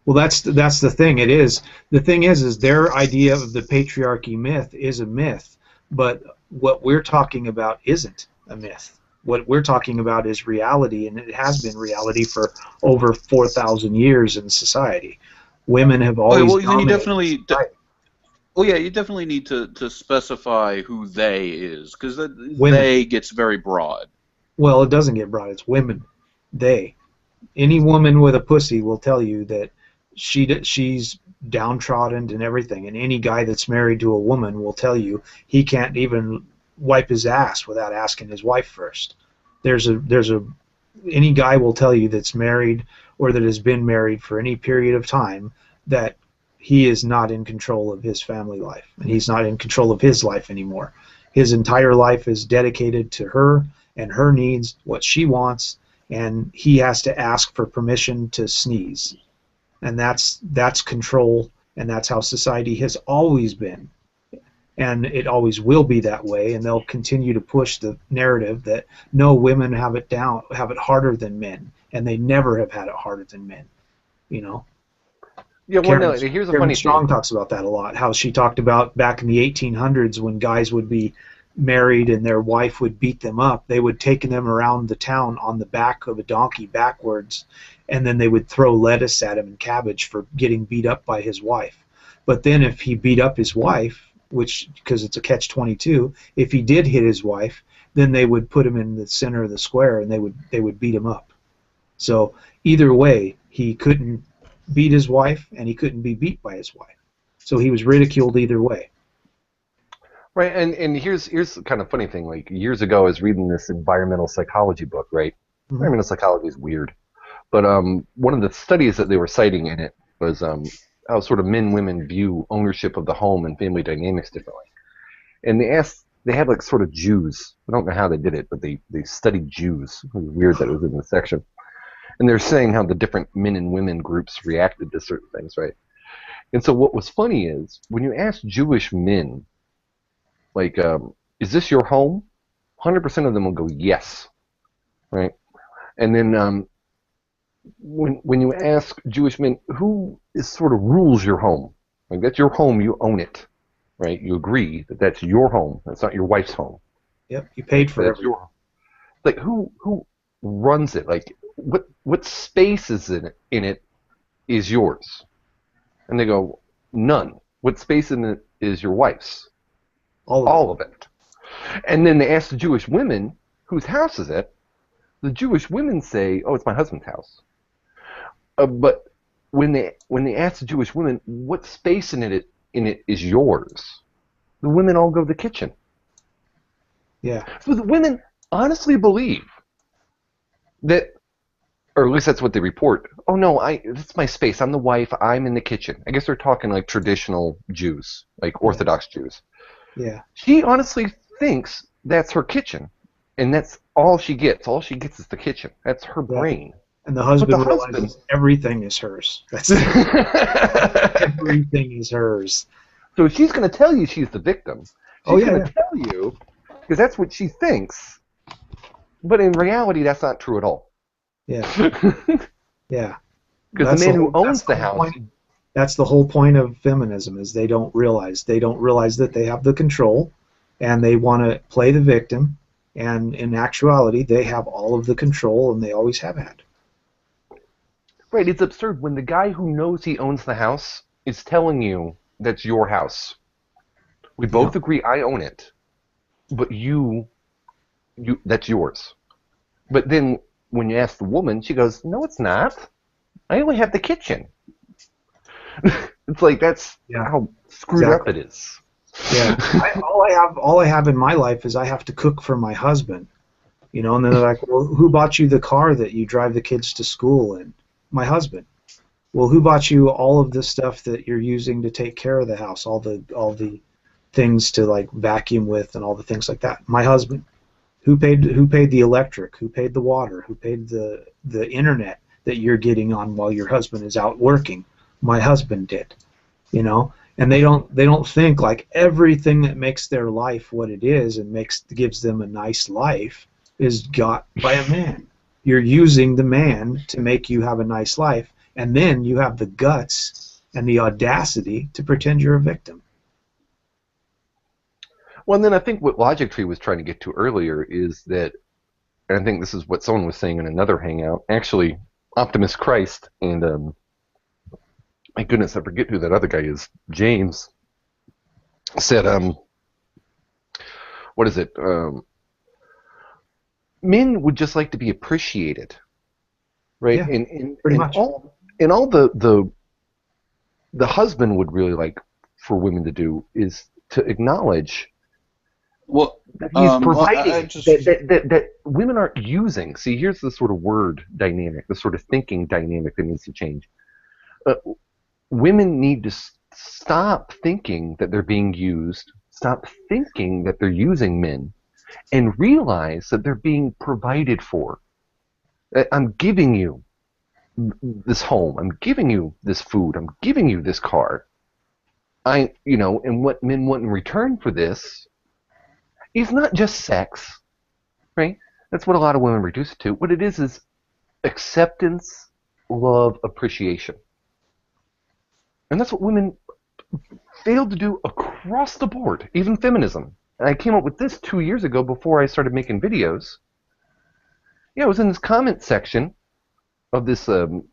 Well, that's the thing. It is. The thing is their idea of the patriarchy myth is a myth, but what we're talking about isn't a myth. What we're talking about is reality, and it has been reality for over 4,000 years in society. Women have always. Well, then you definitely. Well, yeah, you definitely need to specify who they is, because they gets very broad. Well, it doesn't get broad. It's women. They. Any woman with a pussy will tell you that she's downtrodden and everything, and any guy that's married to a woman will tell you he can't even wipe his ass without asking his wife first. Any guy will tell you that's married or that has been married for any period of time that he is not in control of his family life, and he's not in control of his life anymore. His entire life is dedicated to her and her needs, what she wants, and he has to ask for permission to sneeze. And that's control, and that's how society has always been. And it always will be that way, and they'll continue to push the narrative that no, women have it harder than men, and they never have had it harder than men, you know. Yeah, well, no, here's a Karen funny Strong thing. talks about that a lot. How she talked about back in the 1800s when guys would be married and their wife would beat them up, they would take them around the town on the back of a donkey backwards, and then they would throw lettuce at him and cabbage for getting beat up by his wife. But then if he beat up his wife, which because it's a catch-22, if he did hit his wife, then they would put him in the center of the square and they would beat him up. So either way, he couldn't beat his wife and he couldn't be beat by his wife. So he was ridiculed either way. Right, and here's the kind of funny thing. Like years ago, I was reading this environmental psychology book. Right, environmental psychology is weird, but one of the studies that they were citing in it was how sort of men-women view ownership of the home and family dynamics differently. And they had like sort of Jews. I don't know how they did it, but they studied Jews. It was weird that it was in this section. And they're saying how the different men and women groups reacted to certain things, right? And so what was funny is when you ask Jewish men, like, is this your home? 100% of them will go yes, right? And then when you ask Jewish men, who is sort of rules your home? Like that's your home, you own it, right? You agree that that's your home. That's not your wife's home. Yep, you paid for it. Like who runs it? Like what space is in it is yours? And they go, none. What space in it is your wife's? All of it. And then they ask the Jewish women, whose house is it? The Jewish women say, oh, it's my husband's house. But when they ask the Jewish women, what space in it is yours? The women all go to the kitchen. Yeah. So the women honestly believe that, or at least that's what they report. Oh no, it's my space. I'm the wife. I'm in the kitchen. I guess they're talking like traditional Jews, like Orthodox Jews. Yeah. She honestly thinks that's her kitchen, and that's all she gets. All she gets is the kitchen. That's her brain. And the husband realizes everything is hers. That's everything is hers. So she's going to tell you she's the victim. She's going to tell you, because that's what she thinks. But in reality, that's not true at all. Yeah. Yeah. Because the man who owns the house. That's the whole point of feminism, is they don't realize that they have the control, and they want to play the victim, and in actuality they have all of the control, and they always have had. Right, it's absurd when the guy who knows he owns the house is telling you that's your house. We both agree I own it, but you that's yours. But then when you ask the woman, she goes, no, it's not. I only have the kitchen. It's like that's how screwed up it is. Yeah. All I have in my life is I have to cook for my husband. And then they're like, well, who bought you the car that you drive the kids to school in? My husband. Well, who bought you all of the stuff that you're using to take care of the house, all the things to like vacuum with and all the things like that? My husband. Who paid the electric? Who paid the water? Who paid the internet that you're getting on while your husband is out working? My husband did. And they don't think like everything that makes their life what it is and gives them a nice life is got by a man. You're using the man to make you have a nice life, and then you have the guts and the audacity to pretend you're a victim. Well, and then I think what Logic Tree was trying to get to earlier is that, and I think this is what someone was saying in another hangout, actually, Optimus Christ and, my goodness, I forget who that other guy is, James, said, what is it, men would just like to be appreciated, right? Yeah, and pretty much. All the husband would really like for women to do is to acknowledge that he's providing, that women aren't using. See, here's the sort of word dynamic, the sort of thinking dynamic that needs to change. Women need to stop thinking that they're being used, stop thinking that they're using men, and realize that they're being provided for. I'm giving you this home, I'm giving you this food, I'm giving you this car. And what men want in return for this is not just sex, right? That's what a lot of women reduce it to. What it is acceptance, love, appreciation. And that's what women failed to do across the board, even feminism. And I came up with this 2 years ago before I started making videos. Yeah, I was in this comment section of this, the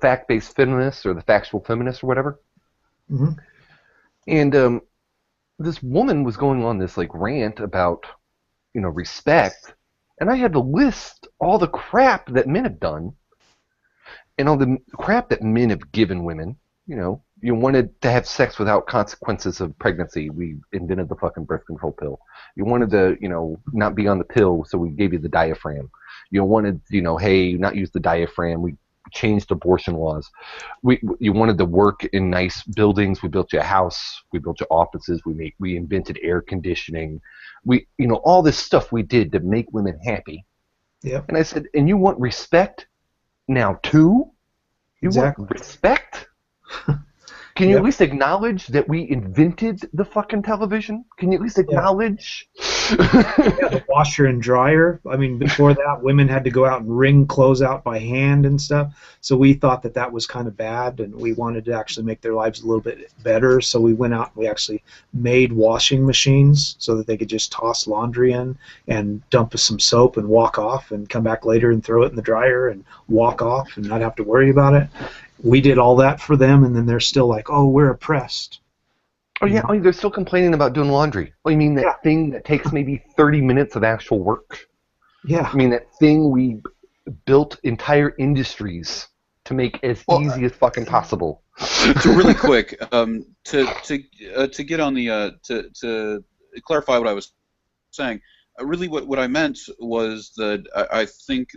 fact-based feminists or the factual feminists or whatever. Mm-hmm. And this woman was going on this like rant about, respect, and I had to list all the crap that men have done and all the crap that men have given women. You wanted to have sex without consequences of pregnancy. We invented the fucking birth control pill. You wanted to, not be on the pill, so we gave you the diaphragm. You wanted, hey, not use the diaphragm. We changed abortion laws. You wanted to work in nice buildings. We built you a house. We built you offices. We invented air conditioning. All this stuff we did to make women happy. Yeah. And I said, and you want respect now too? You Exactly. want respect? Can you at least acknowledge that we invented the fucking television? Can you at least acknowledge? The washer and dryer. I mean, before that, women had to go out and wring clothes out by hand and stuff. So we thought that was kind of bad, and we wanted to actually make their lives a little bit better. So we went out and we actually made washing machines so that they could just toss laundry in and dump some soap and walk off and come back later and throw it in the dryer and walk off and not have to worry about it. We did all that for them, and then they're still like, oh, we're oppressed. Oh, yeah, they're still complaining about doing laundry. Oh, you mean that thing that takes maybe 30 minutes of actual work? Yeah. I mean that thing we built entire industries to make as easy as fucking possible. So really quick, to get on the to clarify what I was saying, really what I meant was that I think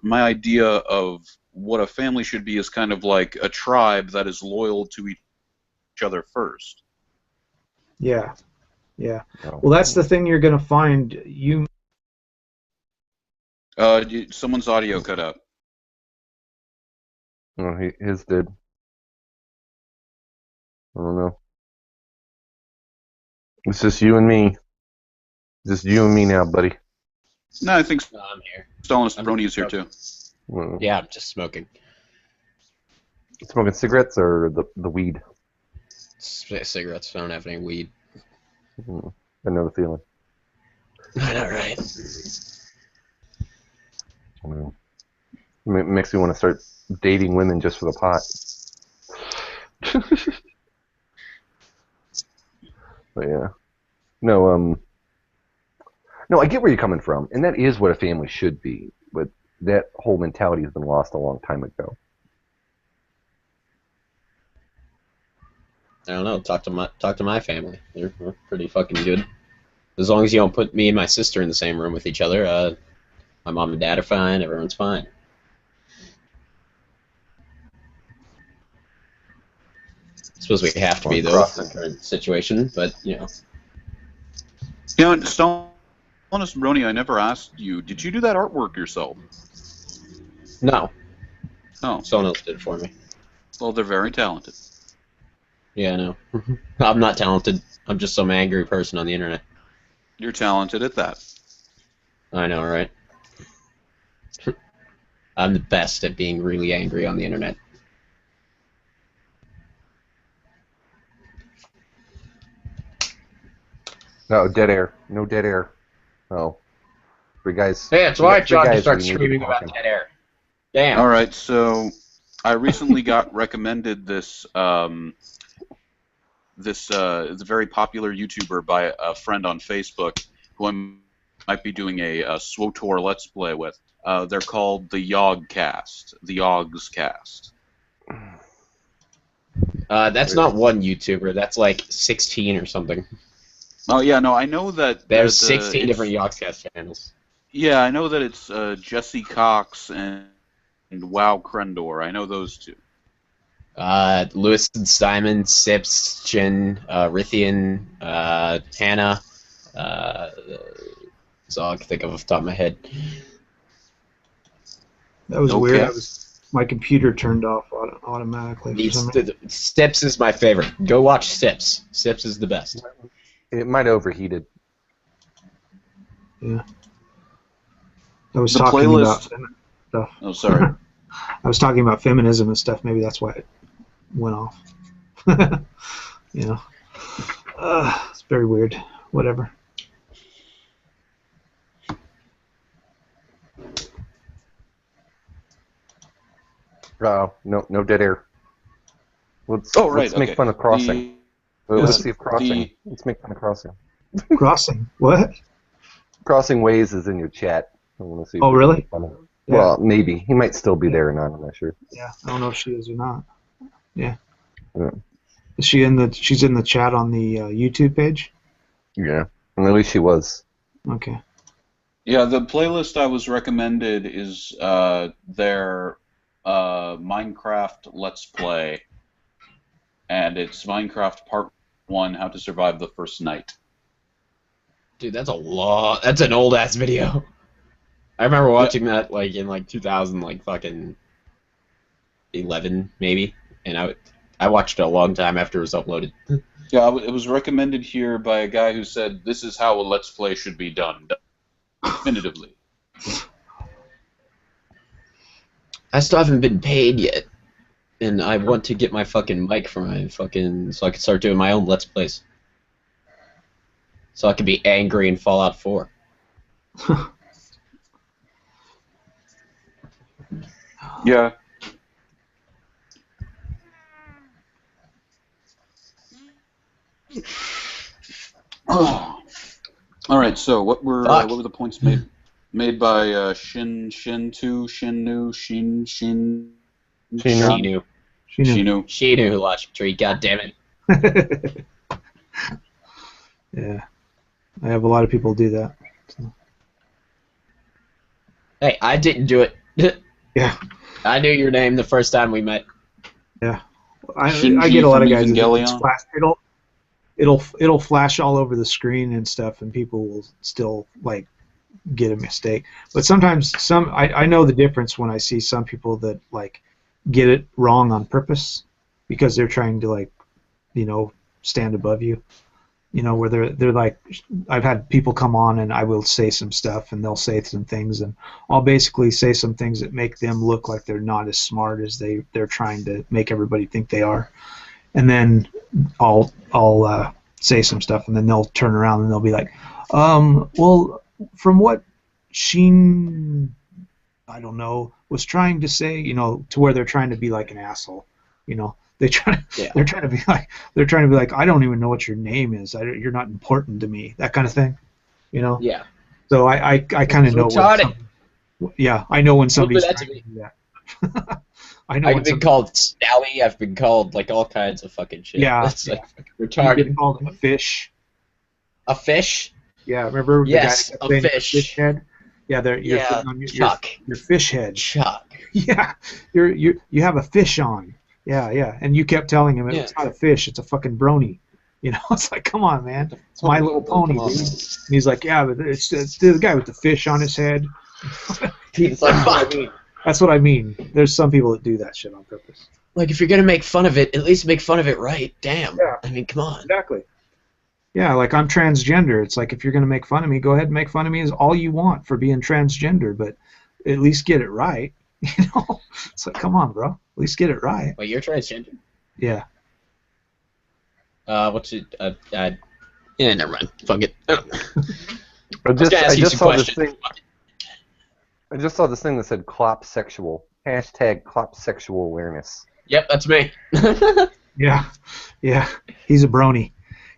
my idea of what a family should be is kind of like a tribe that is loyal to each other first. Yeah. Well, that's the thing you're going to find. Someone's audio cut out. Oh, his did. I don't know. It's just you and me. Just you and me now, buddy. No, I think No, I'm here. Stalinist Brony is here too. Yeah, I'm just smoking. Smoking cigarettes or the weed? Cigarettes. I don't have any weed. I know the feeling. I know, right? It makes me want to start dating women just for the pot. But yeah. No, I get where you're coming from, and that is what a family should be, but that whole mentality has been lost a long time ago. I don't know. Talk to my family. We're pretty fucking good. As long as you don't put me and my sister in the same room with each other, my mom and dad are fine. Everyone's fine. I suppose we have to be though in the current situation, but Stalinist Brony, I never asked you. Did you do that artwork yourself? No. Oh. Someone else did it for me. Well, they're very talented. Yeah, I know. I'm not talented. I'm just some angry person on the internet. You're talented at that. I know, right? I'm the best at being really angry on the internet. No, dead air. No dead air. Oh. Three guys. Hey, that's why John guys starts we need to screaming be about talking. dead air. Damn. All right, so I recently got recommended this it's a very popular YouTuber by a friend on Facebook who I might be doing a SWTOR Let's Play with. They're called the Yogcast, the Yogscast. That's not one YouTuber. That's like 16 or something. Oh yeah, no, I know that There's 16 different Yogscast channels. Yeah, I know that it's Jesse Cox and Wow Krendor. I know those two. Lewis and Simon, Sips, Jin, Rithian, Hannah. That's all I can think of off the top of my head. That was Okay. weird. My computer turned off automatically. For some reason. Sips is my favorite. Go watch Sips. Sips is the best. It might have overheated. Yeah. I was The talking playlist- about stuff. Oh, sorry. I was talking about feminism and stuff. Maybe that's why it went off. You know, it's very weird. Whatever. No dead air. Let's okay. make fun of crossing. Let's see if crossing. Let's make fun of crossing. Crossing? What? Crossing Ways is in your chat. I want to see. Oh, really? Yeah. Well, maybe he might still be there or not. I'm not sure. Yeah, I don't know if she is or not. Yeah. Yeah. Is she in the? She's in the chat on the YouTube page. Yeah, and at least she was. Okay. Yeah, the playlist I was recommended is their Minecraft Let's Play, and it's Minecraft Part 1: How to Survive the First Night. Dude, that's that's an old ass video. I remember watching that like in like 2000, like fucking 11 maybe, and I watched it a long time after it was uploaded. Yeah, it was recommended here by a guy who said this is how a Let's Play should be done, definitively. I still haven't been paid yet, and I want to get my fucking mic for my fucking so I can start doing my own Let's Plays. So I can be angry in Fallout 4. Yeah. Oh. All right. So what were the points made by Shi-nu, Logic Tree. God damn it. Yeah, I have a lot of people do that. So. Hey, I didn't do it. Yeah. I knew your name the first time we met. Yeah. I get a lot of guys that it'll flash all over the screen and stuff, and people will still like get a mistake. But sometimes I know the difference when I see some people that like get it wrong on purpose because they're trying to like, you know, stand above you. You know, where they're like, I've had people come on and I will say some stuff and they'll say some things and I'll basically say some things that make them look like they're not as smart as they're trying to make everybody think they are. And then I'll say some stuff and then they'll turn around and they'll be like, well, from what Sheen, I don't know, was trying to say, you know, to where they're trying to be like an asshole, you know. They're trying to be like, I don't even know what your name is. You're not important to me. That kind of thing, you know. Yeah. So I kind of know. I know when somebody's trying to do that. I've been called Stally. I've been called like all kinds of fucking shit. Yeah. That's like retarded. You've been called a fish. A fish? Yeah. Remember? Yes, the guy a fish. Fish head. Yeah. Chuck. Your fish head. Chuck. Yeah. You have a fish on. Yeah, and you kept telling him it's not a fish, it's a fucking brony. You know, it's like, come on, man, it's My Little Pony, dude. And he's like, yeah, but it's the guy with the fish on his head. He's like, fuck. That's what I mean. There's some people that do that shit on purpose. Like, if you're gonna make fun of it, at least make fun of it right. Damn. Yeah. I mean, come on. Exactly. Yeah, like I'm transgender. It's like if you're gonna make fun of me, go ahead and make fun of me as all you want for being transgender, but at least get it right. You know, it's like, come on, bro. At least get it right. Wait, you're transgender? Yeah. What's it? Yeah, never mind. Fuck it. I just saw this thing that said "clop sexual." Hashtag clop sexual awareness. Yep, that's me. Yeah. He's a brony.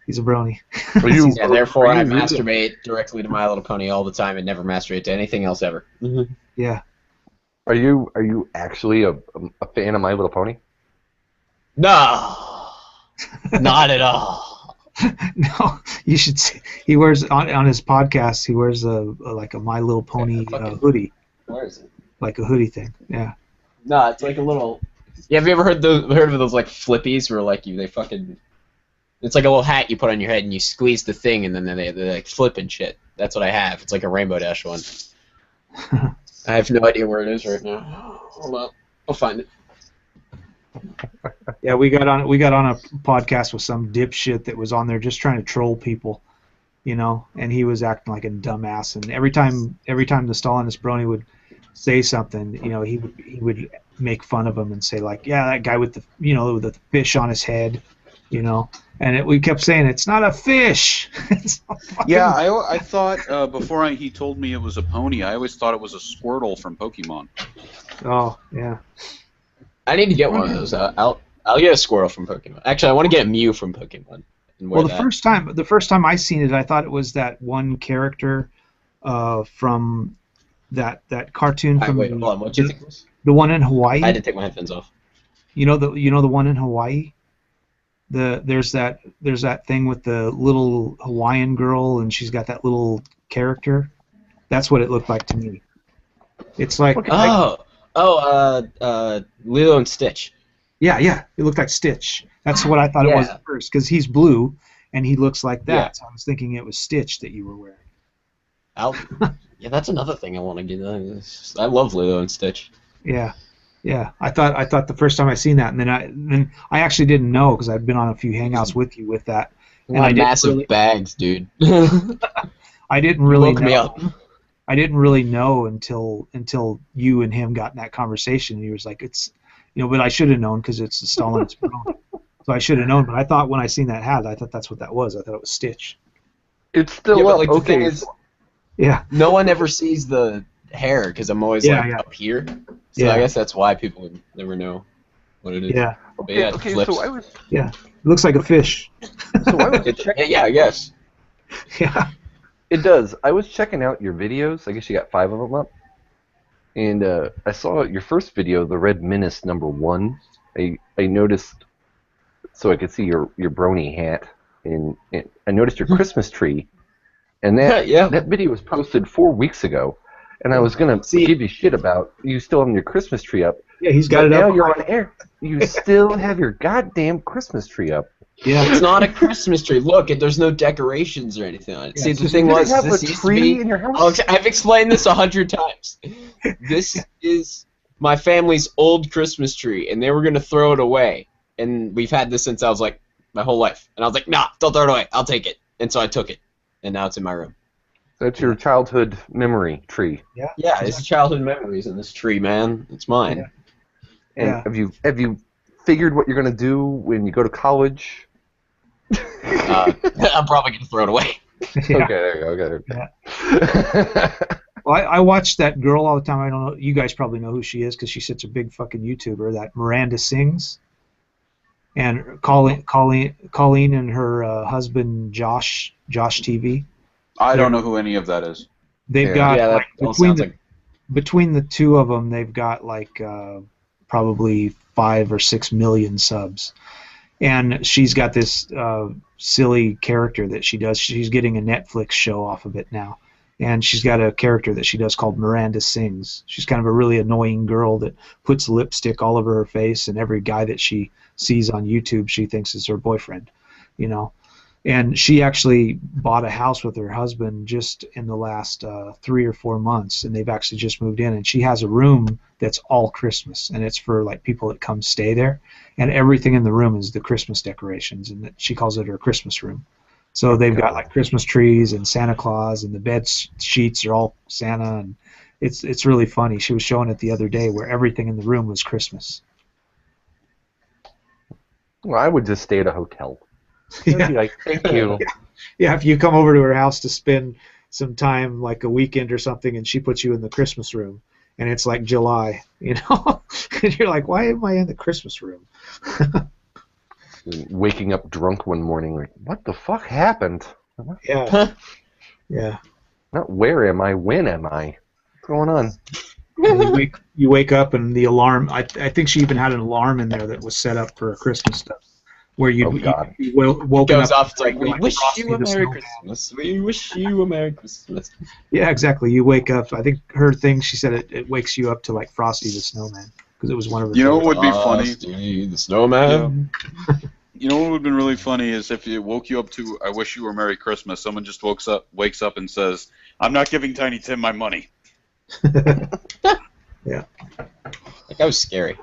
Yeah, therefore I masturbate directly to My Little Pony all the time and never masturbate to anything else ever. Mm-hmm. Yeah. Are you actually a fan of My Little Pony? No, not at all. No, you should see. He wears on his podcast. He wears like a My Little Pony hoodie. Where is it? Like a hoodie thing. Yeah. No, it's like a little. Yeah, have you ever heard of those like flippies where like they fucking? It's like a little hat you put on your head and you squeeze the thing and then they like flip and shit. That's what I have. It's like a Rainbow Dash one. I have no idea where it is right now. Hold on, I'll find it. Yeah, we got on a podcast with some dipshit that was on there just trying to troll people, you know, and he was acting like a dumbass. And every time the Stalinist brony would say something, you know, he would make fun of him and say like, yeah, that guy with the fish on his head, you know. And we kept saying it's not a fish. It's a fucking... Yeah, I thought before he told me it was a pony, I always thought it was a Squirtle from Pokemon. Oh yeah. I need to get one of those. I'll get a Squirtle from Pokemon. Actually, I want to get a Mew from Pokemon. And wear Well, that. the first time I seen it, I thought it was that one character from that cartoon from Wait, hold on. What do you think it was? the one in Hawaii. I had to take my headphones off. You know the one in Hawaii. There's that thing with the little Hawaiian girl, and she's got that little character. That's what it looked like to me. It's like Lilo and Stitch. yeah, it looked like Stitch. That's what I thought it was at first, because he's blue and he looks like that. Yeah. So I was thinking it was Stitch that you were wearing. Yeah, that's another thing I want to get. I love Lilo and Stitch. Yeah. I thought the first time I seen that, and then I actually didn't know, because I'd been on a few hangouts with you with that. And I massive bags, dude. I didn't really woke know. me up. I didn't really know until you and him got in that conversation. And he was like, "It's, but I should have known, because it's the Stalin's Brown." So I should have known. But I thought when I seen that hat, I thought that's what that was. I thought it was Stitch. It's still but, up. like, the thing is, Yeah. no one ever sees the hair, because I'm always up here. So I guess that's why people would never know what it is. Yeah. But yeah, Okay, flips. so I was. Yeah. It looks like a fish. So I was checking. Yeah, I guess. Yeah. It does. I was checking out your videos. I guess you got 5 of them up. And I saw your first video, the Red Menace #1. I noticed, so I could see your brony hat, and I noticed your Christmas tree. And that video was posted 4 weeks ago. And I was going to give you shit about you still having your Christmas tree up. Yeah, he's got it now up. You're on air. You still have your goddamn Christmas tree up. Yeah. It's not a Christmas tree. Look, there's no decorations or anything on it. Yeah, See, it's the just- thing You was, have a this used to tree be... in your house? I've explained this 100 times. This is my family's old Christmas tree, and they were going to throw it away. And we've had this since I was like, my whole life. And I was like, nah, don't throw it away. I'll take it. And so I took it. And now it's in my room. That's your childhood memory tree. Yeah. Yeah, it's childhood memories in this tree, man. It's mine. And have you figured what you're gonna do when you go to college? I'm probably going to throw it away. Yeah. Okay, there you go. Okay. Well, I watch that girl all the time. I don't know. You guys probably know who she is, because she's such a big fucking YouTuber. That Miranda Sings, and Colleen and her husband Josh TV. I don't know who any of that is. They've Yeah. got Yeah, that like, all sounds like... between the two of them, they've got like probably 5 or 6 million subs. And she's got this silly character that she does. She's getting a Netflix show off of it now. And she's got a character that she does called Miranda Sings. She's kind of a really annoying girl that puts lipstick all over her face, and every guy that she sees on YouTube she thinks is her boyfriend, And she actually bought a house with her husband just in the last 3 or 4 months, and they've actually just moved in. And she has a room that's all Christmas, and it's for like people that come stay there. And everything in the room is the Christmas decorations, and she calls it her Christmas room. So they've got like Christmas trees and Santa Claus, and the bed sheets are all Santa, and it's really funny. She was showing it the other day where everything in the room was Christmas. Well, I would just stay at a hotel. I'd be like, thank you. Yeah, if you come over to her house to spend some time, like a weekend or something, and she puts you in the Christmas room, and it's like July, and you're like, why am I in the Christmas room? Waking up drunk one morning, like, what the fuck happened? Yeah. Yeah. Not where am I, when am I? What's going on? And you wake up and the alarm, I think she even had an alarm in there that was set up for Christmas stuff, where you woke Goes up. off, it's like, we wish Frosty you a the Merry Snowman. Christmas. We wish you a Merry Christmas. Yeah, exactly. You wake up. I think her thing, she said it wakes you up to like Frosty the Snowman, because it was one of her. You know what favorites. would be funny? Frosty the Snowman. You know what would have been really funny is if it woke you up to "I wish you were Merry Christmas." Someone just wakes up and says, "I'm not giving Tiny Tim my money." Yeah. Like, that was scary.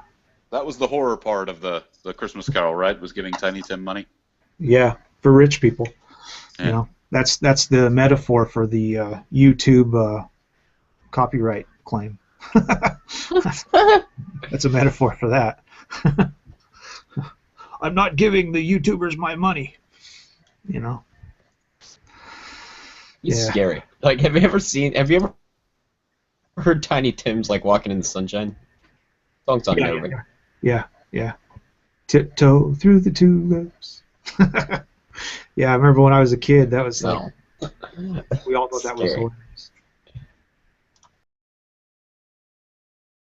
That was the horror part of the Christmas Carol, right? Was giving Tiny Tim money. Yeah, for rich people. Yeah. That's the metaphor for the YouTube copyright claim. That's a metaphor for that. I'm not giving the YouTubers my money. You know. He's Yeah. scary. Like, have you ever heard Tiny Tim's like Walking in the Sunshine? Song's on there, right? Yeah. Tiptoe through the tulips. Yeah, I remember when I was a kid. That was like, No. we all thought that was Scary. hilarious.